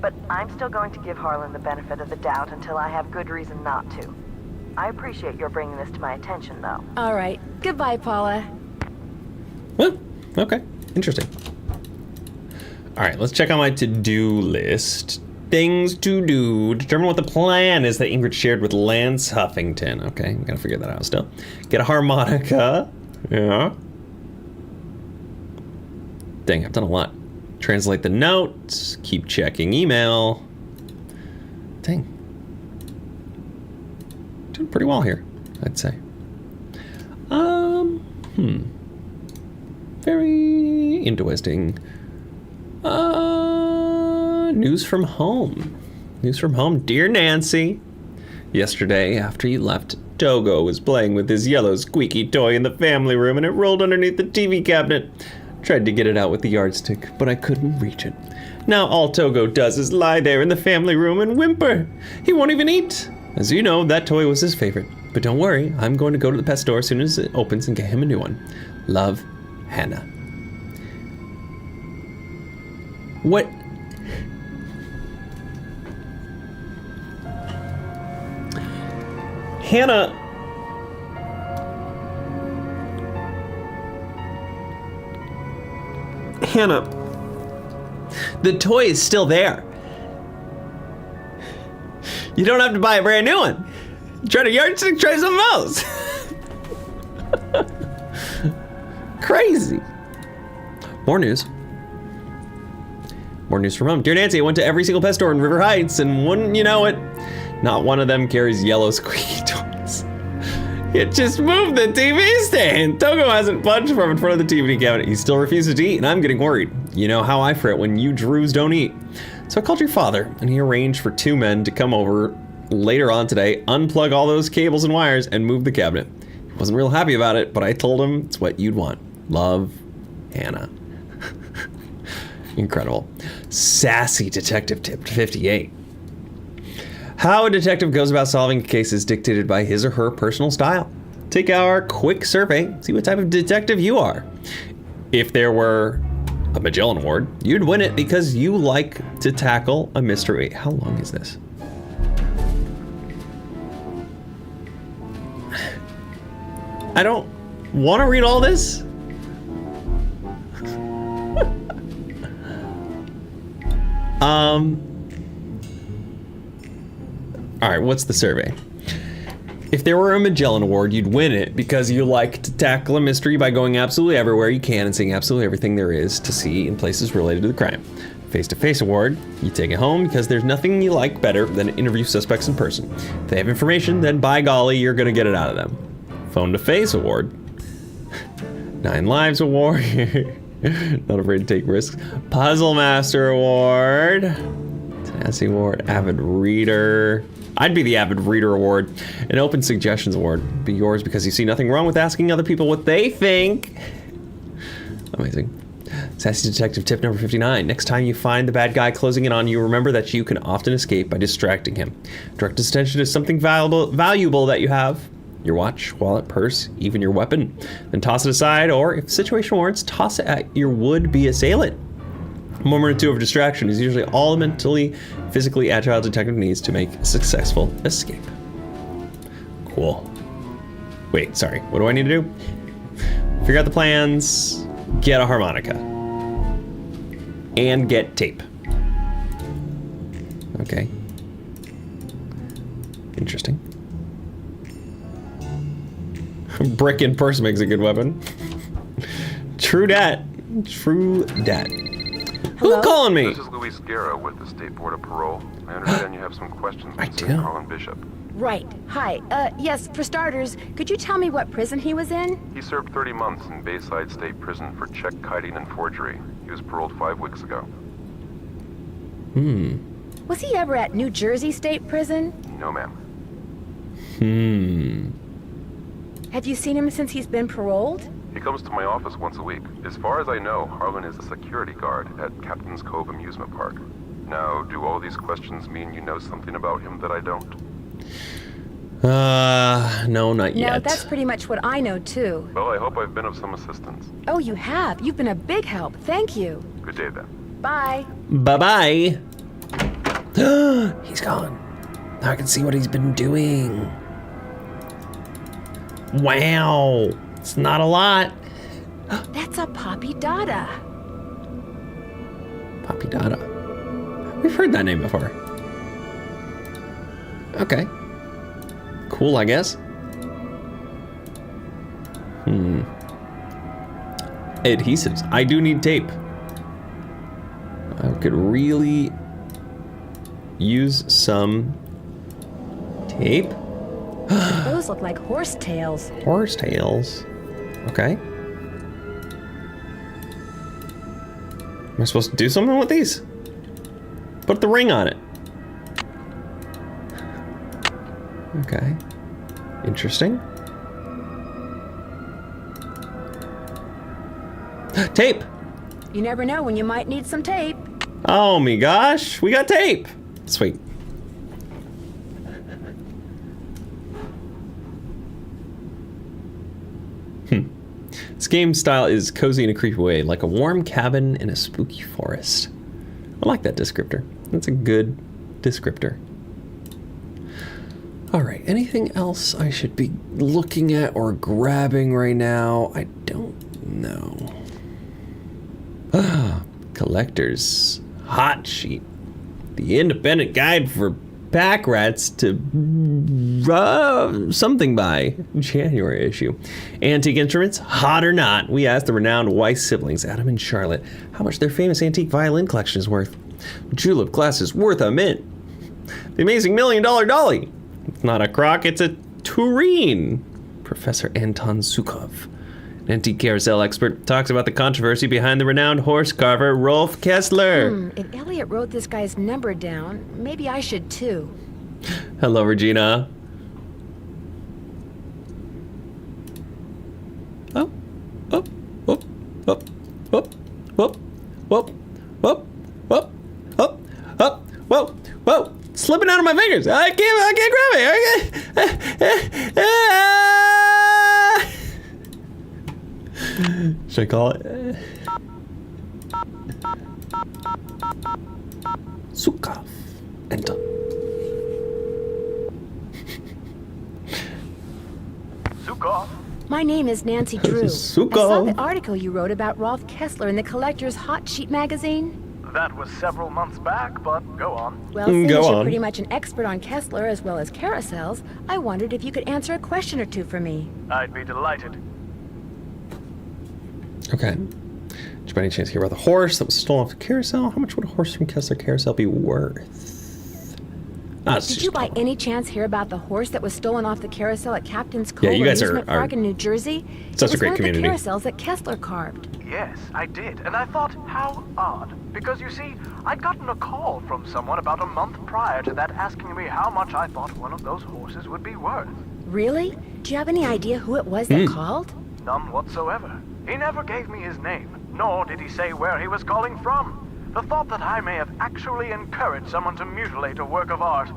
But I'm still going to give Harlan the benefit of the doubt until I have good reason not to. I appreciate your bringing this to my attention, though. All right. Goodbye, Paula. Well, okay. Interesting. All right, let's check on my to-do list. Things to do. Determine what the plan is that Ingrid shared with Lance Huffington. Okay, we gotta figure that out still. Get a harmonica. Yeah. Dang, I've done a lot. Translate the notes. Keep checking email. Dang. Doing pretty well here, I'd say. Very interesting. News from home. News from home. Dear Nancy, yesterday after you left, Togo was playing with his yellow squeaky toy in the family room and it rolled underneath the TV cabinet. Tried to get it out with the yardstick, but I couldn't reach it. Now all Togo does is lie there in the family room and whimper. He won't even eat. As you know, that toy was his favorite. But don't worry, I'm going to go to the pet store as soon as it opens and get him a new one. Love, Hannah. What? Hannah. Hannah. The toy is still there. You don't have to buy a brand new one. Try to yardstick, try something else. Crazy. More news. More news from home. Dear Nancy, I went to every single pet store in River Heights, and wouldn't you know it, not one of them carries yellow squeaky toys. It just moved the TV stand. Togo hasn't budged from in front of the TV cabinet. He still refuses to eat, and I'm getting worried. You know how I fret when you Drews don't eat. So I called your father, and he arranged for 2 men to come over later on today, unplug all those cables and wires, and move the cabinet. He wasn't real happy about it, but I told him it's what you'd want. Love, Hannah. Incredible. Sassy detective tip 58. How a detective goes about solving a case is dictated by his or her personal style. Take our quick survey, see what type of detective you are. If there were a Magellan Award, you'd win it because you like to tackle a mystery. How long is this? I don't want to read all this. All right, what's the survey? If there were a Magellan Award, you'd win it because you like to tackle a mystery by going absolutely everywhere you can and seeing absolutely everything there is to see in places related to the crime. Face-to-face award, you take it home because there's nothing you like better than to interview suspects in person. If they have information, then by golly, you're gonna get it out of them. Phone-to-face award, 9 Lives award, not afraid to take risks. Puzzle Master award, Tenacity Award, Avid Reader. I'd be the Avid Reader Award. An Open Suggestions Award would be yours because you see nothing wrong with asking other people what they think. Amazing. Sassy Detective tip number 59. Next time you find the bad guy closing in on you, remember that you can often escape by distracting him. Direct his attention to something valuable that you have. Your watch, wallet, purse, even your weapon. Then toss it aside, or if the situation warrants, toss it at your would-be assailant. A moment or two of distraction is usually all a mentally, physically agile detective needs to make a successful escape. Cool. Wait, sorry. What do I need to do? Figure out the plans, get a harmonica, and get tape. Okay. Interesting. Brick and purse makes a good weapon. True dat. True dat. Who calling me? This is Luis Guerra with the State Board of Parole. I understand you have some questions for Harlan Bishop. Right. Hi. Yes, for starters, could you tell me what prison he was in? He served 30 months in Bayside State Prison for check kiting and forgery. He was paroled 5 weeks ago. Was he ever at New Jersey State Prison? No, ma'am. Have you seen him since he's been paroled? He comes to my office once a week. As far as I know, Harlan is a security guard at Captain's Cove Amusement Park. Now, do all these questions mean you know something about him that I don't? No, not yet. No, that's pretty much what I know, too. Well, I hope I've been of some assistance. Oh, you have? You've been a big help. Thank you. Good day, then. Bye. Bye-bye. He's gone. Now I can see what he's been doing. Wow. It's not a lot. That's a Poppy Dada. Poppy Dada. We've heard that name before. Okay. Cool, I guess. Adhesives. I do need tape. I could really use some tape. Those look like horse tails. Horse tails. Okay. Am I supposed to do something with these? Put the ring on it. Okay. Interesting. Tape! You never know when you might need some tape. Oh my gosh, we got tape! Sweet. This game style is cozy in a creepy way, like a warm cabin in a spooky forest. I like that descriptor. That's a good descriptor. Alright, anything else I should be looking at or grabbing right now? I don't know. Collector's Hot Sheet. The independent guide for pack rats to something by January issue. Antique instruments, hot or not, we asked the renowned Weiss siblings, Adam and Charlotte, how much their famous antique violin collection is worth. Julep glass is worth a mint. The amazing $1 million dolly. It's not a crock, it's a tureen. Professor Anton Zukov, an antique carousel expert, talks about the controversy behind the renowned horse carver Rolf Kessler. If Elliot wrote this guy's number down, maybe I should too. Hello, Regina. Oh, oh, oh, oh, oh, oh, oh, oh, oh, oh, oh, whoa, whoa, slipping out of my fingers. I can't grab it. Should I call it? Zukov. Enter. Zukov? My name is Nancy Drew. Zukov. I saw the article you wrote about Rolf Kessler in the Collector's Hot Sheet magazine. That was several months back, but go on. Well, since you're pretty much an expert on Kessler as well as carousels, I wondered if you could answer a question or two for me. I'd be delighted. Okay. Did you by any chance hear about the horse that was stolen off the carousel? How much would a horse from Kessler Carousel be worth? Did you by any chance hear about the horse that was stolen off the carousel at Captain's Cove you guys Amusement Park in New Jersey? Such a great community. It was one of the carousels that Kessler carved. Yes, I did, and I thought, how odd. Because you see, I'd gotten a call from someone about a month prior to that asking me how much I thought one of those horses would be worth. Really? Do you have any idea who it was that called? None whatsoever. He never gave me his name, nor did he say where he was calling from. The thought that I may have actually encouraged someone to mutilate a work of art.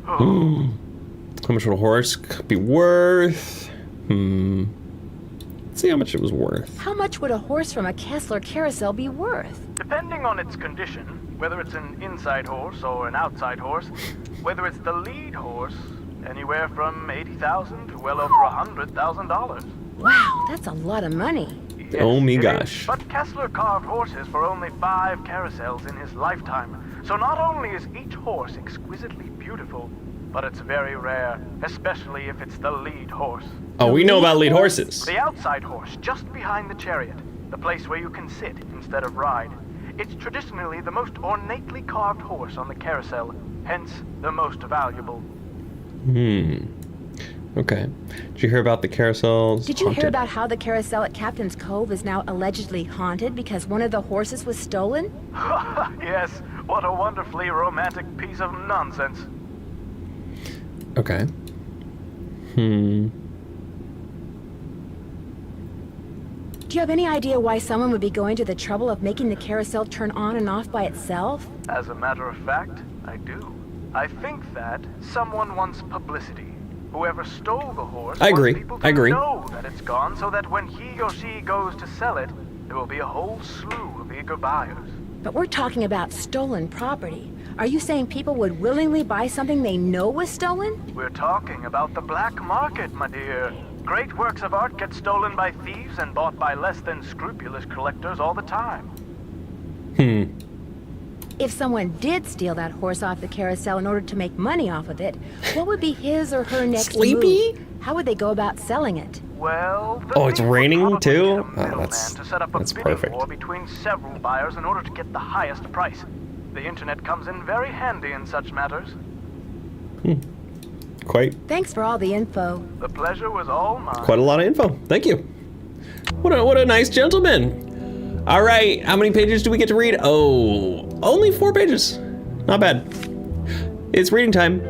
Oh. How much would a horse be worth? Let's see how much it was worth. How much would a horse from a Kessler Carousel be worth? Depending on its condition, whether it's an inside horse or an outside horse, whether it's the lead horse, anywhere from $80,000 to well over $100,000. Wow, that's a lot of money. Yes, oh me gosh. But Kessler carved horses for only 5 carousels in his lifetime. So not only is each horse exquisitely beautiful, but it's very rare, especially if it's the lead horse. Oh, we know about lead horses. The outside horse, just behind the chariot, the place where you can sit instead of ride. It's traditionally the most ornately carved horse on the carousel, hence the most valuable. Okay. Did you hear about the carousels? Did you hear about how the carousel at Captain's Cove is now allegedly haunted because one of the horses was stolen? Yes, what a wonderfully romantic piece of nonsense. Okay. Do you have any idea why someone would be going to the trouble of making the carousel turn on and off by itself? As a matter of fact, I do. I think that someone wants publicity. Whoever stole the horse wants people to know that it's gone so that when he or she goes to sell it, there will be a whole slew of eager buyers. But we're talking about stolen property. Are you saying people would willingly buy something they know was stolen? We're talking about the black market, my dear. Great works of art get stolen by thieves and bought by less than scrupulous collectors all the time. If someone did steal that horse off the carousel in order to make money off of it, what would be his or her next move? How would they go about selling it? Well, it's raining too? To set up a bidding perfect. war between several buyers in order to get the highest price. The internet comes in very handy in such matters. Quite. Thanks for all the info. The pleasure was all mine. Quite a lot of info. Thank you. What a nice gentleman. All right, how many pages do we get to read? Oh, only 4 pages. Not bad. It's reading time.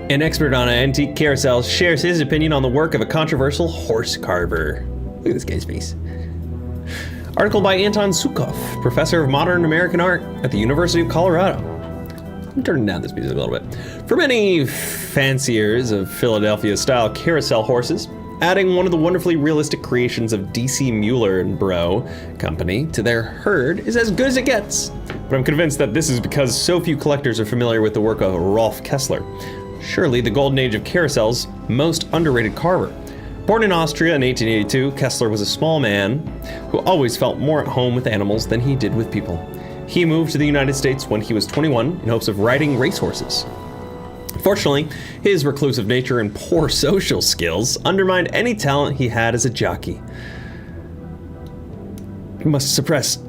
An expert on antique carousels shares his opinion on the work of a controversial horse carver. Look at this guy's face. Article by Anton Sukov, professor of modern American art at the University of Colorado. I'm turning down this music a little bit. For many fanciers of Philadelphia-style carousel horses, adding one of the wonderfully realistic creations of D.C. Mueller and Bro Company to their herd is as good as it gets. But I'm convinced that this is because so few collectors are familiar with the work of Rolf Kessler, surely the golden age of carousels' most underrated carver. Born in Austria in 1882, Kessler was a small man who always felt more at home with animals than he did with people. He moved to the United States when he was 21 in hopes of riding racehorses. Fortunately, his reclusive nature and poor social skills undermined any talent he had as a jockey. He must suppress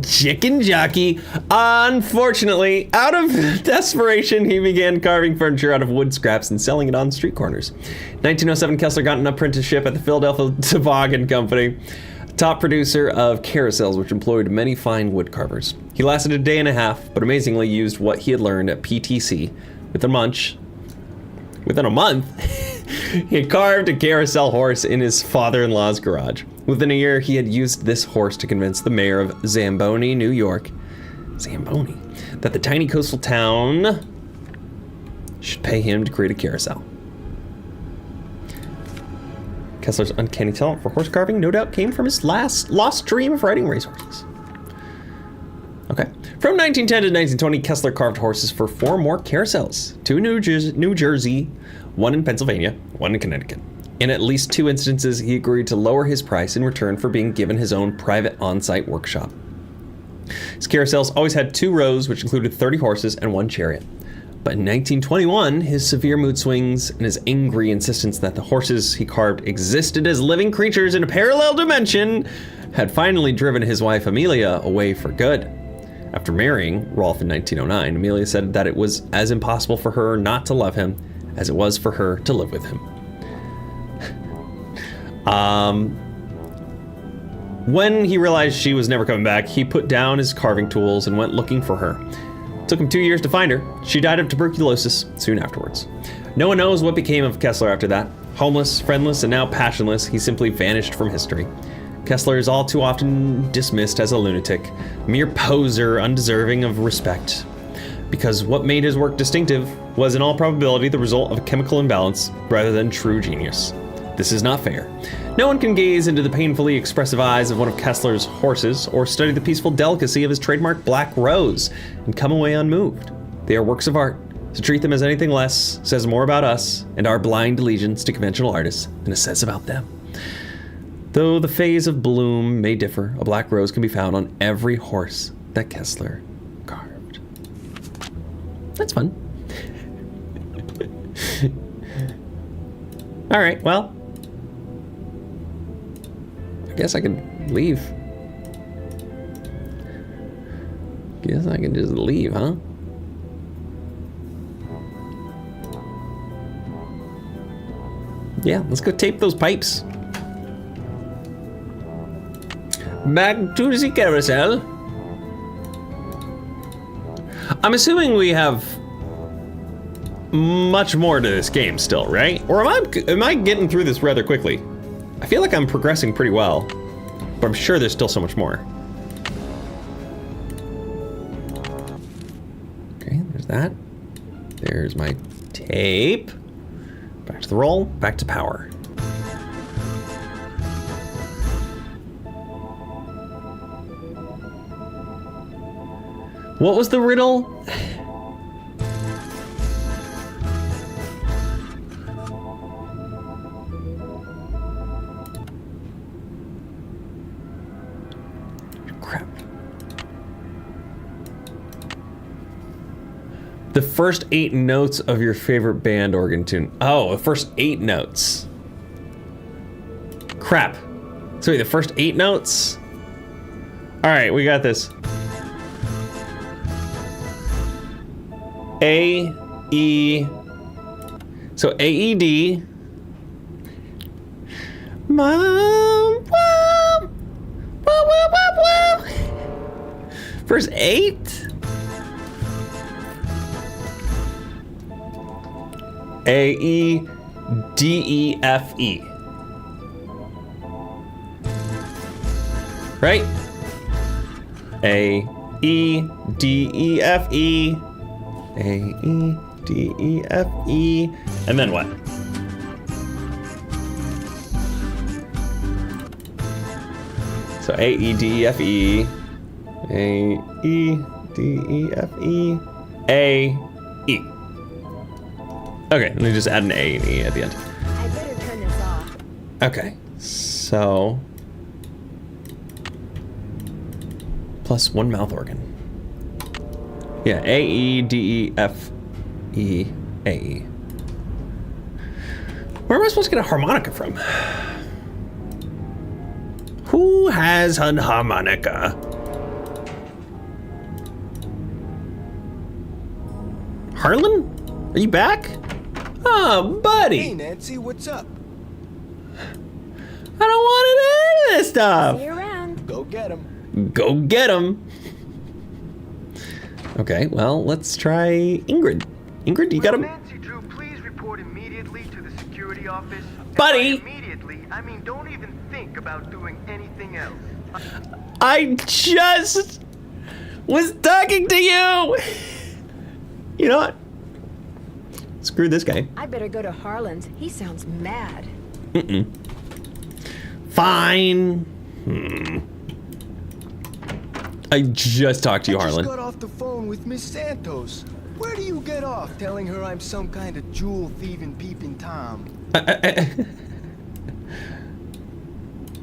chicken jockey. Unfortunately, out of desperation, he began carving furniture out of wood scraps and selling it on street corners. In 1907, Kessler got an apprenticeship at the Philadelphia Toboggan Company, top producer of carousels, which employed many fine wood carvers. He lasted a day and a half, but amazingly used what he had learned at PTC. Within a month, he had carved a carousel horse in his father-in-law's garage. Within a year, he had used this horse to convince the mayor of Zamboni, New York, that the tiny coastal town should pay him to create a carousel. Kessler's uncanny talent for horse carving no doubt came from his lost dream of riding racehorses. Okay. From 1910 to 1920, Kessler carved horses for 4 more carousels. 2 in New Jersey, 1 in Pennsylvania, 1 in Connecticut. In at least 2 instances, he agreed to lower his price in return for being given his own private on-site workshop. His carousels always had 2 rows, which included 30 horses and 1 chariot. But in 1921, his severe mood swings and his angry insistence that the horses he carved existed as living creatures in a parallel dimension had finally driven his wife Amelia away for good. After marrying Rolf in 1909, Amelia said that it was as impossible for her not to love him as it was for her to live with him. When he realized she was never coming back, he put down his carving tools and went looking for her. It took him 2 years to find her. She died of tuberculosis soon afterwards. No one knows what became of Kessler after that. Homeless, friendless, and now passionless, he simply vanished from history. Kessler is all too often dismissed as a lunatic, mere poser undeserving of respect. Because what made his work distinctive was in all probability the result of a chemical imbalance rather than true genius. This is not fair. No one can gaze into the painfully expressive eyes of one of Kessler's horses or study the peaceful delicacy of his trademark black rose and come away unmoved. They are works of art. To treat them as anything less says more about us and our blind allegiance to conventional artists than it says about them. Though the phase of bloom may differ, a black rose can be found on every horse that Kessler carved. That's fun. All right, well, I guess I can leave. Guess I can just leave, huh? Yeah, let's go tape those pipes. Back to the carousel. I'm assuming we have much more to this game still, right? Or am I getting through this rather quickly? I feel like I'm progressing pretty well, but I'm sure there's still so much more. Okay, there's that. There's my tape. Back to the roll, back to power. What was the riddle? Crap. The first 8 notes of your favorite band organ tune. Oh, the first 8 notes. Crap. So wait, the first 8 notes? All right, we got this. A, E, so A, E, D. Mom, whoa, whoa, whoa, whoa, whoa. Verse 8. A, E, D, E, F, E. Right? A, E, D, E, F, E. A, E, D, E, F, E. And then what? So A, E, D, E, F, E. A, E, D, E, F, E. A, E. Okay, let me just add an A and E at the end. I better turn this off. Okay, so plus 1 mouth organ. Yeah, A, E, D, E, F, E, A, E. Where am I supposed to get a harmonica from? Who has a harmonica? Harlan? Are you back? Oh, buddy. Hey, Nancy, what's up? I don't want any of this stuff. See you around. Go get him. Go get him. Okay, well, let's try Ingrid. Ingrid, you got him? Nancy Drew, please report immediately to the security office. Buddy! And by immediately, I mean don't even think about doing anything else. I just was talking to you. You know what? Screw this guy. I better go to Harlan's. He sounds mad. Fine. I just talked to you, Harlan. I just got off the phone with Miss Santos. Where do you get off telling her I'm some kind of jewel-thieving peeping Tom?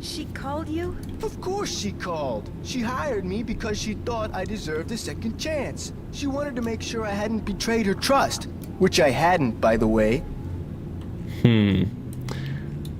She called you? Of course she called. She hired me because she thought I deserved a second chance. She wanted to make sure I hadn't betrayed her trust, which I hadn't, by the way.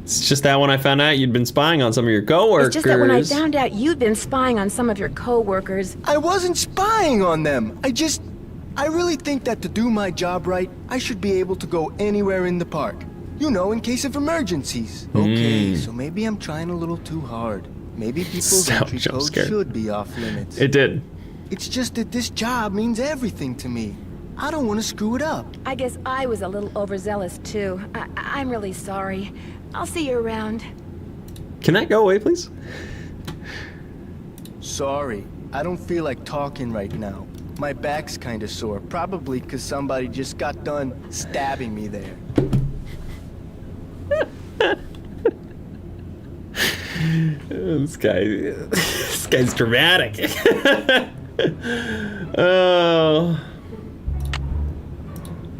It's just that when I found out you'd been spying on some of your coworkers. It's just that when I found out you'd been spying on some of your coworkers. I wasn't spying on them. I really think that to do my job right, I should be able to go anywhere in the park. You know, in case of emergencies. Okay, so maybe I'm trying a little too hard. Maybe people's entry code should be off limits. It did. It's just that this job means everything to me. I don't want to screw it up. I guess I was a little overzealous too. I'm really sorry. I'll see you around. Can that go away, please? Sorry, I don't feel like talking right now. My back's kind of sore, probably because somebody just got done stabbing me there. This guy's dramatic. Oh,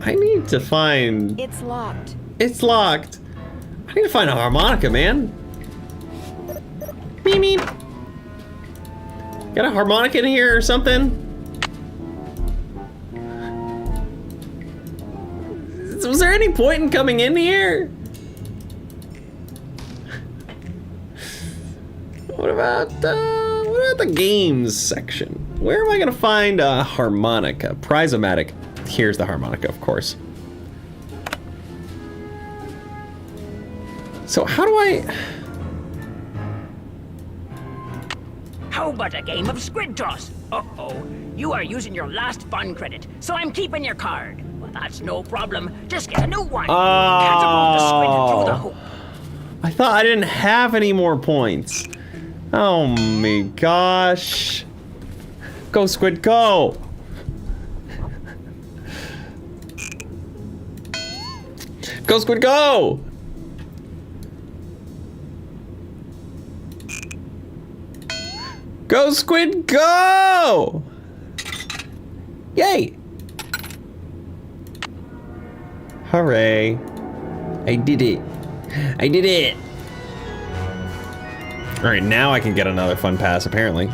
I need to find. It's locked. It's locked. I need to find a harmonica, man. Beep, beep. Got a harmonica in here or something? Was there any point in coming in here? What about the games section? Where am I gonna find a harmonica? Prizomatic. Here's the harmonica, of course. So how do I... How about a game of squid toss? Uh-oh, you are using your last fun credit, so I'm keeping your card. Well, that's no problem. Just get a new one. Catapult the squid through the hoop. I thought I didn't have any more points. Oh my gosh. Go, squid, go! Go, squid, go! Go, squid, go! Yay! Hooray. I did it. I did it! Alright, now I can get another fun pass, apparently.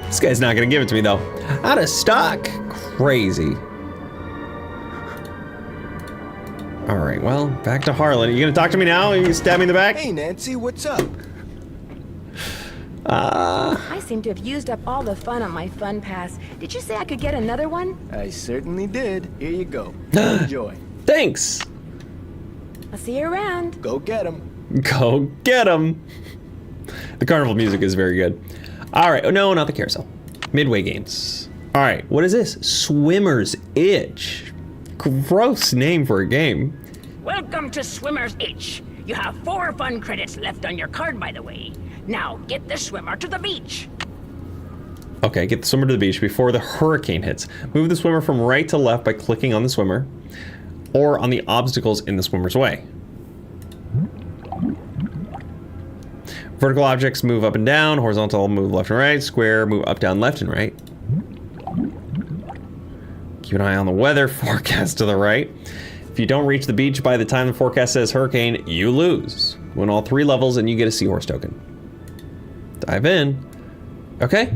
This guy's not gonna give it to me, though. Out of stock? Crazy. Alright, well, back to Harlan. Are you gonna talk to me now? Are you gonna stab me in the back? Hey, Nancy, what's up? I seem to have used up all the fun on my fun pass. Did you say I could get another one? I certainly did. Here you go. Enjoy. Thanks! I'll see you around. Go get him. Go get him! The carnival music is very good. Alright, oh no, not the carousel. Midway games. Alright, what is this? Swimmer's Itch. Gross name for a game. Welcome to Swimmer's Itch. You have 4 fun credits left on your card, by the way. Now get the swimmer to the beach. Okay, get the swimmer to the beach before the hurricane hits. Move the swimmer from right to left by clicking on the swimmer or on the obstacles in the swimmer's way. Vertical objects move up and down, horizontal move left and right, square move up, down, left and right. Keep an eye on the weather forecast to the right. If you don't reach the beach by the time the forecast says hurricane, you lose. Win all 3 levels and you get a seahorse token. Dive in. Okay.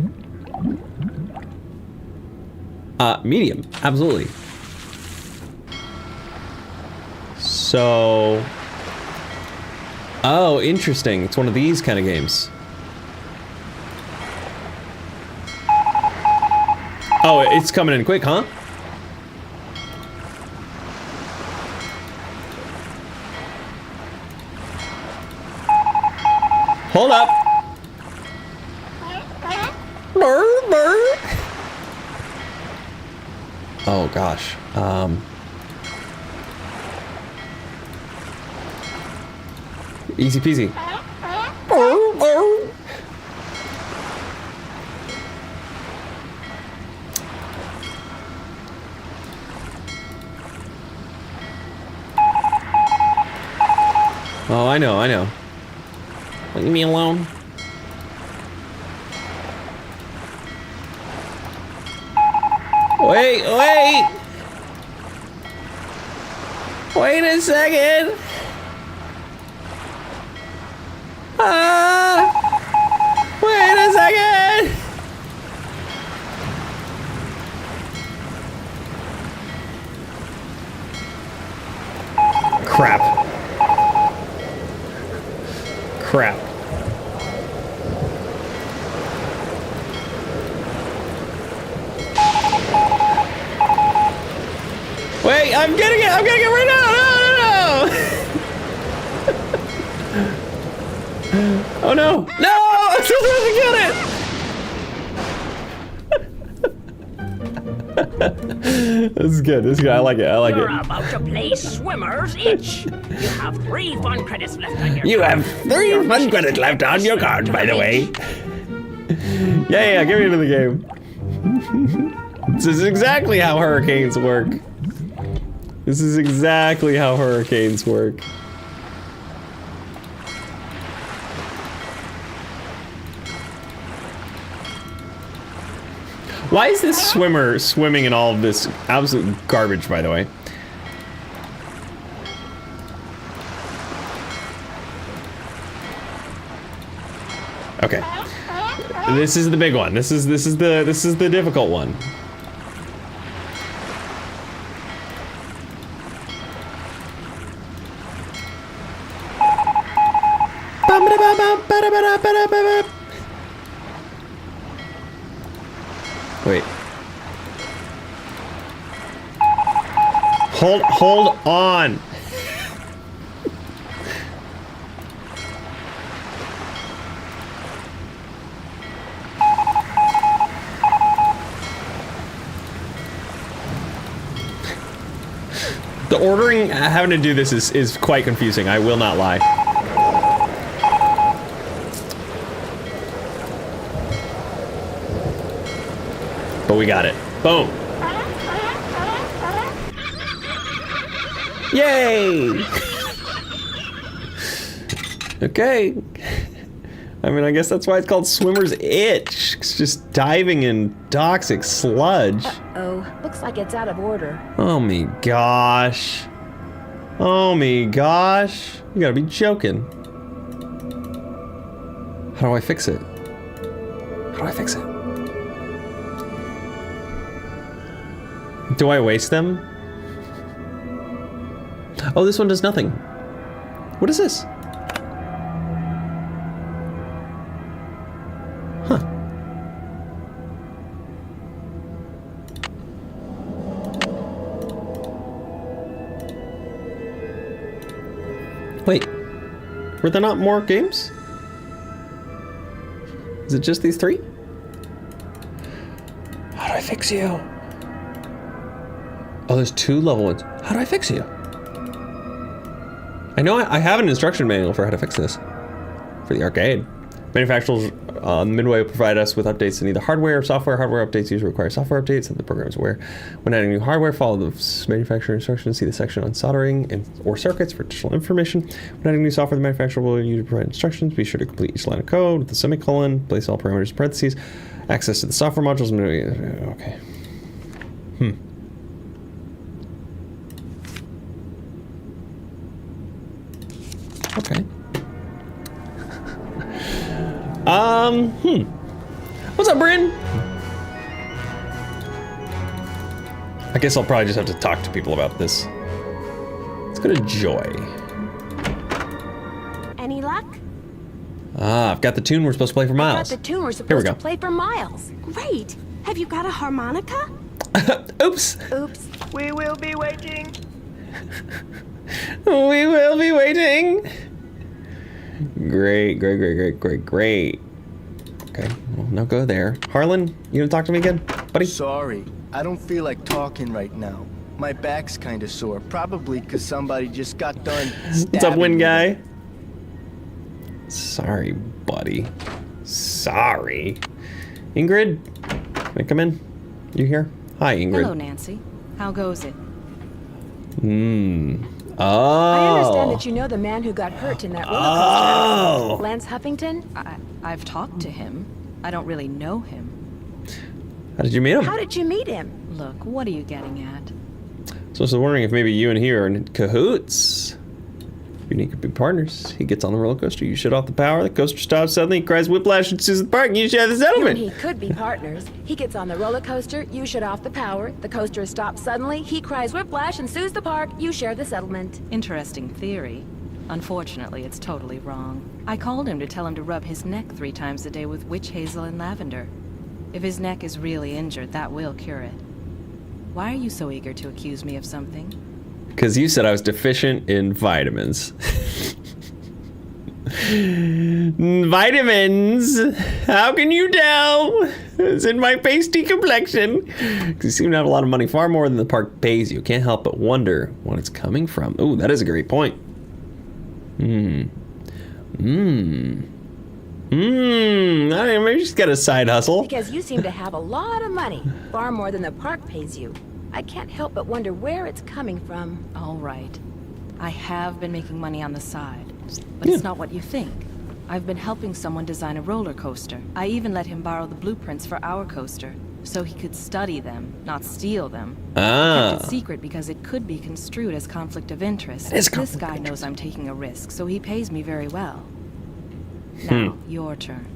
Medium, absolutely. So... Oh, interesting. It's one of these kind of games. Oh, it's coming in quick, huh? Hold up. Burr, burr. Oh gosh. Easy peasy. Oh, I know, I know. Leave me alone. Wait, wait! Wait a second! Wait a second! Crap. Crap. Wait, I'm getting it! I'm getting it right now! No, no, no! Oh no! No! still doesn't get it! This is good. This is good. I like it. I like You're it. about to play Swimmer's Itch. You have 3 fun credits left on your You card. have 3 fun credits left on your card, by the way. Yeah, get me into the game. This is exactly how hurricanes work. This is exactly how hurricanes work. Why is this swimmer swimming in all of this absolute garbage, by the way? Okay. This is the big one. This is the difficult one. Wait. Hold on. The ordering, having to do this is quite confusing. I will not lie. But we got it. Boom. Yay! Okay. I mean, I guess that's why it's called Swimmer's Itch. It's just diving in toxic sludge. Uh-oh. Looks like it's out of order. Oh me gosh. Oh me gosh. You gotta be joking. How do I fix it? How do I fix it? Do I waste them? Oh, this one does nothing. What is this? Huh. Wait. Were there not more games? Is it just these 3? How do I fix you? Oh, there's 2 level ones. How do I fix you? I know I have an instruction manual for how to fix this. For the arcade. Manufacturers Midway will provide us with updates in either hardware or software. Hardware updates usually require software updates that the program is aware. When adding new hardware, follow the manufacturer instructions. See the section on soldering or circuits for additional information. When adding new software, the manufacturer will usually provide instructions. Be sure to complete each line of code with a semicolon. Place all parameters in parentheses. Access to the software modules. Okay. Okay. What's up, Bryn? I guess I'll probably just have to talk to people about this. Let's go to Joy. Any luck? Ah, I've got the tune we're supposed to play for Miles. I got the tune we're supposed to play for Miles. Great. Have you got a harmonica? Oops. Oops. We will be waiting. We will be waiting. Great. Okay, well, now go there. Harlan, you gonna talk to me again, buddy? Sorry, I don't feel like talking right now. My back's kinda sore, probably because somebody just got done stabbing What's up, Win me. Guy? Sorry, buddy. Sorry. Ingrid, may I come in? You here? Hi, Ingrid. Hello, Nancy. How goes it? Oh. I understand that you know the man who got hurt in that roller coaster. Lance Huffington? I've talked to him. I don't really know him. How did you meet him? How did you meet him? Look, what are you getting at? So I was wondering if maybe you and he are in cahoots. You could be partners. He gets on the roller coaster, you shut off the power, the coaster stops suddenly, he cries whiplash and sues the park, and you share the You settlement. and he could be partners. He gets on the roller coaster, you shut off the power, the coaster stops suddenly, he cries whiplash and sues the park, you share the settlement. Interesting theory. Unfortunately, it's totally wrong. I called him to tell him to rub his neck 3 times a day with witch hazel and lavender. If his neck is really injured, that will cure it. Why are you so eager to accuse me of something? Because you said I was deficient in vitamins. Vitamins. How can you tell? It's in my pasty complexion. Because you seem to have a lot of money, far more than the park pays you. Can't help but wonder what it's coming from. Ooh, that is a great point. I don't know, maybe she's got a side hustle. Because you seem to have a lot of money, far more than the park pays you. I can't help but wonder where it's coming from. All right. I have been making money on the side, but it's not what you think. I've been helping someone design a roller coaster. I even let him borrow the blueprints for our coaster, so he could study them, not steal them. I kept it secret because it could be construed as conflict of interest. This guy knows I'm taking a risk, so he pays me very well. Now, your turn.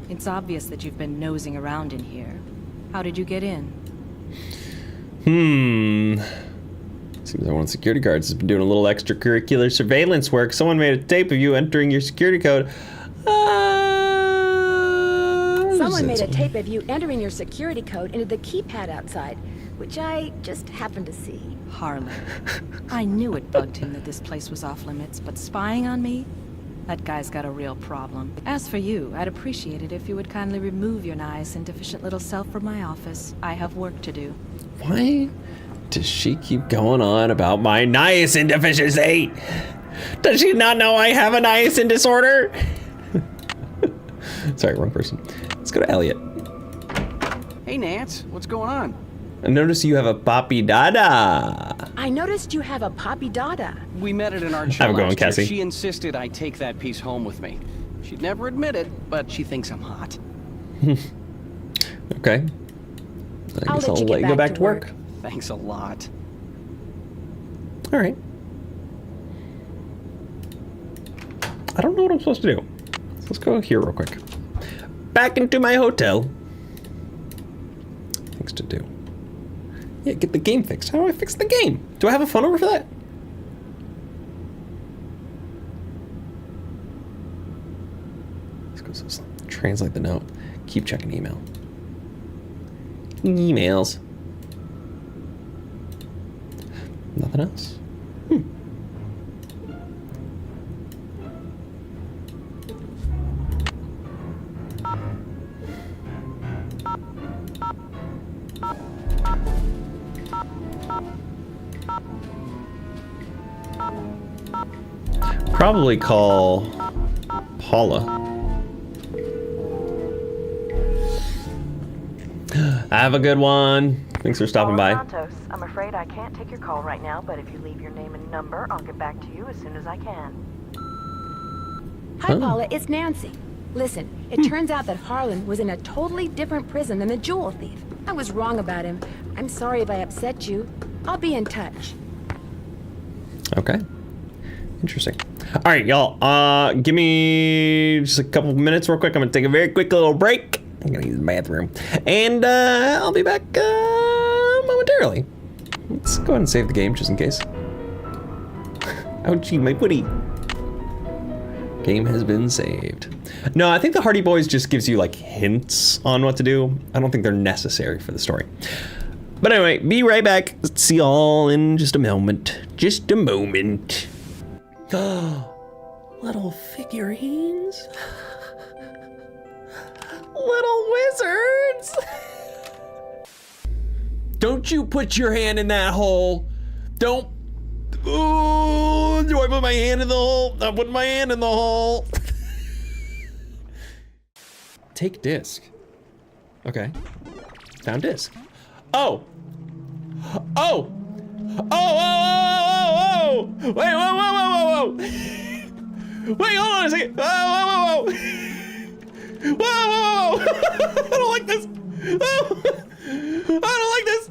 It's obvious that you've been nosing around in here. How did you get in? Seems like one of the security guards has been doing a little extracurricular surveillance work. Someone made a tape of you entering your security code. Someone made a tape of you entering your security code into the keypad outside, which I just happened to see. Harlan. I knew it bugged him that this place was off limits, but spying on me? That guy's got a real problem. As for you, I'd appreciate it if you would kindly remove your nice and deficient little self from my office. I have work to do. Why does she keep going on about my niacin deficiency? Does she not know I have a niacin disorder? Sorry, wrong person. Let's go to Elliot. Hey, Nance, what's going on? I notice you have a Papi Dada. I noticed you have a Papi Dada. We met at an art show last year. She insisted I take that piece home with me. She'd never admit it, but she thinks I'm hot. Okay. I guess I'll let you go back to work. Thanks a lot. All right. I don't know what I'm supposed to do. So let's go here real quick. Back into my hotel. Things to do. Yeah, get the game fixed. How do I fix the game? Do I have a phone number for that? Let's go translate the note. Keep checking email. Emails. Nothing else? Probably call Paula. Have a good one. Thanks for stopping by. Santos, I'm afraid I can't take your call right now, but if you leave your name and number, I'll get back to you as soon as I can. Hi, Paula. It's Nancy. Listen, it turns out that Harlan was in a totally different prison than the jewel thief. I was wrong about him. I'm sorry if I upset you. I'll be in touch. Okay. Interesting. All right, y'all. Give me just a couple of minutes real quick. I'm going to take a very quick little break. I'm going to use the bathroom. And I'll be back momentarily. Let's go ahead and save the game just in case. Ouchie, my footy. Game has been saved. No, I think the Hardy Boys just gives you like hints on what to do. I don't think they're necessary for the story. But anyway, be right back. Let's see y'all in just a moment. Just a moment. Little figurines. Little wizards. Don't you put your hand in that hole. Don't. Ooh, do I put my hand in the hole? I'm putting my hand in the hole. Take disc. Okay. Found disc. Oh. Oh. Oh, oh, oh, oh, oh. Wait, whoa, whoa, whoa, whoa, whoa. Wait, hold on a second. Whoa, whoa, whoa, whoa. Whoa, whoa, whoa. I don't like this. Oh. I don't like this.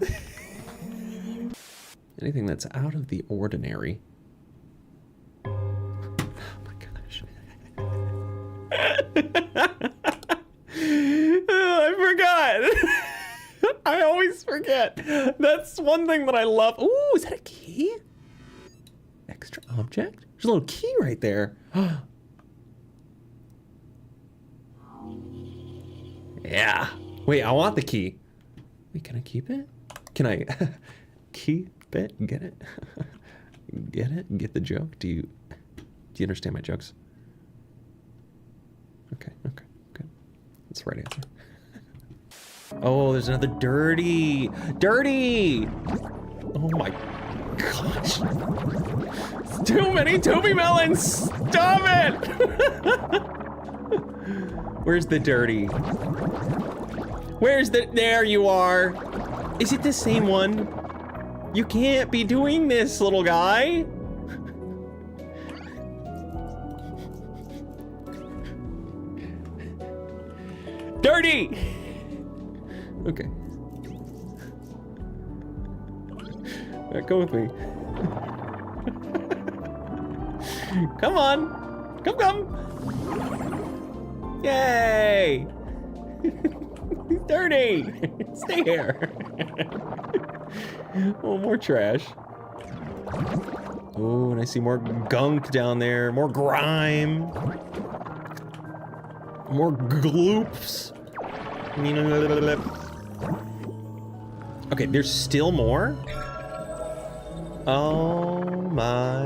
Anything that's out of the ordinary. Oh my gosh. Oh, I forgot. I always forget. That's one thing that I love. Ooh, is that a key? Extra object? There's a little key right there. Yeah. Wait, I want the key. Wait, can I keep it? Can I keep it? Get it? Get it? Get the joke? Do you understand my jokes? Okay. Good. That's the right answer. Oh, there's another dirty! Dirty! Oh my gosh. It's too many Toby melons! Stop it! Where's the dirty? Where's the... There you are! Is it the same one? You can't be doing this, little guy! Dirty! Okay. Right, go with me. Come on! Come! Yay! He's dirty! Stay here! Oh, more trash. Oh, and I see more gunk down there. More grime. More gloops. Okay, there's still more? Oh my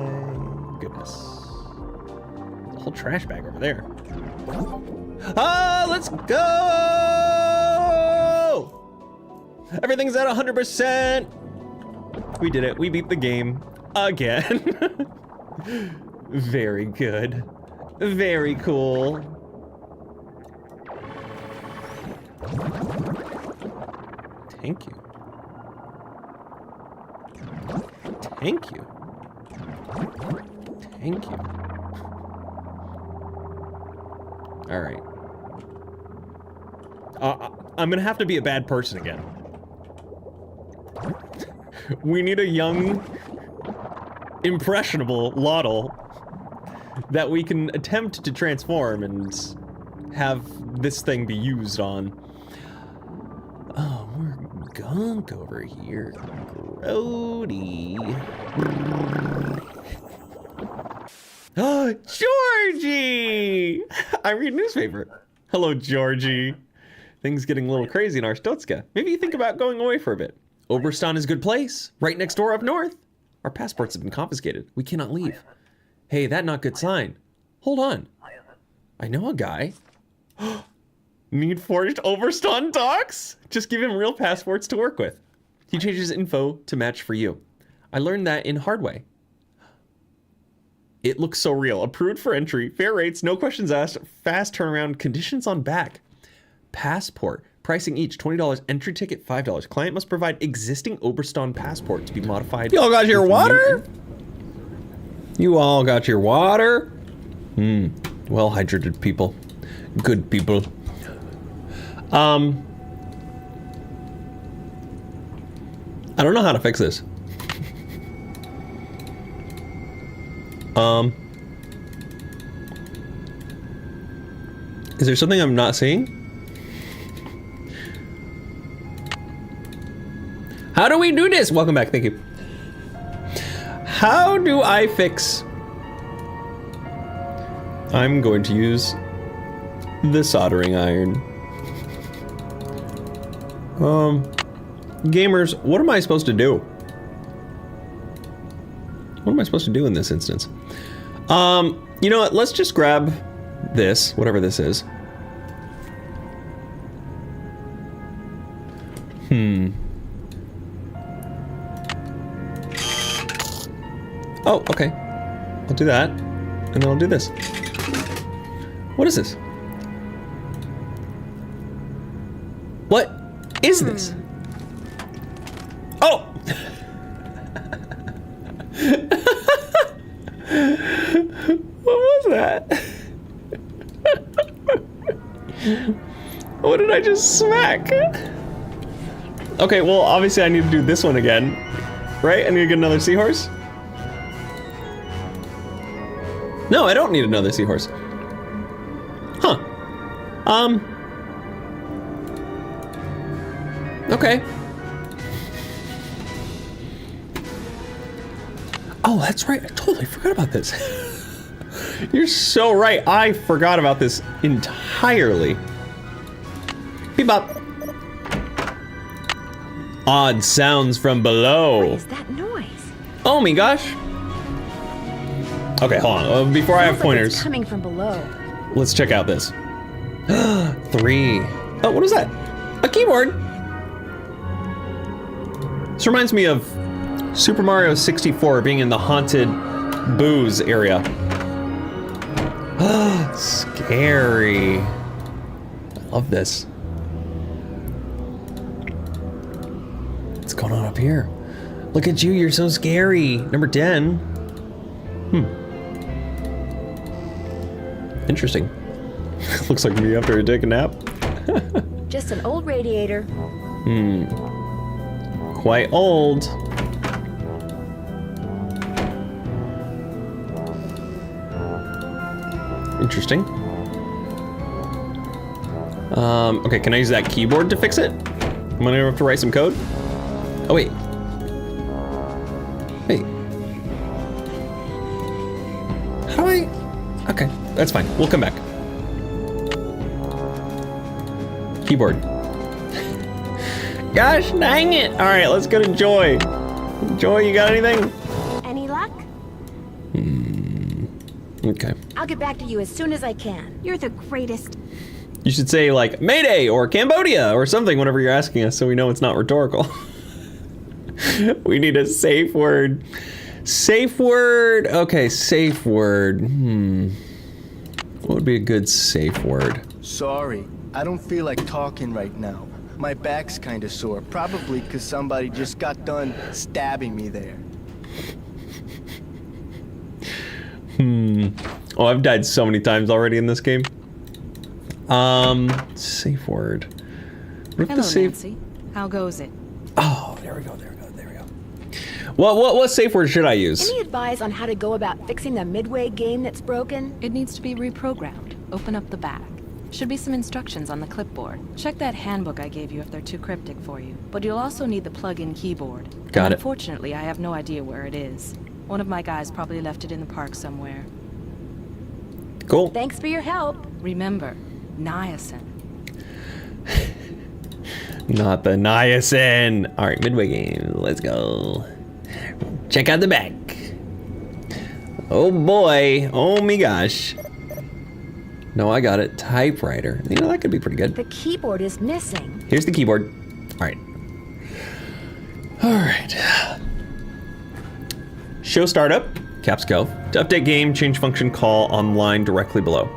goodness. There's a whole trash bag over there. Ah, let's go! Everything's at 100%. We did it. We beat the game again. Very good. Very cool. Thank you. Thank you. Thank you. All right. I'm gonna have to be a bad person again. We need a young, impressionable Lottle that we can attempt to transform and have this thing be used on. Oh, more gunk over here. Grody. Oh, Georgie! I read newspaper. Hello, Georgie. Things getting a little crazy in our Stotska. Maybe you think about going away for a bit. Oberston is a good place. Right next door up north. Our passports have been confiscated. We cannot leave. Hey, that not good sign. Hold on. I know a guy. Need forged Oberston docs? Just give him real passports to work with. He changes info to match for you. I learned that in Hardway. It looks so real. Approved for entry. Fair rates. No questions asked. Fast turnaround. Conditions on back. Passport. Pricing each $20. Entry ticket $5. Client must provide existing Oberston passport to be modified. You all got your water? You all got your water? Well hydrated people. Good people. I don't know how to fix this. Is there something I'm not seeing? How do we do this? Welcome back, thank you. How do I fix? I'm going to use the soldering iron. Gamers, what am I supposed to do? What am I supposed to do in this instance? You know what? Let's just grab this, whatever this is. Oh, okay. I'll do that, and then I'll do this. What is this? What is this? Oh! What was that? What did I just smack? Okay, well, obviously I need to do this one again, right? I need to get another seahorse? No, I don't need another seahorse. Huh. Okay. Oh, that's right. I totally forgot about this. You're so right. I forgot about this entirely. Bebop. Odd sounds from below. What is that noise? Oh my gosh. Okay, hold on. Before I have pointers. It's coming from below. Let's check out this. 3. Oh, what is that? A keyboard. This reminds me of Super Mario 64 being in the haunted booze area. Scary. I love this. What's going on up here? Look at you, you're so scary. Number 10. Interesting. Looks like me after I take a nap. Just an old radiator. Quite old. Interesting. Okay, can I use that keyboard to fix it? I'm gonna have to write some code. Oh, wait. Wait. How do I? Okay, that's fine. We'll come back. Keyboard. Gosh dang it. All right, let's go to Joy. Joy, you got anything? Any luck? Okay. I'll get back to you as soon as I can. You're the greatest. You should say like Mayday or Cambodia or something whenever you're asking us so we know it's not rhetorical. We need a safe word. Safe word. Okay, safe word. What would be a good safe word? Sorry, I don't feel like talking right now. My back's kind of sore, probably because somebody just got done stabbing me there. Oh, I've died so many times already in this game. Safe word. Hello, Nancy. How goes it? Oh, there we go. What safe word should I use? Any advice on how to go about fixing the Midway game that's broken? It needs to be reprogrammed. Open up the back. Should be some instructions on the clipboard. Check that handbook I gave you if they're too cryptic for you. But you'll also need the plug-in keyboard. Got it. Unfortunately, I have no idea where it is. One of my guys probably left it in the park somewhere. Cool. Thanks for your help. Remember, niacin. Not the niacin. All right, Midway game. Let's go. Check out the back. Oh boy. Oh my gosh. No, I got it. Typewriter. You know, that could be pretty good. The keyboard is missing. Here's the keyboard. All right. All right. Show startup. Caps go. To update game, change function, call online directly below.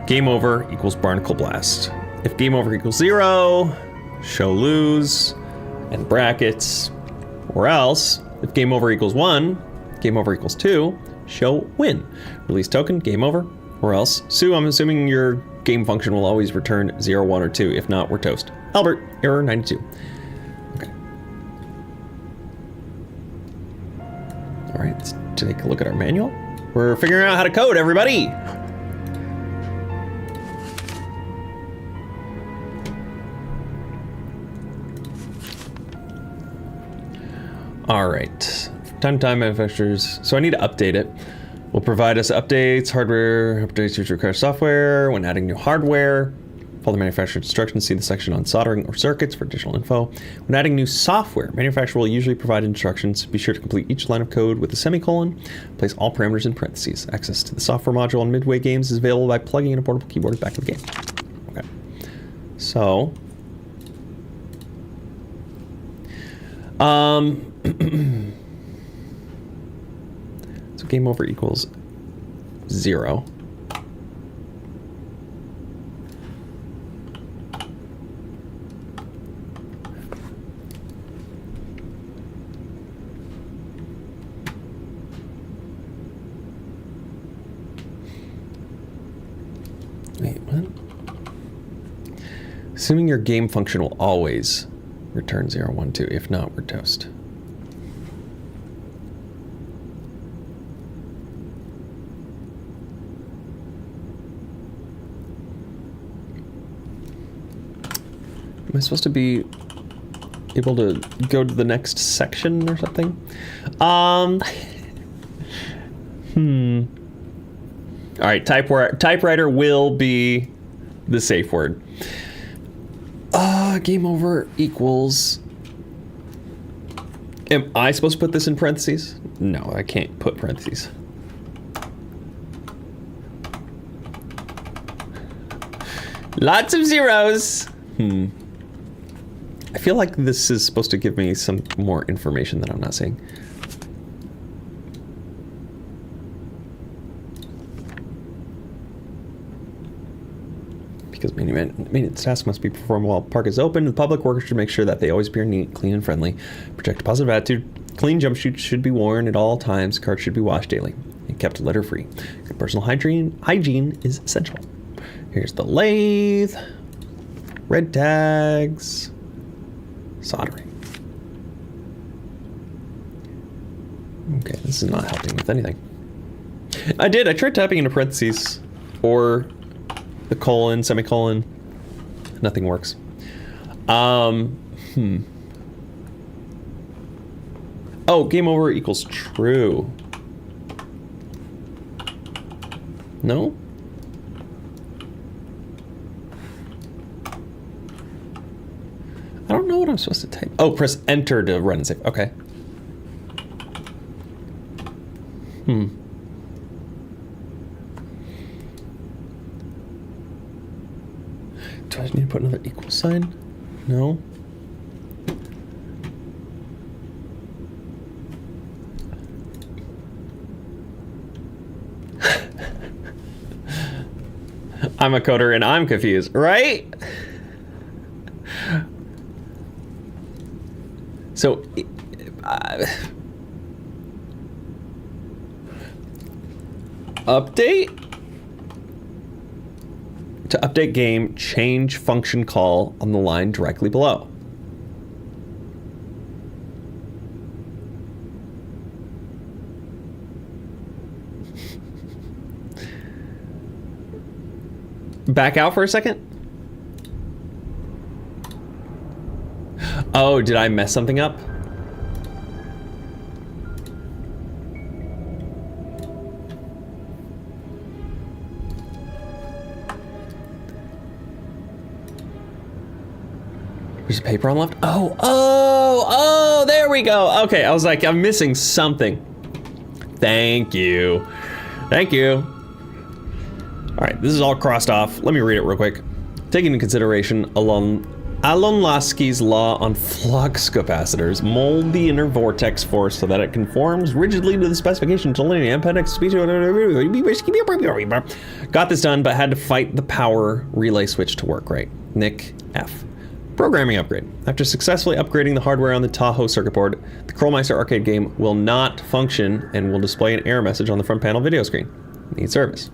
Game over equals barnacle blast. If game over equals 0, show lose, and brackets. Or else, if game over equals 1, game over equals 2, show win. Release token, game over. Or else, Sue, I'm assuming your game function will always return 0, 1, or 2. If not, we're toast. Albert, error 92. Okay. All right, let's take a look at our manual. We're figuring out how to code, everybody. All right, time manufacturers. So I need to update it. Will provide us updates, hardware updates which require software. When adding new hardware, follow the manufacturer's instructions. See the section on soldering or circuits for additional info. When adding new software, manufacturer will usually provide instructions. Be sure to complete each line of code with a semicolon. Place all parameters in parentheses. Access to the software module on Midway Games is available by plugging in a portable keyboard at the back of the game. Okay, so so game over equals 0. Wait, what? Assuming your game function will always return 0, 1, 2. If not, we're toast. Am I supposed to be able to go to the next section or something? All right, typewriter will be the safe word. Game over equals... Am I supposed to put this in parentheses? No, I can't put parentheses. Lots of zeros. I feel like this is supposed to give me some more information that I'm not seeing. Because maintenance tasks must be performed while the park is open. The public workers should make sure that they always appear neat, clean, and friendly. Project a positive attitude. Clean jumpsuits should be worn at all times. Cars should be washed daily and kept litter-free. Good personal hygiene is essential. Here's the lathe. Red tags. Soldering. Okay, this is not helping with anything. I tried typing into parentheses or the colon, semicolon. Nothing works. Oh, game over equals true. No? I don't know what I'm supposed to type. Oh, press enter to run and save. Okay. Do I need to put another equal sign? No. I'm a coder and I'm confused, right? So, update? To update game, change function call on the line directly below. Back out for a second? Oh, did I mess something up? There's a paper on left. Oh, there we go. Okay, I was like, I'm missing something. Thank you. Thank you. All right, this is all crossed off. Let me read it real quick. Taking into consideration Alonlaski's law on flux capacitors, mold the inner vortex force so that it conforms rigidly to the specification to linear appendix speech. Got this done, but had to fight the power relay switch to work right. Nick F. Programming upgrade. After successfully upgrading the hardware on the Tahoe circuit board, the Krollmeister arcade game will not function and will display an error message on the front panel video screen. Need service.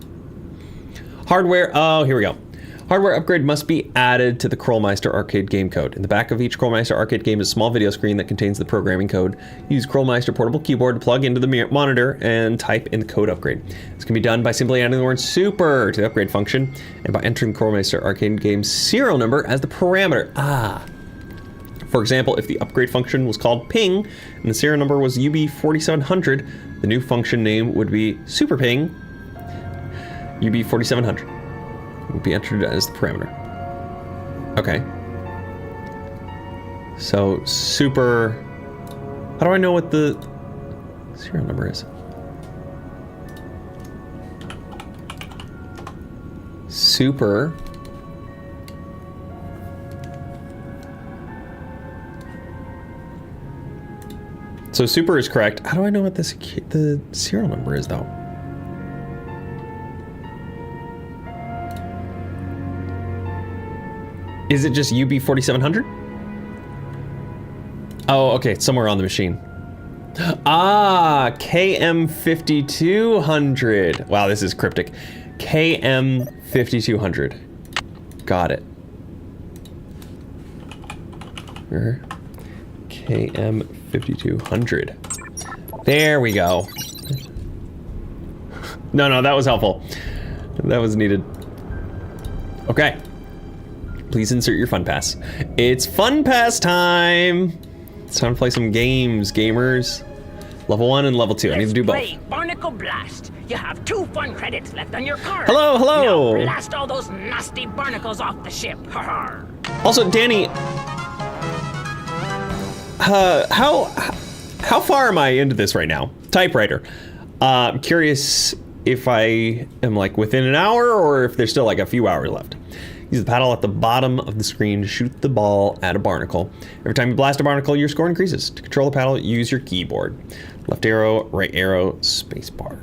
Hardware, oh, here we go. Hardware upgrade must be added to the Krollmeister arcade game code. In the back of each Krollmeister arcade game is a small video screen that contains the programming code. Use Krollmeister portable keyboard to plug into the monitor and type in the code upgrade. This can be done by simply adding the word super to the upgrade function and by entering Krollmeister arcade game's serial number as the parameter. For example, if the upgrade function was called ping and the serial number was UB4700, the new function name would be super ping UB4700. Will be entered as the parameter. Okay. So super. How do I know what the serial number is? Super. So super is correct. How do I know what the serial number is though? Is it just UB4700? Oh, okay, it's somewhere on the machine. KM5200. Wow, this is cryptic. KM5200. Got it. KM5200. There we go. No, that was helpful. That was needed. Okay. Please insert your fun pass. It's fun pass time. It's time to play some games, gamers. Level 1 and level 2. I need to do both. Play Barnacle Blast. You have 2 fun credits left on your card. Hello. Now blast all those nasty barnacles off the ship. Also, Danny, how far am I into this right now? Typewriter. I'm curious if I am like within an hour or if there's still like a few hours left. Use the paddle at the bottom of the screen to shoot the ball at a barnacle. Every time you blast a barnacle, your score increases. To control the paddle, use your keyboard. Left arrow, right arrow, space bar.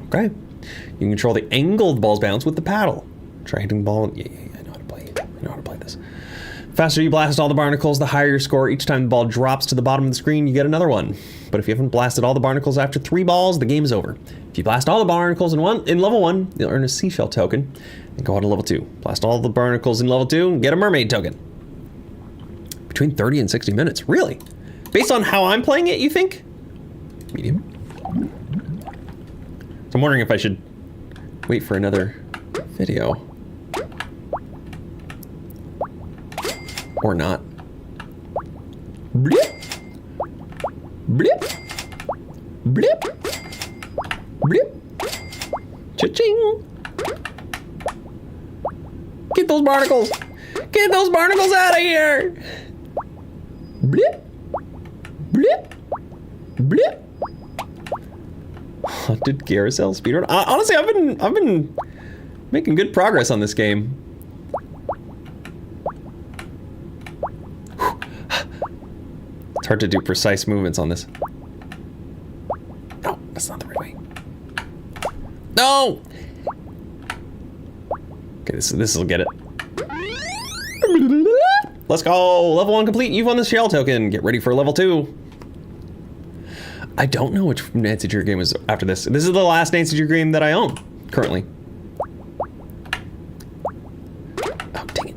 Okay. You can control the angle the ball's bounce with the paddle. Try hitting the ball. Yeah, I know how to play. I know how to play this. Faster you blast all the barnacles, the higher your score. Each time the ball drops to the bottom of the screen, you get another one. But if you haven't blasted all the barnacles after 3 balls, the game is over. If you blast all the barnacles in level 1, you'll earn a seashell token and go on to level 2. Blast all the barnacles in level 2 and get a mermaid token. Between 30 and 60 minutes, really? Based on how I'm playing it, you think? Medium. So I'm wondering if I should wait for another video. Or not. Blip. Blip. Blip. Blip. Cha-ching. Get those barnacles. Get those barnacles out of here. Blip. Blip. Blip. Haunted Carousel speedrun. Honestly, I've been making good progress on this game. It's hard to do precise movements on this. No, that's not the right way. No! Okay, this will get it. Let's go! Level 1 complete. You've won the shell token. Get ready for level 2. I don't know which Nancy Drew game is after this. This is the last Nancy Drew game that I own currently. Oh, dang it.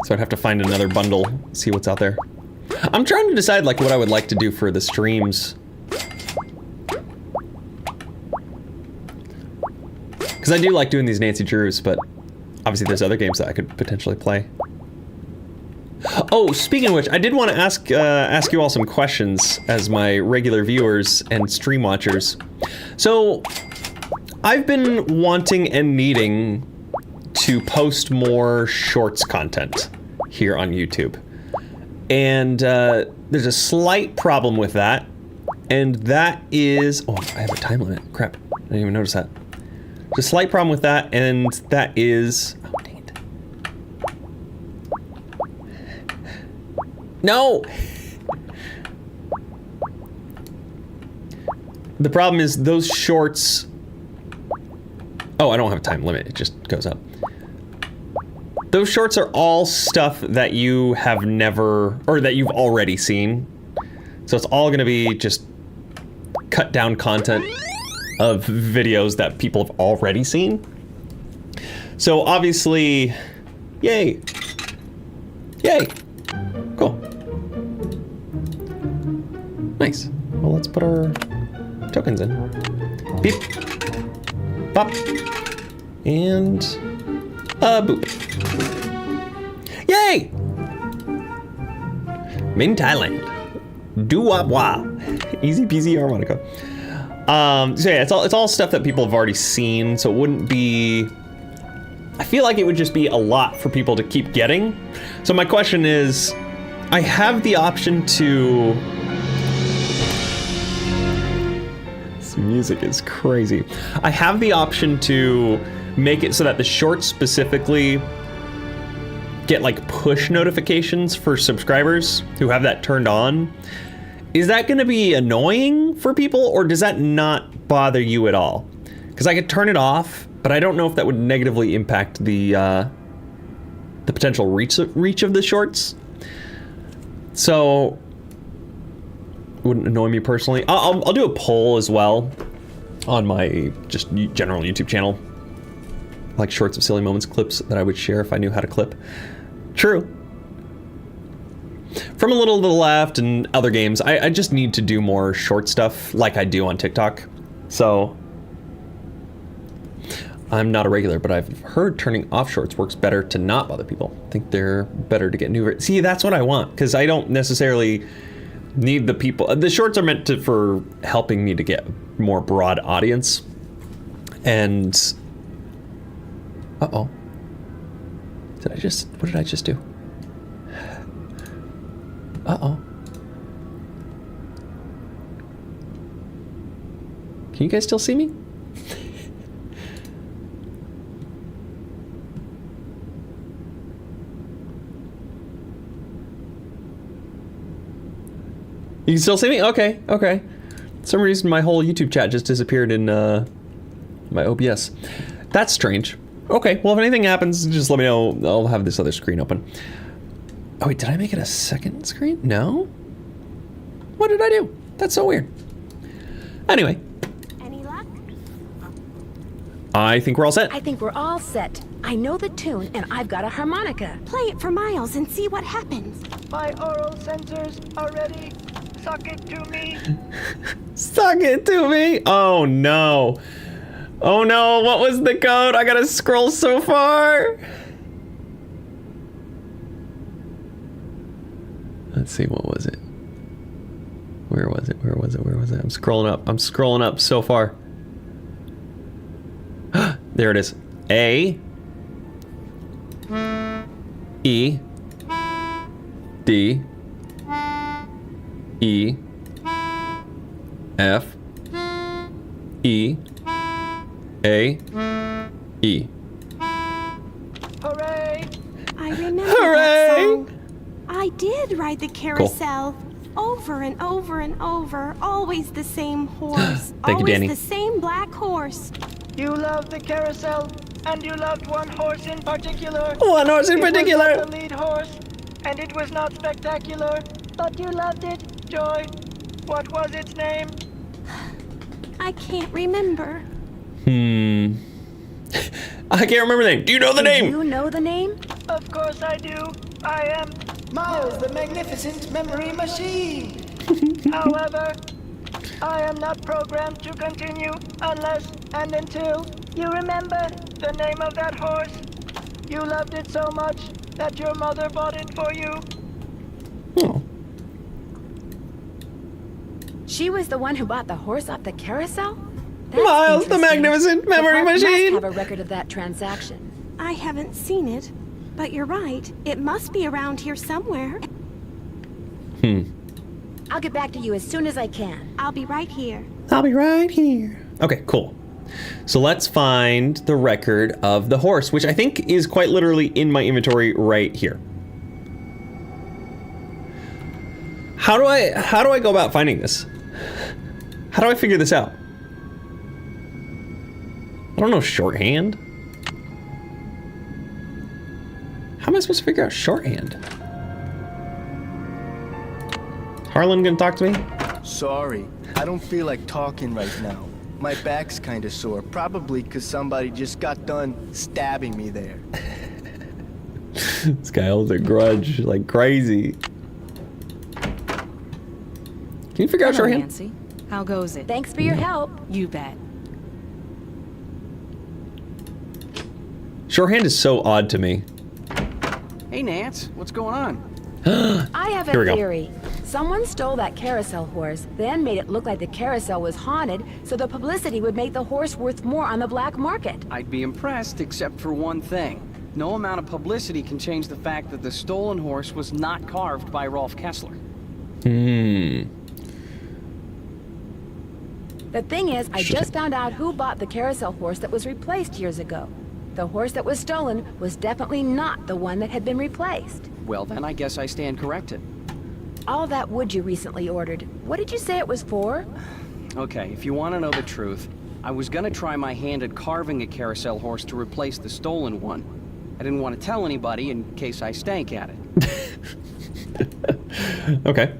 So I'd have to find another bundle, see what's out there. I'm trying to decide like what I would like to do for the streams. Because I do like doing these Nancy Drews, but obviously there's other games that I could potentially play. Oh, speaking of which, I did want to ask you all some questions as my regular viewers and stream watchers. So, I've been wanting and needing to post more shorts content here on YouTube. And there's a slight problem with that. And that is... Oh, I have a time limit. Crap. I didn't even notice that. There's a slight problem with that, and that is... Oh, dang it. No! The problem is those shorts... Oh, I don't have a time limit. It just goes up. Those shorts are all stuff that you have never... Or that you've already seen. So it's all going to be just cut down content of videos that people have already seen. So obviously... Yay! Yay! Cool. Nice. Well, let's put our tokens in. Beep. Pop. And... boop. Yay! Made in Thailand. Doo-wop-wah. Easy peasy harmonica. So yeah, it's all stuff that people have already seen, so it wouldn't be... I feel like it would just be a lot for people to keep getting. So my question is, I have the option to... This music is crazy. I have the option to make it so that the shorts specifically get like push notifications for subscribers who have that turned on. Is that going to be annoying for people, or does that not bother you at all? Because I could turn it off, but I don't know if that would negatively impact the potential reach of the shorts. So, it wouldn't annoy me personally. I'll do a poll as well on my just general YouTube channel, like shorts of silly moments clips that I would share if I knew how to clip. True. From A Little to the Left and other games, I just need to do more short stuff like I do on TikTok. So, I'm not a regular, but I've heard turning off shorts works better to not bother people. I think they're better to get new... See, that's what I want, because I don't necessarily need the people... The shorts are meant for helping me to get more broad audience. And... Uh-oh. What did I just do? Uh-oh. Can you guys still see me? You can still see me? Okay, okay. For some reason, my whole YouTube chat just disappeared in my OBS. That's strange. Okay, well, if anything happens, just let me know. I'll have this other screen open. Oh, wait, did I make it a second screen? No? What did I do? That's so weird. Anyway. Any luck? I think we're all set. I think we're all set. I know the tune, and I've got a harmonica. Play it for Miles and see what happens. My oral sensors are ready. Suck it to me. Suck it to me. Oh, no. Oh, no. What was the code? I gotta scroll so far. Let's see. What was it? Where was it? Where was it? Where was it? I'm scrolling up. I'm scrolling up so far. There it is. A. E. D. E. F. E. A. E. Hooray! I remember that song. I did ride the carousel. Cool. Over and over and over. Always the same horse. Thank you, Danny. Always the same black horse. You loved the carousel, and you loved one horse in particular. One horse in particular. It was not the lead horse, and it was not spectacular, but you loved it. Joy, what was its name? I can't remember. I can't remember the name. Do you know the name? Do you know the name? Of course I do. I am Miles, the Magnificent Memory Machine. However, I am not programmed to continue unless and until you remember the name of that horse. You loved it so much that your mother bought it for you. Oh. She was the one who bought the horse off the carousel? Miles, the Magnificent Memory Machine. Must have a record of that transaction. I haven't seen it, but you're right. It must be around here somewhere. I'll get back to you as soon as I can. I'll be right here. I'll be right here. Okay, cool. So let's find the record of the horse, which I think is quite literally in my inventory right here. How do I go about finding this? How do I figure this out? I don't know shorthand. How am I supposed to figure out shorthand? Harlan gonna talk to me? Sorry, I don't feel like talking right now. My back's kinda sore, probably because somebody just got done stabbing me there. This guy holds a grudge like crazy. Can you figure out shorthand? Nancy, how goes it? Thanks for your help. You bet. Shorthand is so odd to me. Hey, Nance, what's going on? I have a theory. Someone stole that carousel horse, then made it look like the carousel was haunted, so the publicity would make the horse worth more on the black market. I'd be impressed, except for one thing. No amount of publicity can change the fact that the stolen horse was not carved by Rolf Kessler. The thing is, I just found out who bought the carousel horse that was replaced years ago. The horse that was stolen was definitely not the one that had been replaced. Well, then I guess I stand corrected. All that wood you recently ordered, what did you say it was for? Okay, if you want to know the truth, I was gonna try my hand at carving a carousel horse to replace the stolen one. I didn't want to tell anybody in case I stank at it. Okay.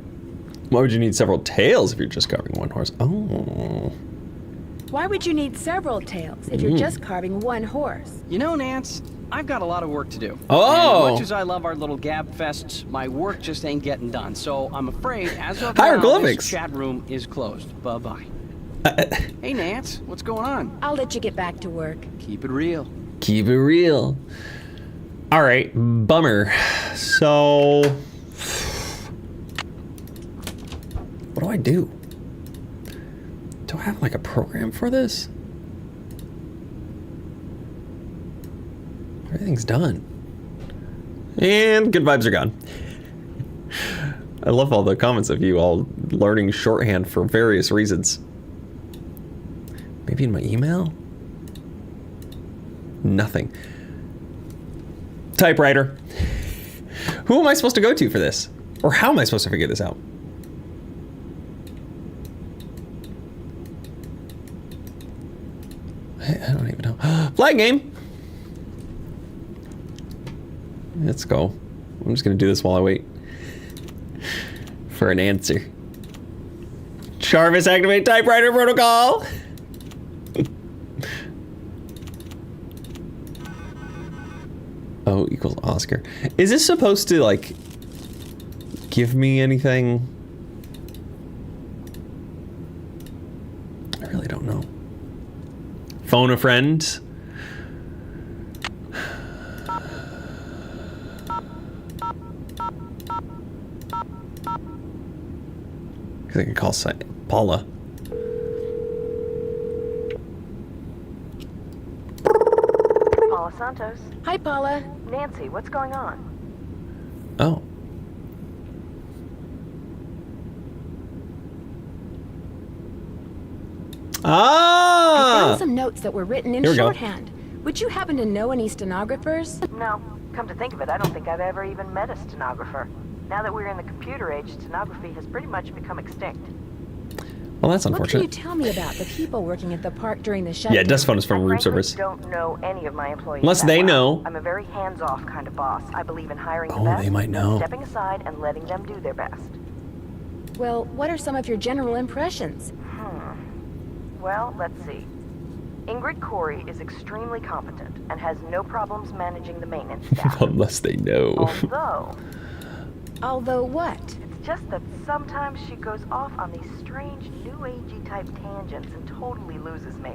Why would you need several tails if you're just carving one horse? Oh. Why would you need several tails if you're just carving one horse? You know, Nance, I've got a lot of work to do. Oh! And much as I love our little gab fests, my work just ain't getting done. So I'm afraid, as of Hieroglyphics. now, this chat room is closed. Bye-bye. Hey, Nance, what's going on? I'll let you get back to work. Keep it real. Keep it real. All right, bummer. So, what do I do? Do I have like a program for this? Everything's done. And good vibes are gone. I love all the comments of you all learning shorthand for various reasons. Maybe in my email? Nothing. Typewriter. Who am I supposed to go to for this? Or how am I supposed to figure this out? I don't even know. Flag game. Let's go. I'm just gonna do this while I wait for an answer. Jarvis, activate typewriter protocol. O equals Oscar. Is this supposed to like give me anything? I really don't know. Phone a friend. Because I can call Paula. Paula Santos. Hi, Paula. Nancy, what's going on? Oh. I found some notes that were written in Here we go. shorthand. Would you happen to know any stenographers? No. Come to think of it, I don't think I've ever even met a stenographer. Now that we're in the computer age, stenography has pretty much become extinct. Well, that's What can unfortunate. you tell me about the people working at the park during the shutdown? Yeah, desk phone is from room service. I don't know any of my employees. Unless that they well. know. I'm a very hands-off kind of boss. I believe in hiring the Oh, best, they might know. stepping aside and letting them do their best. Well, what are some of your general impressions? Well, let's see. Ingrid Corey is extremely competent and has no problems managing the maintenance staff. Unless they know. Although what? It's just that sometimes she goes off on these strange new agey type tangents and totally loses me.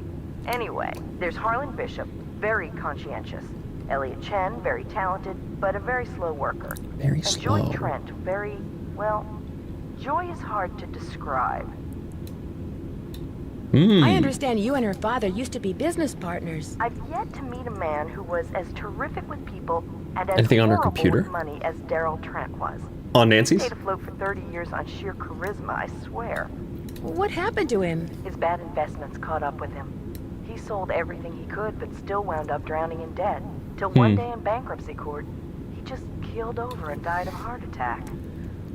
Anyway, there's Harlan Bishop, very conscientious. Elliot Chen, very talented, but a very slow worker. Very and slow. Joy Trent, very, well, Joy is hard to describe. I understand you and her father used to be business partners. I've yet to meet a man who was as terrific with people and as Anything on her horrible computer? with money as Daryl Trent was. On Nancy's? He stayed afloat for 30 years on sheer charisma, I swear. What happened to him? His bad investments caught up with him. He sold everything he could, but still wound up drowning in debt. Till one day in bankruptcy court, he just keeled over and died of a heart attack.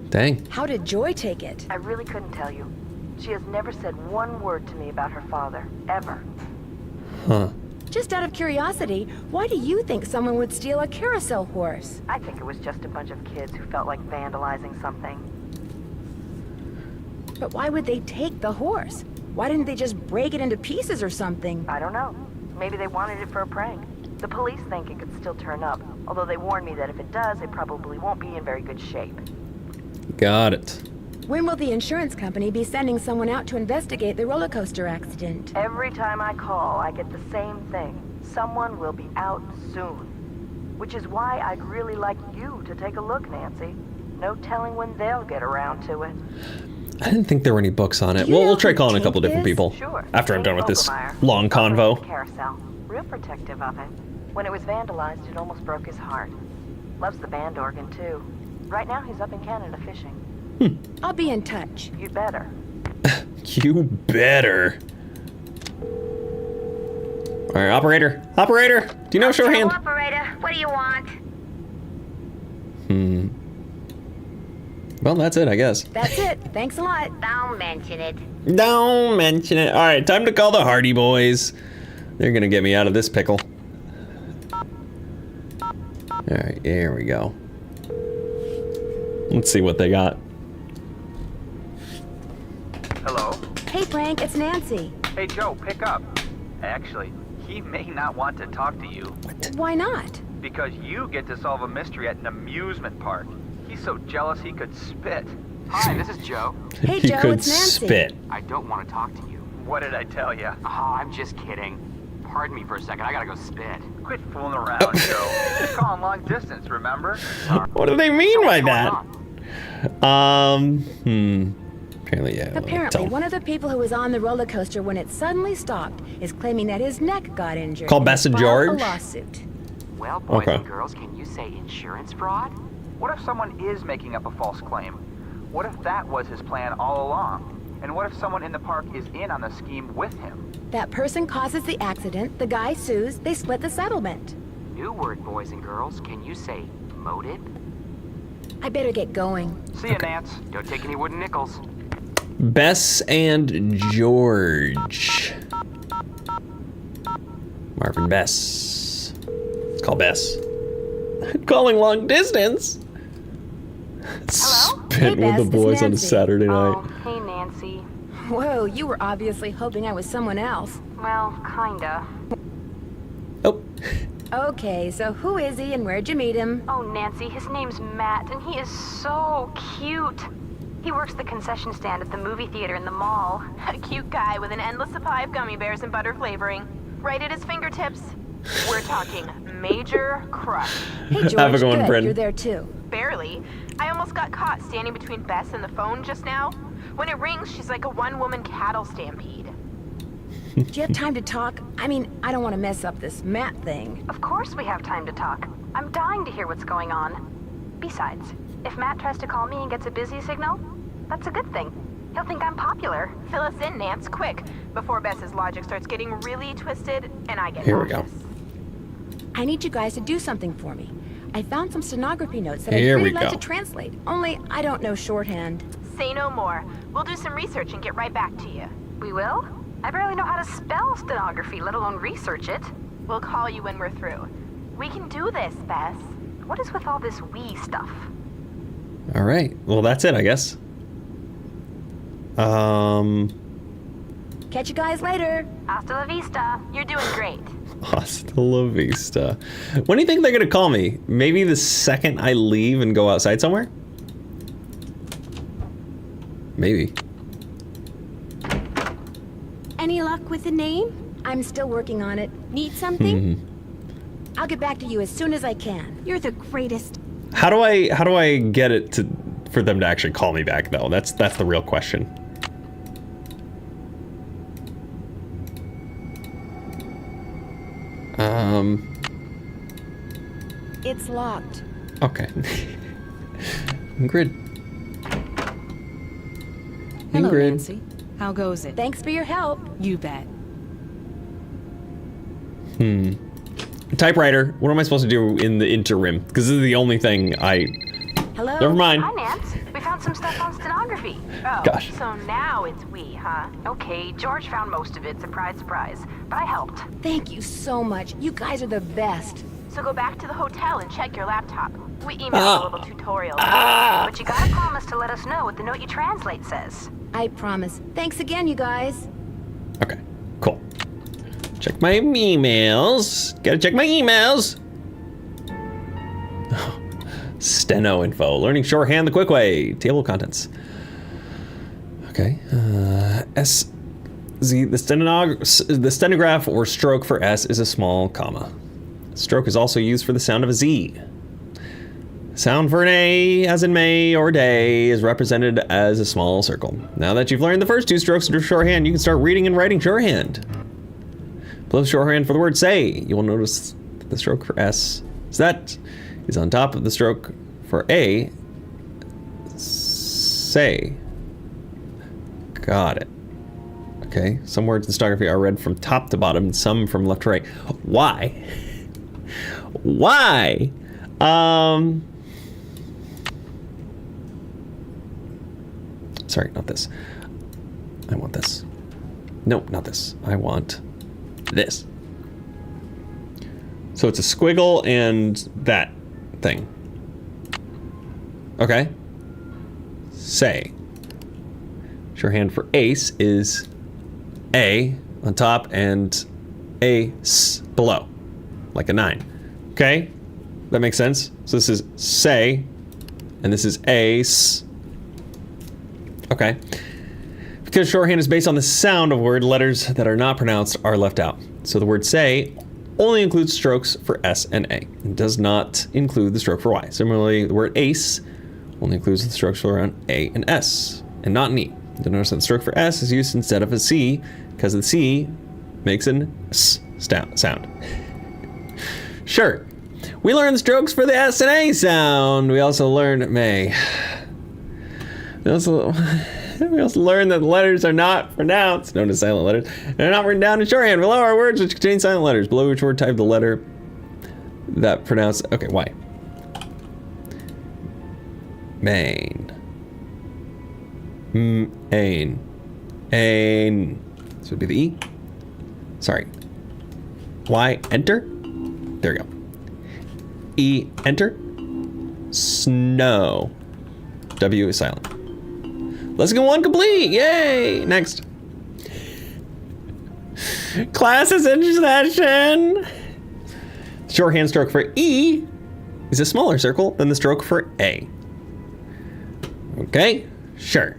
Dang. How did Joy take it? I really couldn't tell you. She has never said one word to me about her father, ever. Huh. Just out of curiosity, why do you think someone would steal a carousel horse? I think it was just a bunch of kids who felt like vandalizing something. But why would they take the horse? Why didn't they just break it into pieces or something? I don't know. Maybe they wanted it for a prank. The police think it could still turn up, although they warn me that if it does, it probably won't be in very good shape. Got it. When will the insurance company be sending someone out to investigate the roller coaster accident? Every time I call, I get the same thing. Someone will be out soon. Which is why I'd really like you to take a look, Nancy. No telling when they'll get around to it. I didn't think there were any books on it. Well, we'll try calling a couple different people Sure. after I'm done with this long Operated convo. the carousel. Real protective of it. When it was vandalized, it almost broke his heart. Loves the band organ, too. Right now, he's up in Canada fishing. I'll be in touch. You'd better. You better. All right, operator. Operator, do you know show hand? Operator, what do you want? Well, that's it, I guess. That's it. Thanks a lot. Don't mention it. Don't mention it. All right, time to call the Hardy Boys. They're gonna get me out of this pickle. All right, here we go. Let's see what they got. Hello? Hey, Frank, it's Nancy. Hey, Joe, pick up. Actually, he may not want to talk to you. Why not? Because you get to solve a mystery at an amusement park. He's so jealous he could spit. Hi, this is Joe. Hey, He Joe, could it's Nancy. spit. I don't want to talk to you. What did I tell you? Oh, I'm just kidding. Pardon me for a second. I gotta go spit. Quit fooling around, Joe. Just calling long distance, remember? What do they mean by that? Apparently, yeah. Apparently, one of the people who was on the roller coaster when it suddenly stopped is claiming that his neck got injured. Call and Bess and filed George? a lawsuit. Well, boys Okay. and girls, can you say insurance fraud? What if someone is making up a false claim? What if that was his plan all along? And what if someone in the park is in on the scheme with him? That person causes the accident, the guy sues, they split the settlement. New word, boys and girls. Can you say motive? I better get going. See you, Nance. Don't take any wooden nickels. Bess and George. Marvin Bess. Let's call Bess. Calling long distance. Hello? Spent with the boys on a Saturday night. Oh, hey, Nancy. Whoa, you were obviously hoping I was someone else. Well, kinda. Oh. Okay, so who is he and where'd you meet him? Oh, Nancy, his name's Matt, and he is so cute. He works the concession stand at the movie theater in the mall. A cute guy with an endless supply of gummy bears and butter flavoring. Right at his fingertips. We're talking major crush. Hey, George, Have a good one, Bryn. You're there too. Barely. I almost got caught standing between Bess and the phone just now. When it rings, she's like a one-woman cattle stampede. Do you have time to talk? I mean, I don't want to mess up this Matt thing. Of course we have time to talk. I'm dying to hear what's going on. Besides, if Matt tries to call me and gets a busy signal, that's a good thing. He'll think I'm popular. Fill us in, Nance, quick, before Bess's logic starts getting really twisted and I get Here we go. I need you guys to do something for me. I found some stenography notes that I'd Here really we like go. to translate, only I don't know shorthand. Say no more. We'll do some research and get right back to you. We will? I barely know how to spell stenography, let alone research it. We'll call you when we're through. We can do this, Bess. What is with all this we stuff? All right. Well, that's it, I guess. Catch you guys later. Hasta la vista. You're doing great. Hasta la vista. When do you think they're gonna call me? Maybe the second I leave and go outside somewhere? Maybe. Any luck with the name? I'm still working on it. Need something? I'll get back to you as soon as I can. You're the greatest. How do I get it to for them to actually call me back though? That's the real question. It's locked. Okay. Ingrid. Hello, Ingrid. Nancy. How goes it? Thanks for your help. You bet. Typewriter. What am I supposed to do in the interim? Because this is the only thing I... Hello? Never mind. Hi, Nance. We found some stuff on stenography. Oh, Gosh. so now it's we, huh? Okay, George found most of it, surprise, surprise. But I helped. Thank you so much. You guys are the best. So go back to the hotel and check your laptop. We emailed a little tutorial. But you gotta promise to let us know what the note you translate says. I promise. Thanks again, you guys. Okay, cool. Check my emails. Gotta check my emails. Steno info. Learning shorthand the quick way. Table of contents. Okay. The stenograph or stroke for S is a small comma. Stroke is also used for the sound of a Z. Sound for an A, as in May or day, is represented as a small circle. Now that you've learned the first two strokes of shorthand, you can start reading and writing shorthand. Below shorthand for the word say, you will notice that the stroke for S is on top of the stroke for A. Say. Got it. Okay, some words in stenography are read from top to bottom, and some from left to right. Why? Why? Sorry, not this. I want this. Nope, not this. I want this. So it's a squiggle and that thing. Okay. Say. Shorthand for ace is A on top and A S below, like a 9. Okay, that makes sense. So this is say, and this is ace. Okay. Because shorthand is based on the sound of word, letters that are not pronounced are left out. So the word say only includes strokes for S and A. It does not include the stroke for Y. Similarly, the word ace only includes the strokes for around A and S, and not an E. You'll notice that the stroke for S is used instead of a C, because the C makes an S sound. Sure. We learned the strokes for the S and A sound. We also learned May. We also learned that the letters are not pronounced, known as silent letters. They're not written down in shorthand. Below are words which contain silent letters. Below each word type the letter that pronounce. Okay, why? Main. Ain. Ain. This would be the E. Sorry. Y, enter. There we go. E, enter. Snow. W is silent. Let's go 1 complete. Yay. Next. Class is in session. Shorthand stroke for E is a smaller circle than the stroke for A. Okay, sure.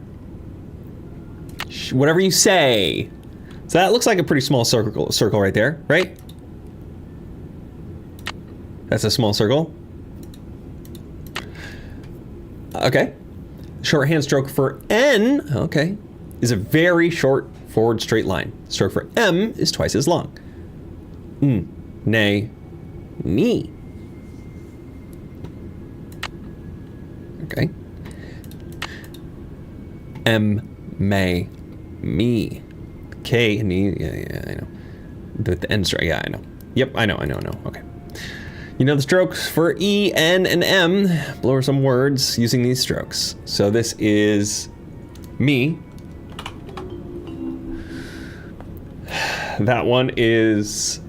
Whatever you say. So that looks like a pretty small circle right there, right? That's a small circle. Okay. Shorthand stroke for N, okay, is a very short forward straight line. Stroke for M is twice as long. Nay, knee. Okay. M, may, me. K, knee, yeah, I know. The N stroke, yeah, I know. Yep, I know, okay. You know the strokes for E, N, and M. Blow over some words using these strokes. So this is me. That one is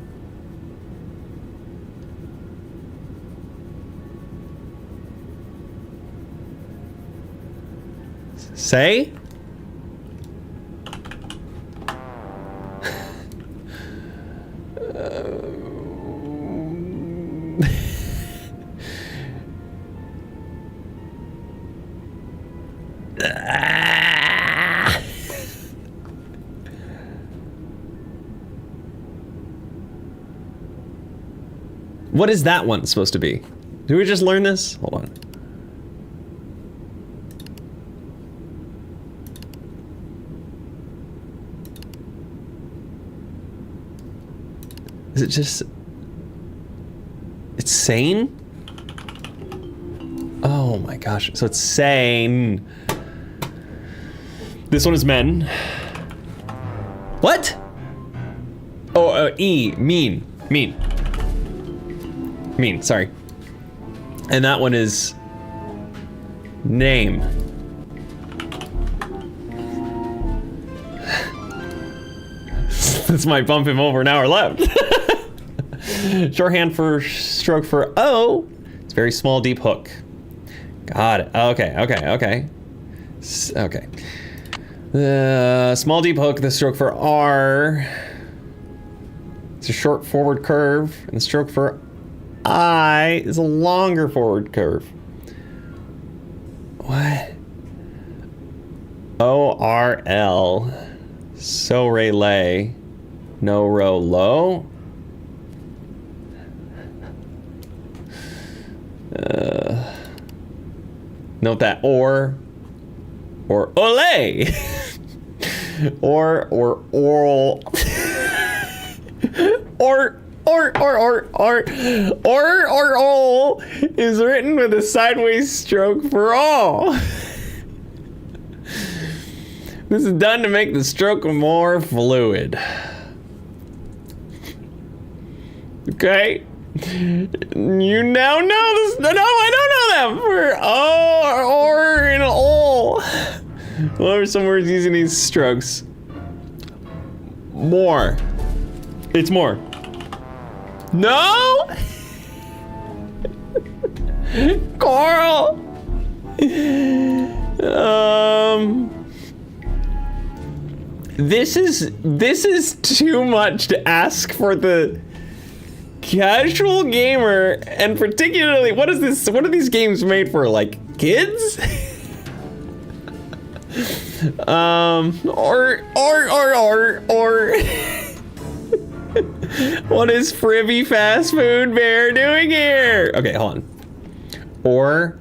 say. What is that one supposed to be? Did we just learn this? Hold on. Is it just... It's sane? Oh my gosh. So it's sane. This one is men. What? Oh, E. Mean. Mean. Mean, sorry. And that one is name. This might bump him over an hour left. Shorthand for stroke for O. It's very small, deep hook. Got it. Okay. Okay. The small, deep hook, the stroke for R. It's a short forward curve. And the stroke for I is a longer forward curve. What? O-R-L. So re lay. No ro low. Note that or ole. or oral. or is written with a sideways stroke for all. This is done to make the stroke more fluid. Okay. You now know this. No, I don't know that. For O or and all. What are some words using these strokes? More. It's more. No! Carl! This is too much to ask for the casual gamer, and particularly, what are these games made for, like, kids? What is Fribby Fast Food Bear doing here? Okay, hold on. Or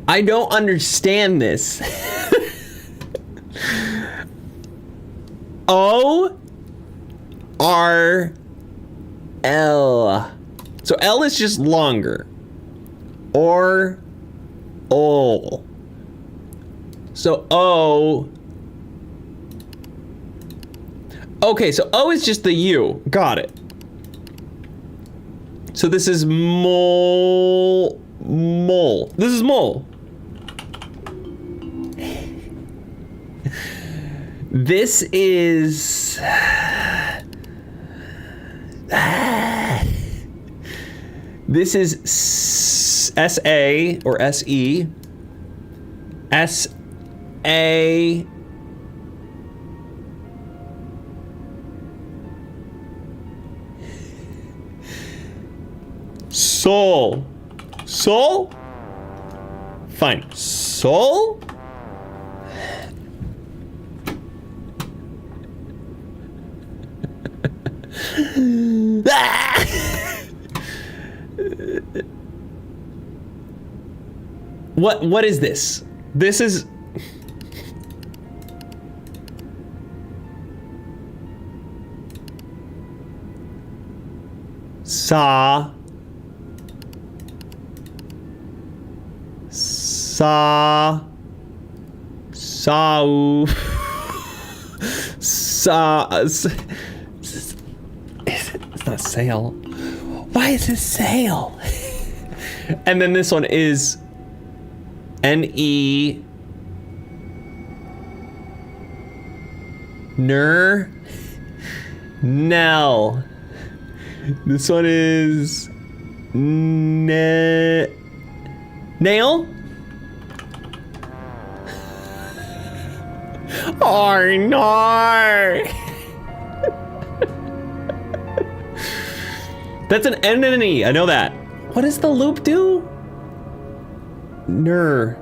I don't understand this. O-R-L. So L is just longer. Or ol. So O. Okay, so O is just the U. Got it. So this is mole. This is mole. This is... This is S-A or S-E. S-A... Soul. Soul? Fine. Soul? What is this? This is... Sa... Sa... Sau... Sa... It's not sail. Why is it sail? And then this one is N-E... Ner... Nell. This one is... Nail? Arnar! That's an N and an E, I know that. What does the loop do? Neural.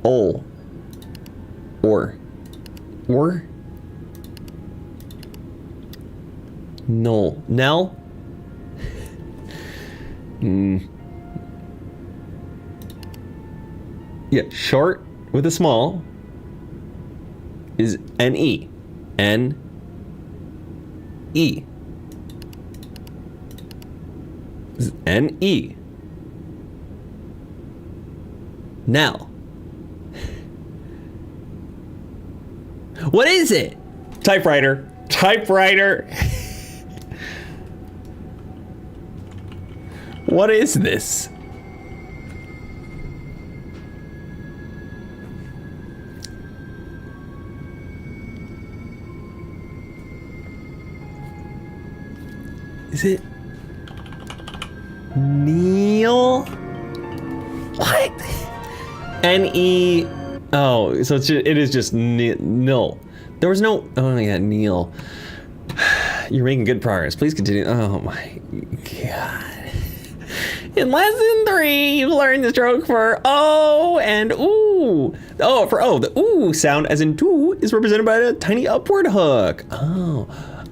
Ol. Or. Null. Nell? Yeah, short with a small is N-E. N-E. This is N-E. Now. What is it? Typewriter. Typewriter. What is this? Is it Neil? What? N-E. Oh, so it is just nil. There was no. Oh yeah, Neil. You're making good progress. Please continue. Oh my god. In lesson 3, you've learned the stroke for O and ooh. Oh, for O, the ooh sound as in two is represented by a tiny upward hook. Oh.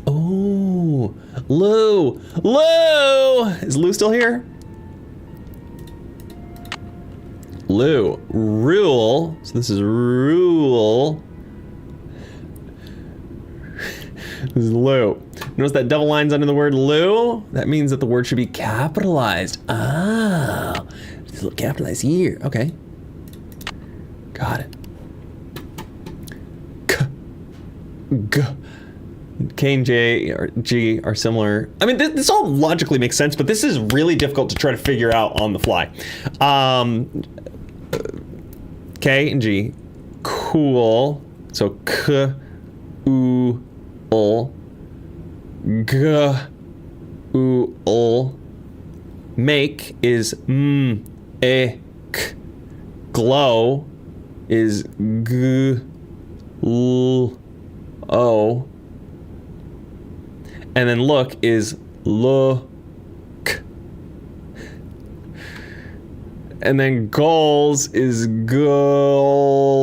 Oh. Lou. Lou! Is Lou still here? Lou. Rule. So this is rule. This is Lou. Notice that double line's under the word Lou? That means that the word should be capitalized. Oh. It's a little capitalized here. Okay. Got it. G. K and J or G are similar. I mean, this all logically makes sense, but this is really difficult to try to figure out on the fly. K and G. Cool. So K, U, L. G, U, L. Make is M, E, K. Glow is G, L, O. And then look is look. And then goals is goals.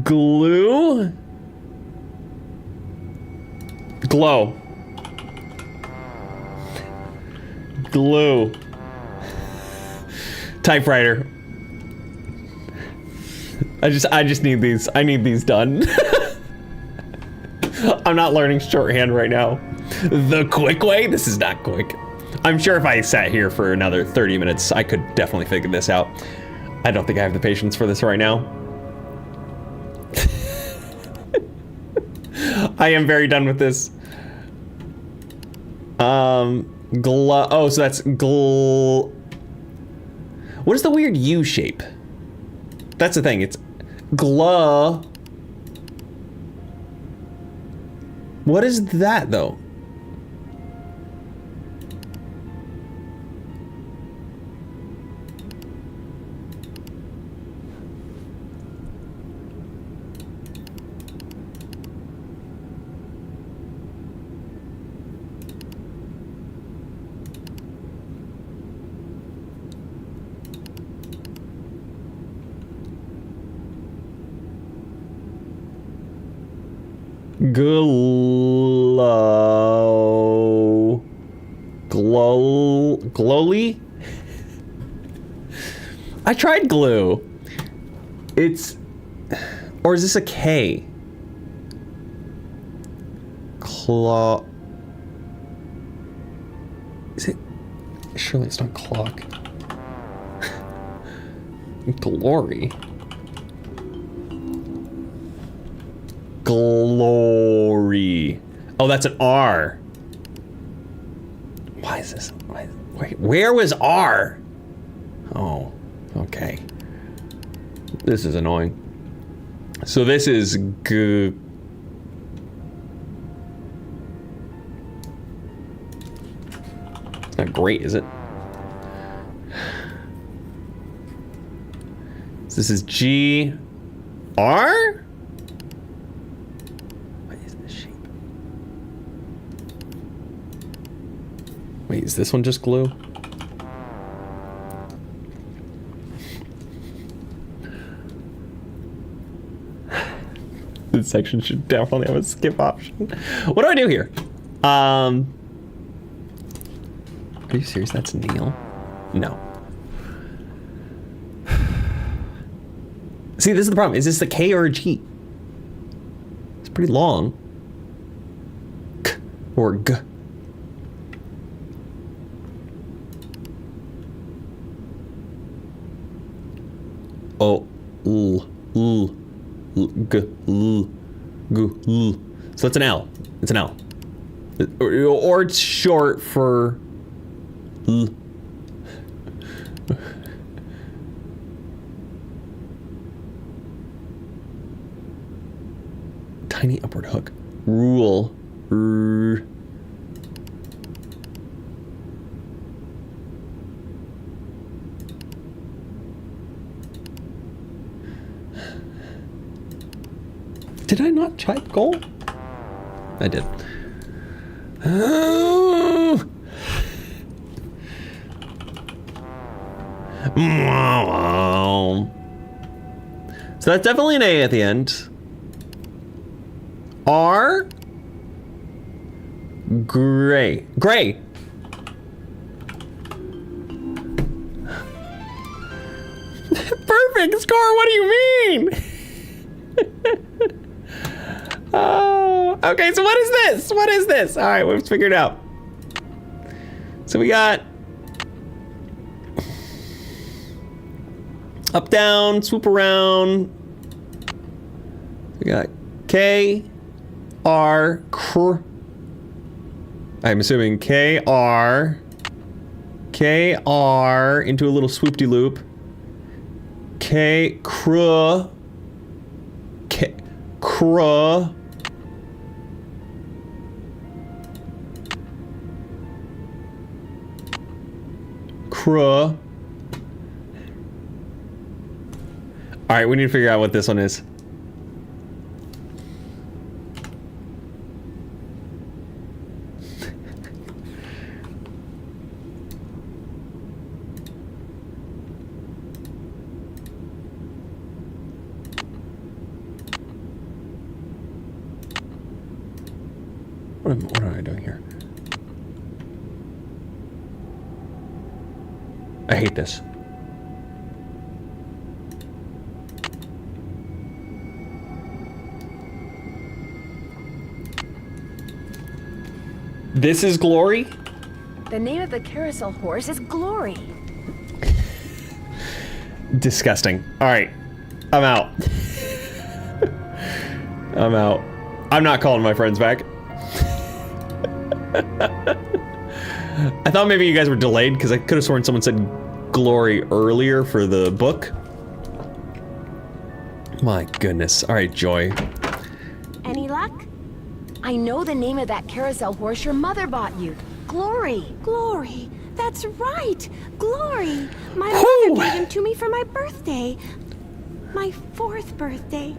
Glue? Glow. Glue. Typewriter. I just need these. I need these done. I'm not learning shorthand right now. The quick way? This is not quick. I'm sure if I sat here for another 30 minutes, I could definitely figure this out. I don't think I have the patience for this right now. I am very done with this. Oh, so that's what is the weird U shape? That's the thing, it's What is that, though? Glowly? I tried glue. It's, or is this a K? Is it? Surely it's not clock. Glory. Glory. Oh, that's an R. Why is this? Wait, where was R? Oh, okay. This is annoying. So this is G. It's not great, is it? So this is G. R? Wait, is this one just glue? This section should definitely have a skip option. What do I do here? Are you serious? That's Neil? No. See, this is the problem. Is this a K or a G? It's pretty long. K or G. Oh, so that's an L. It's an L. Or it's short for L. Tiny upward hook. Rule. Did I not type goal? I did. Oh. So that's definitely an A at the end. R. Gray. Gray. Perfect score. What do you mean? Okay, so what is this? What is this? All right, we've figured it out. So we got up, down, swoop around. We got K, R, cr. I'm assuming K, R into a little swoop-de-loop. K, cr, K, cr. All right, we need to figure out what this one is. What am I doing here? I hate this. This is glory? The name of the carousel horse is Glory. Disgusting. All right, I'm out. I'm out. I'm not calling my friends back. I thought maybe you guys were delayed because I could have sworn someone said Glory earlier for the book. My goodness. All right, Joy. Any luck? I know the name of that carousel horse your mother bought you. Glory. Glory. That's right. Glory. My mother gave him to me for my birthday. My 4th birthday.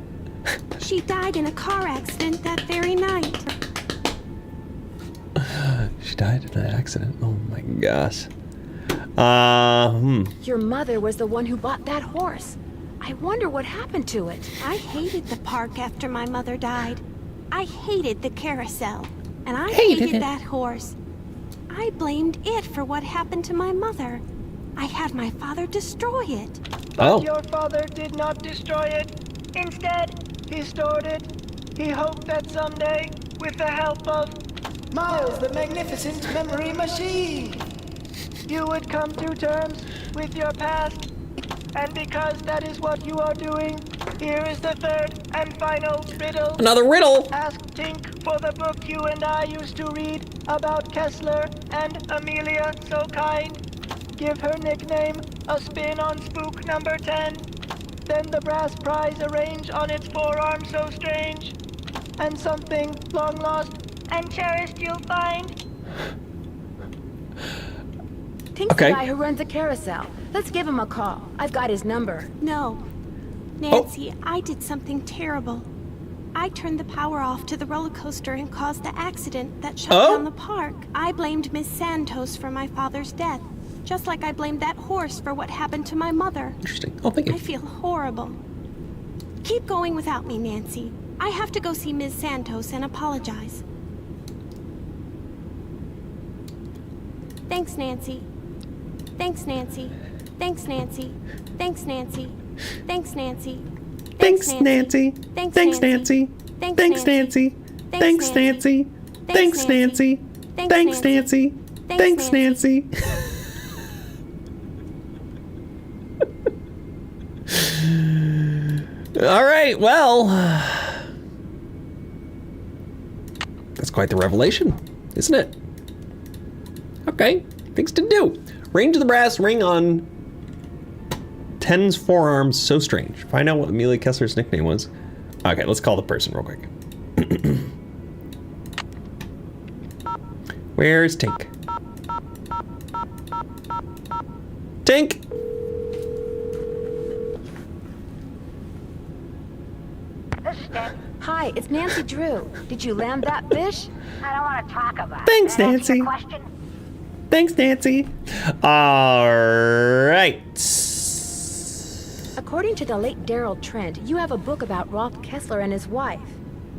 She died in a car accident that very night. She died in an accident. Oh my gosh. Your mother was the one who bought that horse. I wonder what happened to it. I hated the park after my mother died. I hated the carousel. And I hated that horse. I blamed it for what happened to my mother. I had my father destroy it. But your father did not destroy it. Instead, he stored it. He hoped that someday, with the help of Miles, the magnificent memory machine, you would come to terms with your past. And because that is what you are doing, here is the 3rd and final riddle. Another riddle! Ask Tink for the book you and I used to read about Kessler and Amelia So Kind. Give her nickname a spin on spook number 10. Then the brass prize arrange on its forearm so strange. And something long lost and cherished you'll find. Tink's the guy who runs the carousel. Let's give him a call. I've got his number. No. Nancy, I did something terrible. I turned the power off to the roller coaster and caused the accident that shut down the park. I blamed Miss Santos for my father's death, just like I blamed that horse for what happened to my mother. Interesting. Oh, thank you. I feel horrible. Keep going without me, Nancy. I have to go see Ms. Santos and apologize. Thanks, Nancy. Thanks, Nancy. Thanks, Nancy. Thanks, Nancy. Thanks, Nancy. Thanks, Nancy. Thanks, Nancy. Thanks, Nancy. Thanks, Nancy. Thanks, Nancy. Thanks, Nancy. Thanks, Nancy. All right, well, that's quite the revelation, isn't it? Okay, things to do. Range of the brass ring on 10's forearms, so strange. Find out what Amelia Kessler's nickname was. Okay, let's call the person real quick. Where's Tink? Tink! Hi, it's Nancy Drew. Did you land that fish? I don't want to talk about Thanks, it. Nancy. Thanks, Nancy. All right. According to the late Daryl Trent, you have a book about Rolf Kessler and his wife.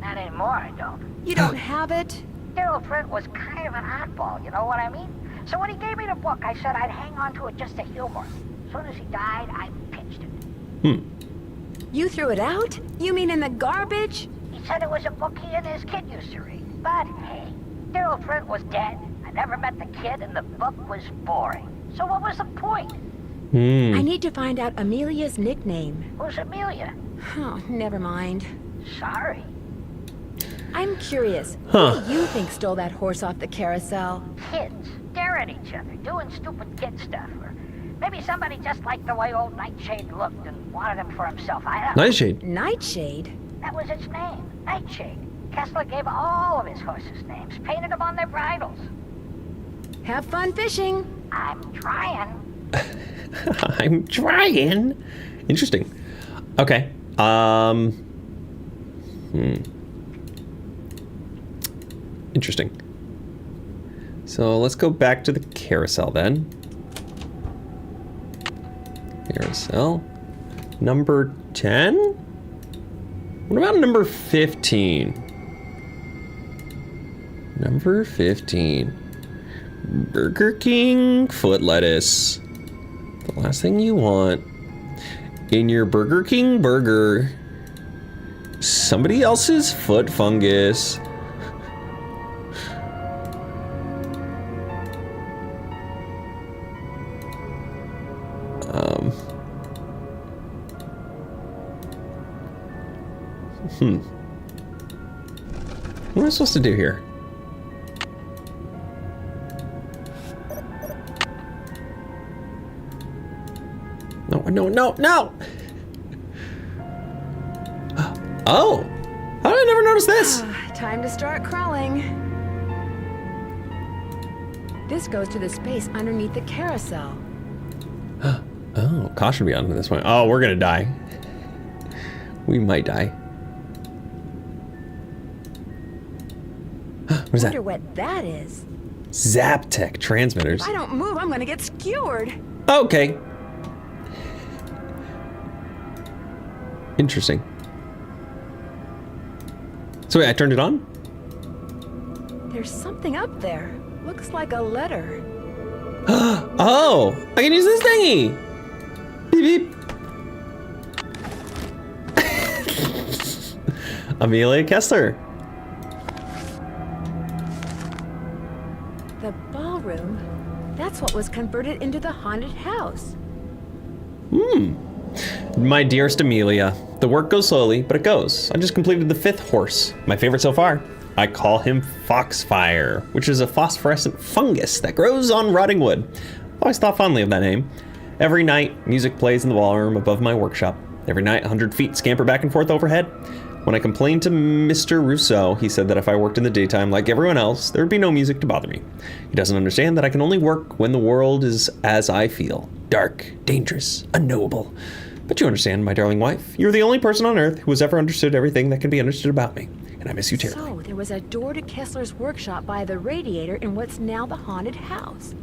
Not anymore, I don't. You don't have it? Daryl Trent was kind of an oddball, you know what I mean? So when he gave me the book, I said I'd hang on to it just to humor. As soon as he died, I pitched it. You threw it out? You mean in the garbage? He said it was a book he and his kid used to read. But hey, Daryl Trent was dead. I never met the kid, and the book was boring. So what was the point? I need to find out Amelia's nickname. Who's Amelia? Oh, never mind. Sorry. I'm curious. Who do you think stole that horse off the carousel? Kids. Staring at each other, doing stupid kid stuff. Or maybe somebody just liked the way old Nightshade looked and wanted him for himself. I don't know. Nightshade? Nightshade? That was its name. Nightshade. Kessler gave all of his horses names, painted them on their bridles. Have fun fishing. I'm trying. I'm trying. Interesting. Okay. Interesting. So let's go back to the carousel then. Carousel. Number 10? What about number 15? Number 15. Burger King foot lettuce. The last thing you want in your Burger King burger. Somebody else's foot fungus. What am I supposed to do here? No! Oh! How did I never notice this? Time to start crawling. This goes to the space underneath the carousel. Oh, caution beyond this point. Oh, we're gonna die. We might die. What is that? Wonder what that is. Zaptec transmitters. If I don't move, I'm gonna get skewered. Okay. Interesting. So wait, I turned it on? There's something up there. Looks like a letter. Oh, I can use this thingy. Beep beep. Amelia Kessler. The ballroom? That's what was converted into the haunted house. My dearest Amelia, the work goes slowly, but it goes. I just completed the 5th horse, my favorite so far. I call him Foxfire, which is a phosphorescent fungus that grows on rotting wood. I've always thought fondly of that name. Every night, music plays in the ballroom above my workshop. Every night, 100 feet scamper back and forth overhead. When I complained to Mr. Rousseau, he said that if I worked in the daytime like everyone else, there would be no music to bother me. He doesn't understand that I can only work when the world is as I feel. Dark, dangerous, unknowable. But you understand, my darling wife. You're the only person on Earth who has ever understood everything that can be understood about me. And I miss you terribly. So, there was a door to Kessler's workshop by the radiator in what's now the haunted house.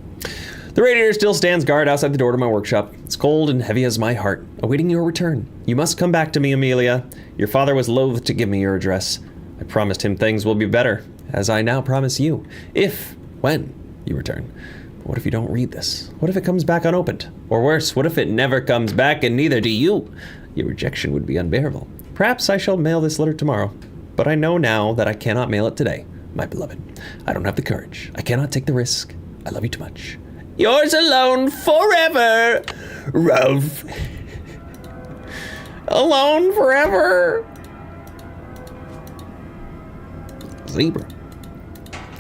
The radiator still stands guard outside the door to my workshop. It's cold and heavy as my heart, awaiting your return. You must come back to me, Amelia. Your father was loath to give me your address. I promised him things will be better, as I now promise you, when you return. But what if you don't read this? What if it comes back unopened? Or worse, what if it never comes back and neither do you? Your rejection would be unbearable. Perhaps I shall mail this letter tomorrow, but I know now that I cannot mail it today, my beloved. I don't have the courage. I cannot take the risk. I love you too much. Yours alone forever, Ralph. Alone forever. Zebra.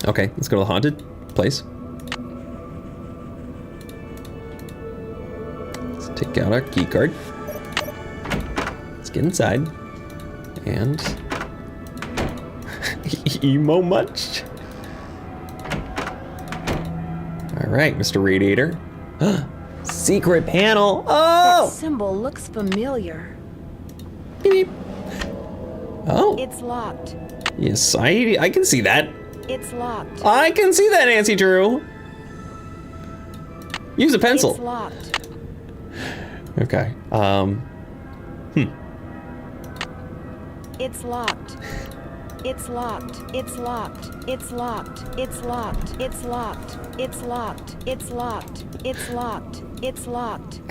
Okay, let's go to the haunted place. Let's take out our key card. Let's get inside. And emo much? All right, Mr. Radiator. Secret panel. Oh! That symbol looks familiar. Beep. Oh. It's locked. Yes, I can see that. It's locked. I can see that, Nancy Drew. Use a pencil. It's locked. Okay. It's locked. It's locked. It's locked. It's locked. It's locked. It's locked. It's locked. It's locked. It's locked. It's locked.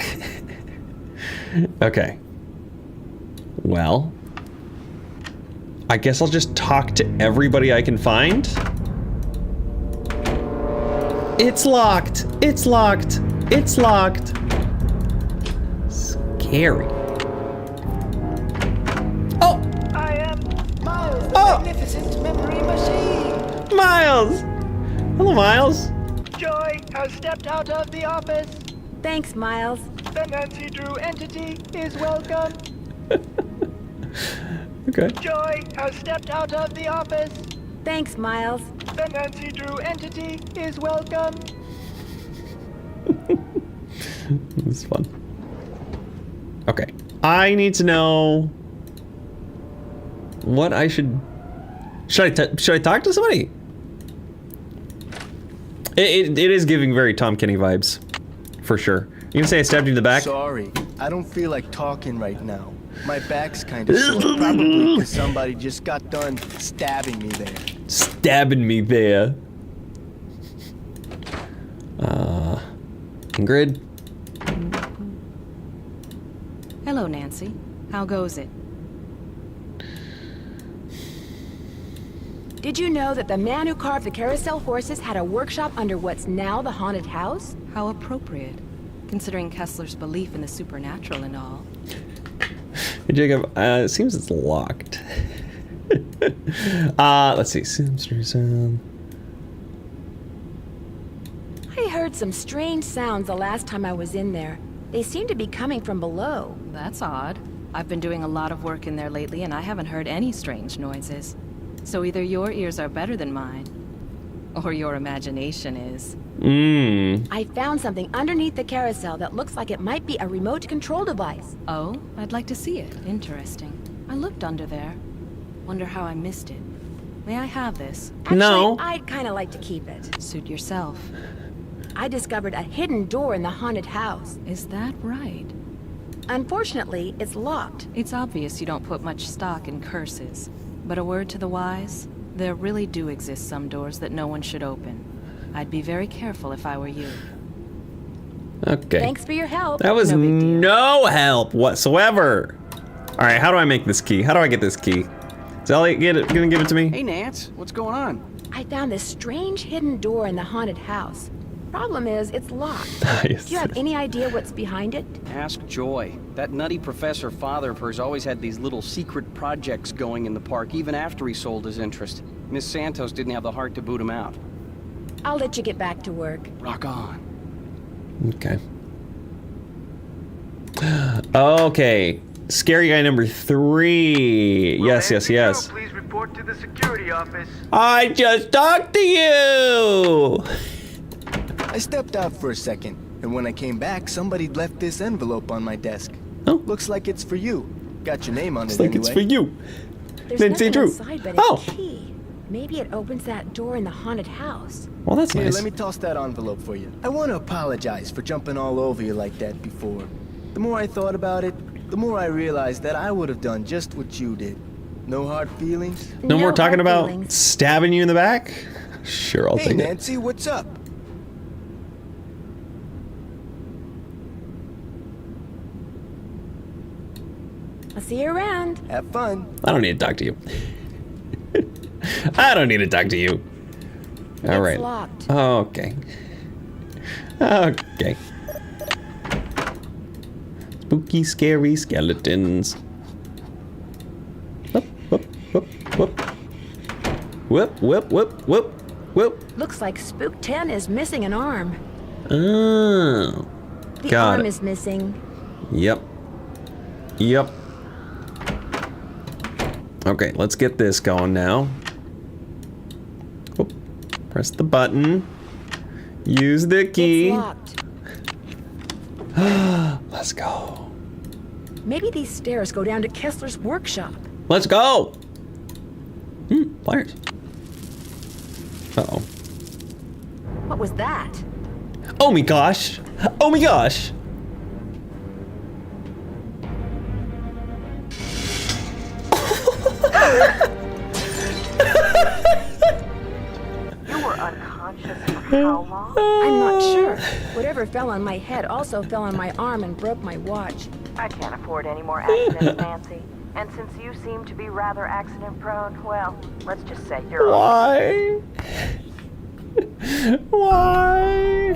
Okay. Well, I guess I'll just talk to everybody I can find. It's locked. It's locked. It's locked. Scary. Oh! I am Miles, the magnificent memory machine. Miles! Hello, Miles. Joy has stepped out of the office. Thanks, Miles. The Nancy Drew entity is welcome. Okay. Joy has stepped out of the office. Thanks, Miles. The Nancy Drew entity is welcome. This is fun. Okay. I need to know what I should... Should I talk to somebody? It is giving very Tom Kenny vibes. For sure. You can say I stabbed you in the back? Sorry, I don't feel like talking right now. My back's kind of sore, probably because somebody just got done stabbing me there. Stabbing me there. Ingrid? Hello, Nancy. How goes it? Did you know that the man who carved the carousel horses had a workshop under what's now the haunted house? How appropriate, considering Kessler's belief in the supernatural and all. Hey, Jacob, it seems it's locked. Let's see. I heard some strange sounds the last time I was in there. They seem to be coming from below. That's odd. I've been doing a lot of work in there lately, and I haven't heard any strange noises. So either your ears are better than mine, or your imagination is. I found something underneath the carousel that looks like it might be a remote control device. Oh, I'd like to see it. Interesting. I looked under there. Wonder how I missed it. May I have this? Actually, no. I'd kind of like to keep it. Suit yourself. I discovered a hidden door in the haunted house. Is that right? Unfortunately, it's locked. It's obvious you don't put much stock in curses. But a word to the wise, there really do exist some doors that no one should open. I'd be very careful if I were you. Okay. Thanks for your help. That was no help whatsoever. All right, how do I make this key? How do I get this key? Is Elliot gonna give it to me? Hey, Nance, what's going on? I found this strange hidden door in the haunted house. Problem is, it's locked. Nice. Do you have any idea what's behind it? Ask Joy. That nutty professor father of hers always had these little secret projects going in the park, even after he sold his interest. Miss Santos didn't have the heart to boot him out. I'll let you get back to work. Rock on. Okay. Okay. Scary guy number 3. Yes. Please report to the security office. I just talked to you. I stepped out for a second, and when I came back, somebody'd left this envelope on my desk. Oh. Looks like it's for you. Got your name on Looks it like anyway. it's for you. There's nothing inside but a key. Maybe it opens that door in the haunted house. Well, that's Here, nice. let me toss that envelope for you. I want to apologize for jumping all over you like that before. The more I thought about it, the more I realized that I would have done just what you did. No hard feelings? No more talking about stabbing you in the back? Sure, I'll hey, take it. Nancy, what's up? I'll see you around. Have fun. I don't need to talk to you. I don't need to talk to you. All right. It's locked. Okay. Okay. Spooky, scary skeletons. Whoop, whoop, whoop, whoop. Whoop, whoop, whoop, whoop, whoop. Looks like Spook 10 is missing an arm. Oh. The Got arm it. is missing. Yep. Yep. Okay, let's get this going now. Whoop. Press the button. Use the key. It's locked. Let's go. Maybe these stairs go down to Kessler's workshop. Let's go. Pliers. Uh-oh. What was that? Oh my gosh. Oh my gosh. You were unconscious for how long? I'm not sure. Whatever fell on my head also fell on my arm and broke my watch. I can't afford any more accidents, Nancy. And since you seem to be rather accident-prone, well, let's just say you're Why? Why?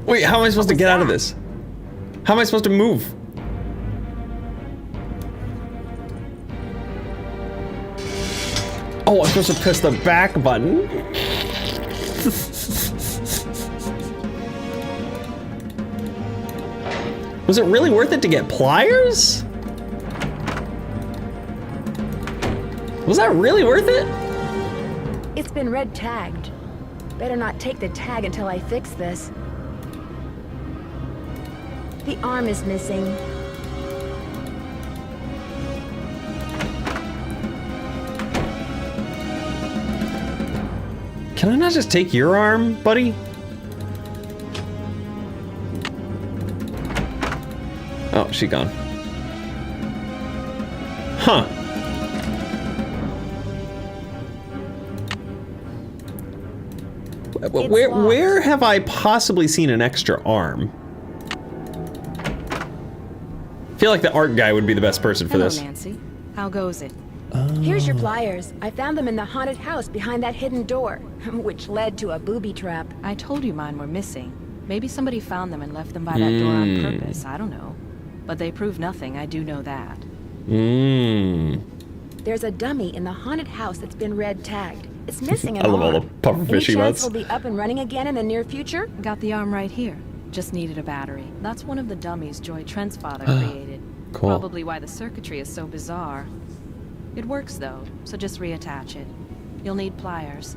Wait, how am I supposed to get out of this? How am I supposed to move? Oh, I'm supposed to press the back button? Was it really worth it to get pliers? Was that really worth it? It's been red tagged. Better not take the tag until I fix this. The arm is missing. Can I not just take your arm, buddy? Oh, she gone. Huh. Where have I possibly seen an extra arm? I feel like the art guy would be the best person for Hello, this. Nancy. How goes it? Here's your pliers. I found them in the haunted house behind that hidden door, which led to a booby trap. I told you mine were missing. Maybe somebody found them and left them by that door on purpose. I don't know. But they prove nothing, I do know that. There's a dummy in the haunted house that's been red tagged. It's missing an I love all arm. the pufferfish Any chance emotes. it'll be up and running again in the near future? Got the arm right here. Just needed a battery. That's one of the dummies Joy Trent's father created. Cool. Probably why the circuitry is so bizarre. It works though, so just reattach it. You'll need pliers.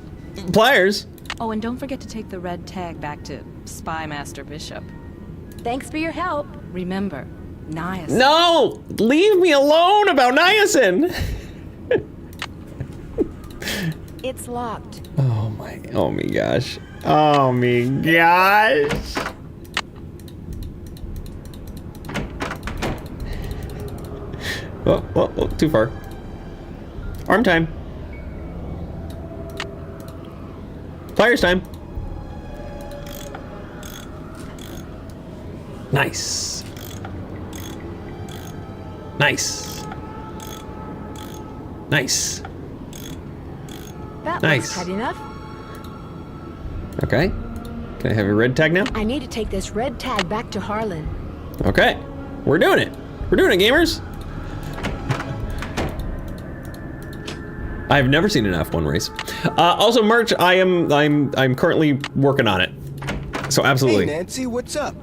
Pliers? Oh, and don't forget to take the red tag back to Spy Master Bishop. Thanks for your help. Remember, niacin. No! Leave me alone about niacin! It's locked. Oh my gosh. Oh my gosh. Oh, too far. Arm time. Pliers time. Nice. Nice. Nice. That Nice. looks tight enough. Okay. Can I have a red tag now? I need to take this red tag back to Harlan. Okay. We're doing it. We're doing it, gamers. I've never seen an F1 race. Also, merch. I'm currently working on it. So absolutely. Hey, Nancy, what's up?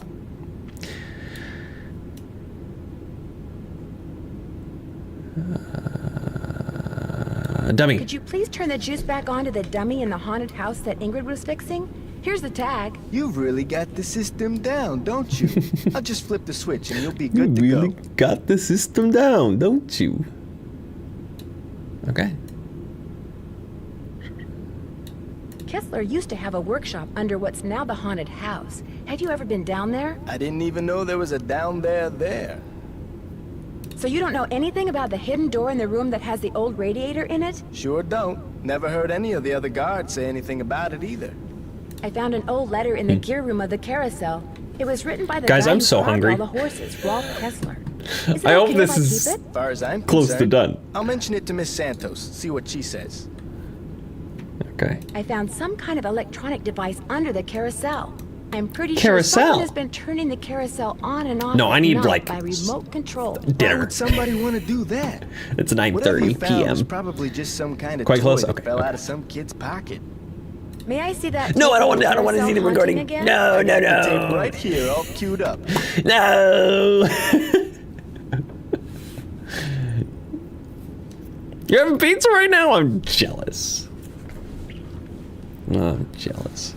Dummy. Could you please turn the juice back on to the dummy in the haunted house that Ingrid was fixing? Here's the tag. You've really got the system down, don't you? I'll just flip the switch and you'll be good to really go. got the system down, don't you? Okay. Kessler used to have a workshop under what's now the haunted house. Had you ever been down there? I didn't even know there was a down there. So you don't know anything about the hidden door in the room that has the old radiator in it? Sure don't. Never heard any of the other guards say anything about it either. I found an old letter in the gear room of the carousel. It was written by the Guys, guy I'm who so farmed hungry. all the horses, Rolf Kessler. Is it I hope okay this if I is keep it? As far as I'm close to concerned, done. I'll mention it to Miss Santos, see what she says. Okay. I found some kind of electronic device under the carousel. I'm pretty sure Carousel? someone has been turning the carousel on and off No, at I need, night like, by remote control. Why Dinner. would somebody want to do that? It's Whatever you 9:30 found was p.m. probably just some kind of Quite toy close? that Okay, fell okay. out of some kid's pocket. May I see that? No, I don't want. tape I don't want to see the carousel recording. haunting again? No, no, The tape no. right here, all queued up. No. You're having pizza right now? I'm jealous. I'm jealous.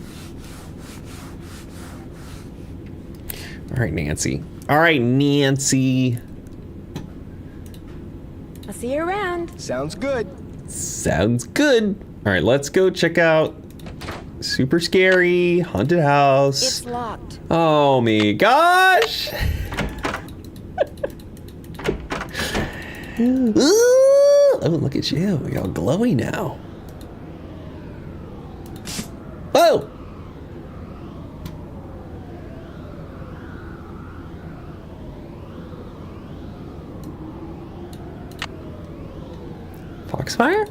All right, Nancy. All right, Nancy. I'll see you around. Sounds good. Sounds good. All right, let's go check out super scary haunted house. It's locked. Oh my gosh. Ooh, oh, look at you. You're all glowy now. Oh! Foxfire?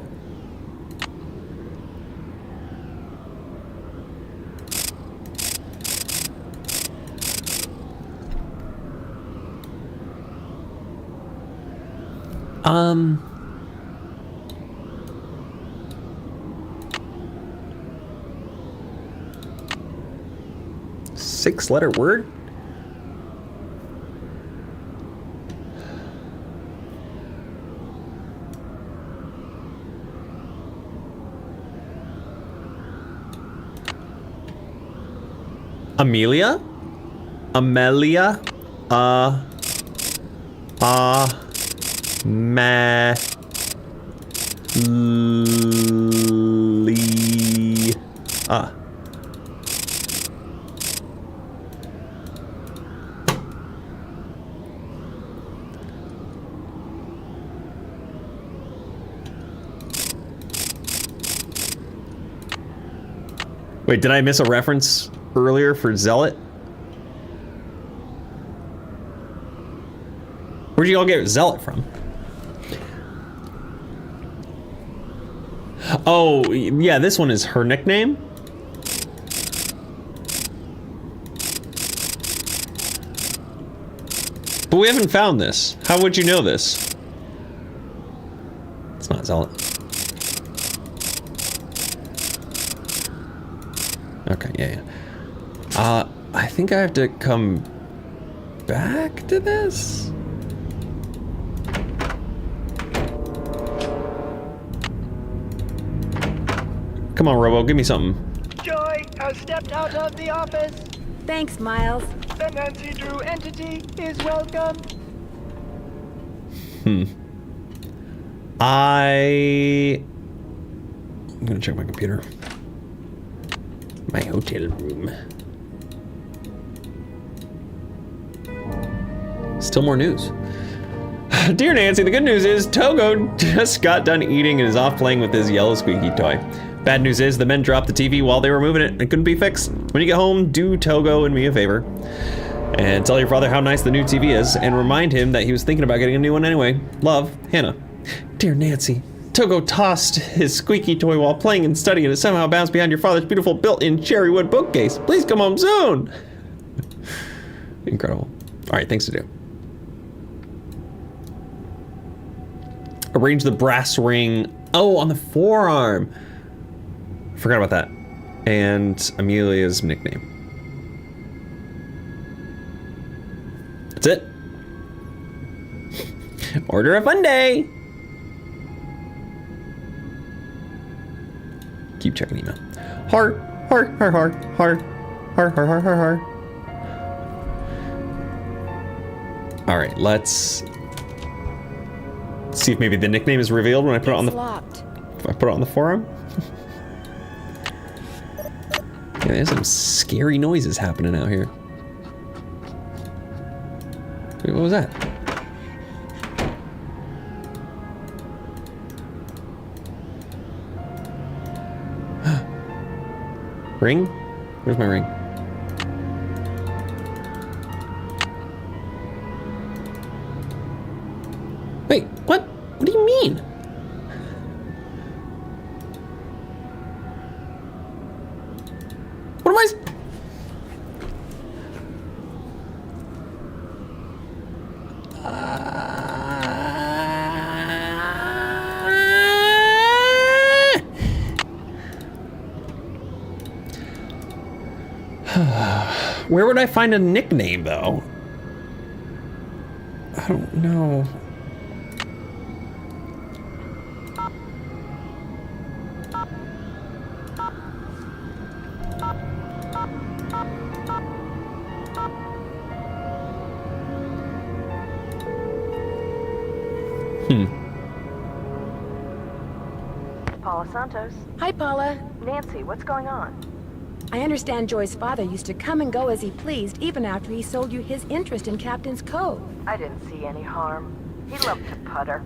Six-letter word? Amelia? Amelia? Wait, did I miss a reference earlier for Zealot? Where'd you all get Zealot from? Oh, yeah, this one is her nickname. But we haven't found this. How would you know this? It's not Zealot. Okay, yeah. I think I have to come back to this? Come on, Robo, give me something. Joy has stepped out of the office. Thanks, Miles. The Nancy Drew entity is welcome. I'm gonna check my computer. My hotel room. Still more news. Dear Nancy, the good news is Togo just got done eating and is off playing with his yellow squeaky toy. Bad news is the men dropped the TV while they were moving it and couldn't be fixed. When you get home, do Togo and me a favor and tell your father how nice the new TV is and remind him that he was thinking about getting a new one anyway. Love, Hannah. Dear Nancy, Togo tossed his squeaky toy while playing and studying and it somehow bounced behind your father's beautiful built-in cherry wood bookcase. Please come home soon. Incredible. All right, things to do. Arrange the brass ring. Oh, on the forearm. Forgot about that. And Amelia's nickname. That's it. Order a fun day. Keep checking email. Heart. All right, let's see if maybe the nickname is revealed when I put it on the. Locked. If I put it on the forum. Yeah, there's some scary noises happening out here. Wait, what was that? Ring? Where's my ring? Wait, what? What do you mean? What am I? Where would I find a nickname, though? I don't know. Paula Santos. Hi, Paula. Nancy, what's going on? I understand Joy's father used to come and go as he pleased, even after he sold you his interest in Captain's Cove. I didn't see any harm. He loved to putter,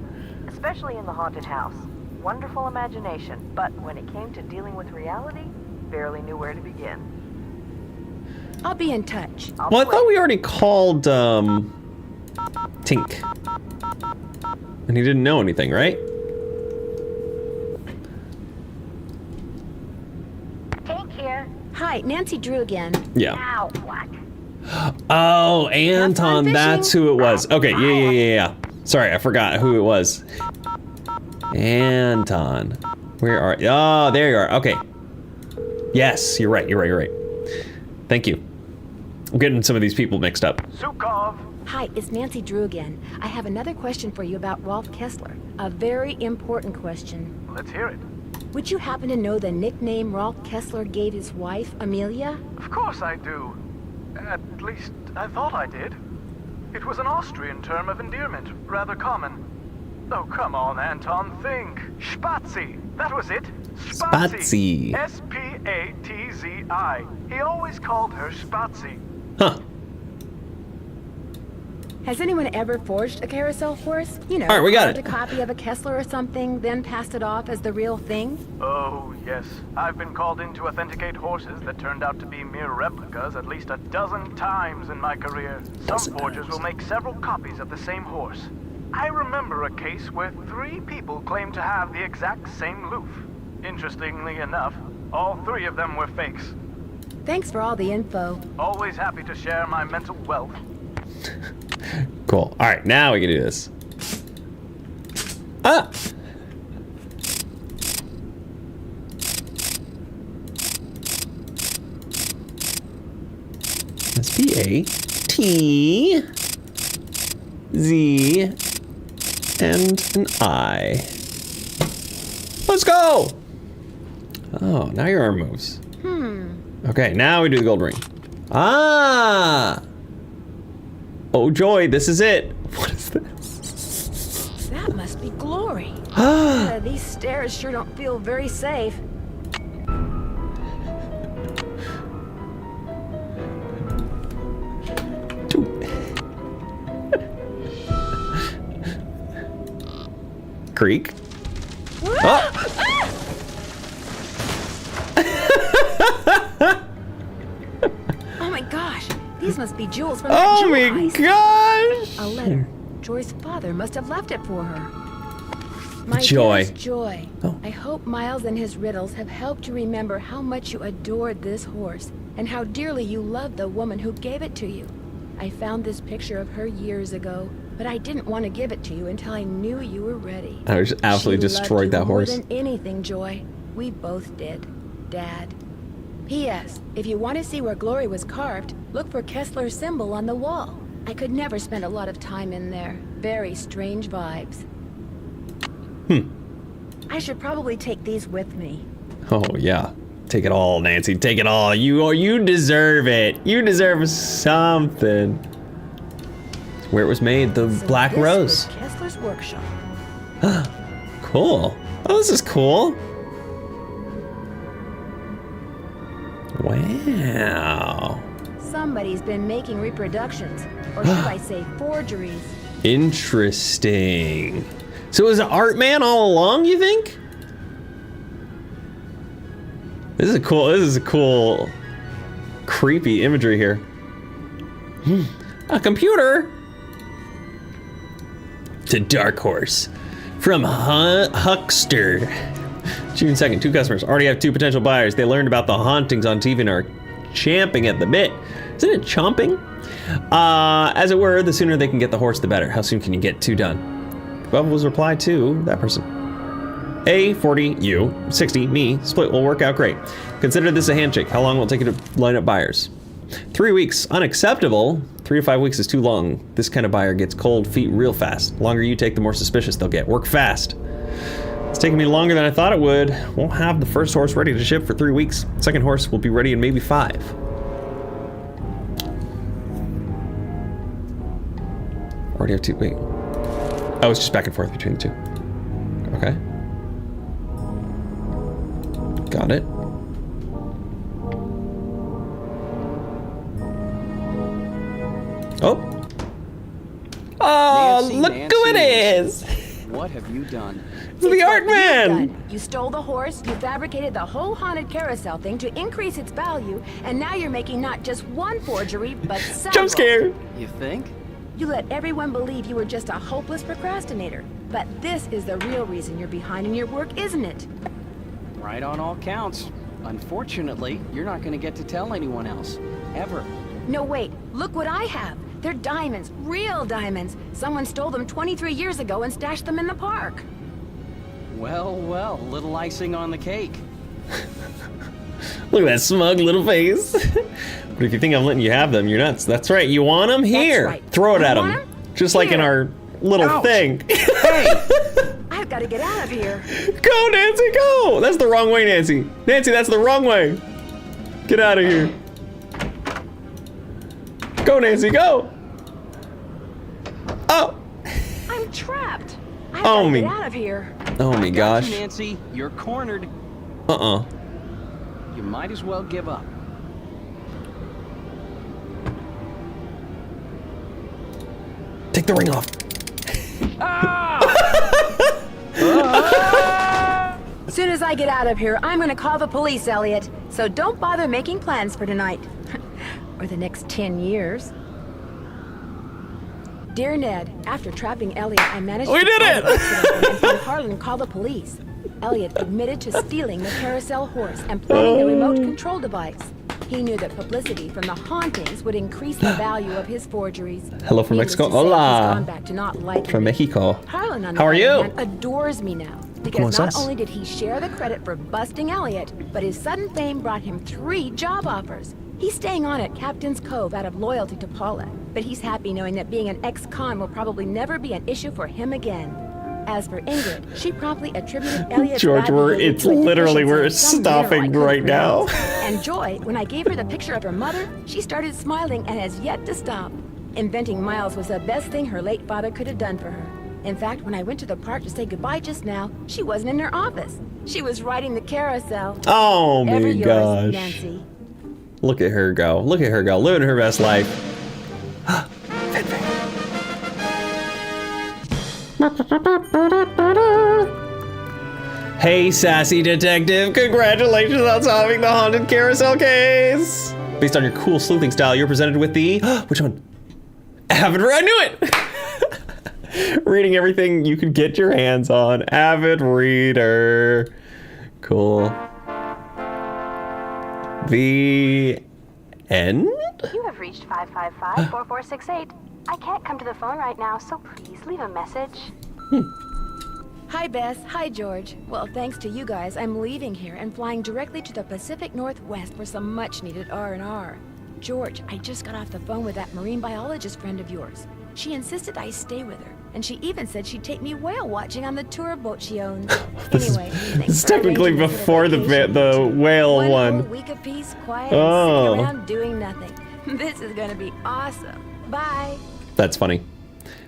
especially in the haunted house. Wonderful imagination, but when it came to dealing with reality, barely knew where to begin. I'll be in touch. Well, I thought we already called, Tink. And he didn't know anything, right? Tink here. Hi, Nancy Drew again. Yeah. Now what? Oh, Anton, that's who it was. Okay, yeah. Sorry, I forgot who it was. Anton. Where are you? Oh, there you are. Okay. Yes, you're right. Thank you. I'm getting some of these people mixed up. Sukov. Hi, it's Nancy Drew again. I have another question for you about Rolf Kessler. A very important question. Let's hear it. Would you happen to know the nickname Rolf Kessler gave his wife, Amelia? Of course I do. At least, I thought I did. It was an Austrian term of endearment, rather common. Oh, come on, Anton, think. Spazi. That was it. Spazi. S-P-A-T-Z-I. He always called her Spazi. Huh. Has anyone ever forged a carousel horse? You know, all right, we got a copy of a Kessler or something, then passed it off as the real thing? Oh, yes. I've been called in to authenticate horses that turned out to be mere replicas at least a dozen times in my career. Some forgers will make several copies of the same horse. I remember a case where 3 people claimed to have the exact same loof. Interestingly enough, all 3 of them were fakes. Thanks for all the info. Always happy to share my mental wealth. Cool. All right, now we can do this. Ah! Must be A, T, Z, and an I. Let's go! Oh, now your arm moves. Okay, now we do the gold ring. Ah! Oh joy, this is it. What is this? That must be glory. These stairs sure don't feel very safe. Creek. Oh. Oh my gosh, these must be jewels from that jewel heist. Gosh! A letter. Joy's father must have left it for her. My Joy. dearest Joy, I hope Miles and his riddles have helped you remember how much you adored this horse and how dearly you loved the woman who gave it to you. I found this picture of her years ago, but I didn't want to give it to you until I knew you were ready. I just absolutely destroyed that horse. More than anything, Joy. We both did, Dad. P.S. If you want to see where Glory was carved, look for Kessler's symbol on the wall. I could never spend a lot of time in there. Very strange vibes. I should probably take these with me. Oh yeah. Take it all, Nancy. Take it all. You deserve it. You deserve something. Where it was made, the So Black this Rose. was Kessler's workshop. Cool. Oh, this is cool. Wow. Somebody's been making reproductions, or should I say forgeries. Interesting. So it was an art man all along, you think? This is a cool, creepy imagery here. A computer? To Dark Horse. From Huckster. June 2nd, 2 customers. Already have 2 potential buyers. They learned about the hauntings on TV and are champing at the bit. Isn't it chomping? As it were, the sooner they can get the horse, the better. How soon can you get 2 done? Above was reply to that person. A, 40, you, 60, me. Split will work out great. Consider this a handshake. How long will it take you to line up buyers? 3 weeks, unacceptable. 3 to 5 weeks is too long. This kind of buyer gets cold feet real fast. The longer you take, the more suspicious they'll get. Work fast. It's taking me longer than I thought it would. Won't have the first horse ready to ship for 3 weeks. Second horse will be ready in maybe 5. Already have 2, wait. Oh, it's just back and forth between the 2. Okay. Got it. Oh. Oh, Nancy, look Nancy, who it is. What have you done? It's the art man. You stole the horse, you fabricated the whole Haunted Carousel thing to increase its value, and now you're making not just one forgery, but several. Jump scare. You think? You let everyone believe you were just a hopeless procrastinator. But this is the real reason you're behind in your work, isn't it? Right on all counts. Unfortunately, you're not going to get to tell anyone else. Ever. No, wait. Look what I have. They're diamonds. Real diamonds. Someone stole them 23 years ago and stashed them in the park. Well, well, little icing on the cake. Look at that smug little face. But if you think I'm letting you have them, you're nuts. That's right. You want them? Here. Right. Throw it at them. them? Just like in our little Ouch. thing. Hey! I've got to get out of here. Go, Nancy, go! That's the wrong way, Nancy. Nancy, that's the wrong way. Get out of here. Go, Nancy, go! Oh! I'm trapped. I've Oh, got to me. get out of here. Oh my Got gosh. you, Nancy, you're cornered. Uh-uh. You might as well give up. Take the ring off. As soon as I get out of here, I'm going to call the police, Elliot. So don't bother making plans for tonight. Or the next 10 years. Dear Ned, after trapping Elliot, I managed We to did solve it! the accident and had Harlan call the police. Elliot admitted to stealing the carousel horse and planting the remote control device. He knew that publicity from the hauntings would increase the value of his forgeries. Hello from Needless Mexico. to say, he's Hola. gone back to not liking From me. Mexico. Harlan, on the How are other you? hand, adores me now. Because not only did he share the credit for busting Elliot, but his sudden fame brought him 3 job offers. He's staying on at Captain's Cove out of loyalty to Paula, but he's happy knowing that being an ex-con will probably never be an issue for him again. As for Ingrid, she promptly attributed Elliot's George, it's literally, we're stopping right now. And Joy, when I gave her the picture of her mother, she started smiling and has yet to stop. Inventing Miles was the best thing her late father could have done for her. In fact, when I went to the park to say goodbye just now, she wasn't in her office. She was riding the carousel. Oh my Ever yours, gosh. Nancy. Look at her go. Look at her go. Living her best life. Hey, sassy detective. Congratulations on solving the Haunted Carousel case. Based on your cool sleuthing style, you're presented with the... which one? Avid... I knew it! Reading everything you could get your hands on. Avid reader. Cool. The end? You have reached 555-4468. I can't come to the phone right now, so please leave a message. Hi, Bess. Hi, George. Well, thanks to you guys, I'm leaving here and flying directly to the Pacific Northwest for some much-needed R&R. George, I just got off the phone with that marine biologist friend of yours. She insisted I stay with her, and she even said she'd take me whale watching on the tour boat she owns. Anyway, This is technically before the whale one. One whole week of peace, quiet, and sitting around doing nothing. This is gonna be awesome. Bye. That's funny.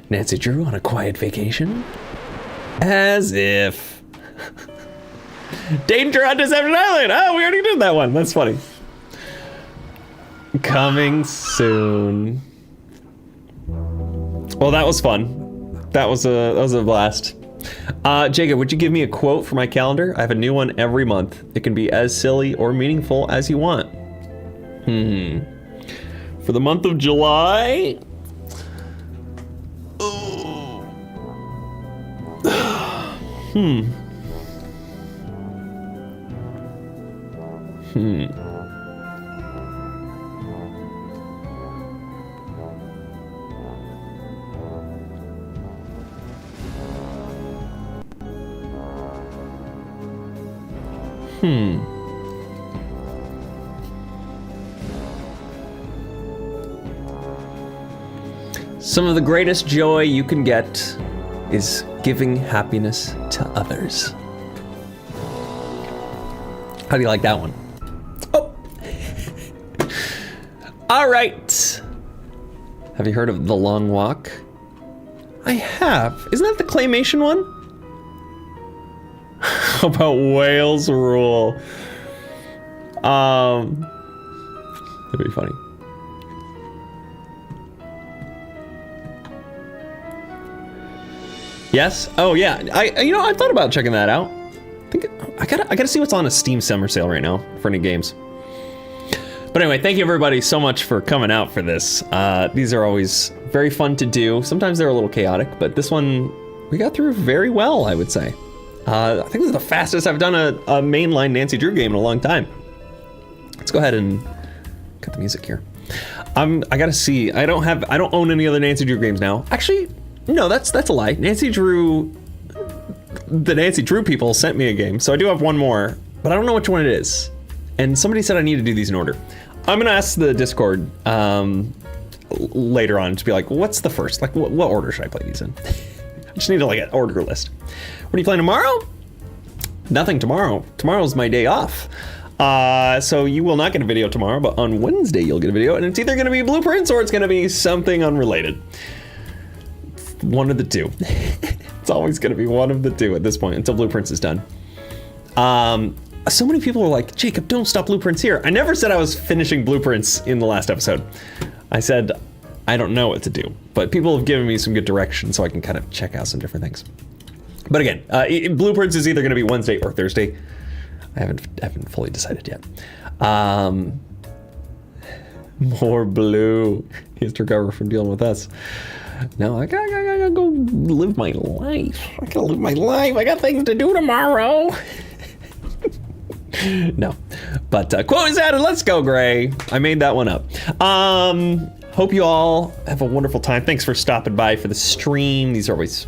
Nancy Drew on a quiet vacation? As if. Danger on Deception Island! Oh, we already did that one. That's funny. Coming soon. Well, that was fun. That was a blast. Jacob, would you give me a quote for my calendar? I have a new one every month. It can be as silly or meaningful as you want. For the month of July... Some of the greatest joy you can get is giving happiness to others. How do you like that one? Oh. All right. Have you heard of The Long Walk? I have. Isn't that the claymation one? How about Whales Rule? That'd be funny. Yes. Oh yeah. I thought about checking that out. I gotta see what's on a Steam summer sale right now for any games. But anyway, thank you everybody so much for coming out for this. These are always very fun to do. Sometimes they're a little chaotic, but this one we got through very well, I would say. I think this is the fastest I've done a mainline Nancy Drew game in a long time. Let's go ahead and cut the music here. I gotta see. I don't own any other Nancy Drew games now. Actually, no, that's a lie. The Nancy Drew people sent me a game, so I do have one more, but I don't know which one it is. And somebody said I need to do these in order. I'm gonna ask the Discord later on to be like, what's the first? Like, what order should I play these in? I just need an order list. What are you playing tomorrow? Nothing tomorrow. Tomorrow's my day off. So you will not get a video tomorrow, but on Wednesday you'll get a video, and it's either gonna be blueprints or it's gonna be something unrelated. One of the two. It's always gonna be one of the two at this point until blueprints is done. So many people are like, Jacob, don't stop blueprints here. I never said I was finishing blueprints in the last episode. I said, I don't know what to do, but people have given me some good direction so I can kind of check out some different things. But again, blueprints is either gonna be Wednesday or Thursday. I haven't fully decided yet. More blue. He has to recover from dealing with us. No, I gotta go live my life. I gotta live my life. I got things to do tomorrow. No, but quote is added. Let's go, Gray. I made that one up. Hope you all have a wonderful time. Thanks for stopping by for the stream. These are always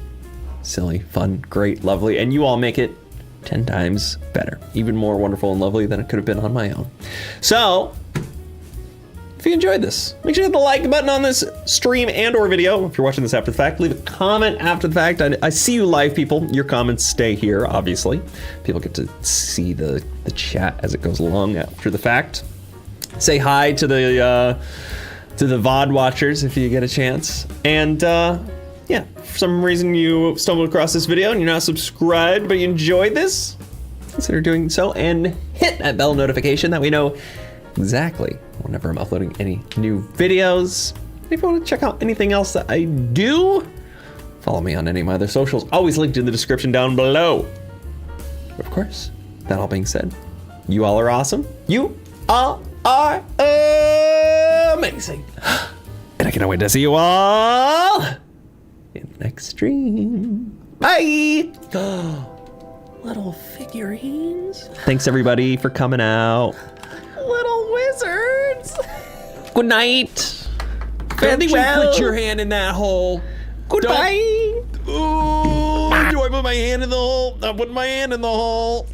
silly, fun, great, lovely, and you all make it 10 times better. Even more wonderful and lovely than it could have been on my own. So, if you enjoyed this, make sure to hit the like button on this stream and or video. If you're watching this after the fact, leave a comment after the fact. I see you live, people. Your comments stay here, obviously. People get to see the chat as it goes along after the fact. Say hi to the VOD watchers if you get a chance. And yeah, for some reason you stumbled across this video and you're not subscribed, but you enjoyed this, consider doing so and hit that bell notification that we know exactly whenever I'm uploading any new videos. If you want to check out anything else that I do, follow me on any of my other socials, always linked in the description down below. Of course, that all being said, you all are awesome. You all are amazing. And I cannot wait to see you all in the next stream. Bye! Little figurines. Thanks everybody for coming out. Little wizards. Good night. Fairly well. Put your hand in that hole. Goodbye. Ooh, do I put my hand in the hole? I'm putting my hand in the hole.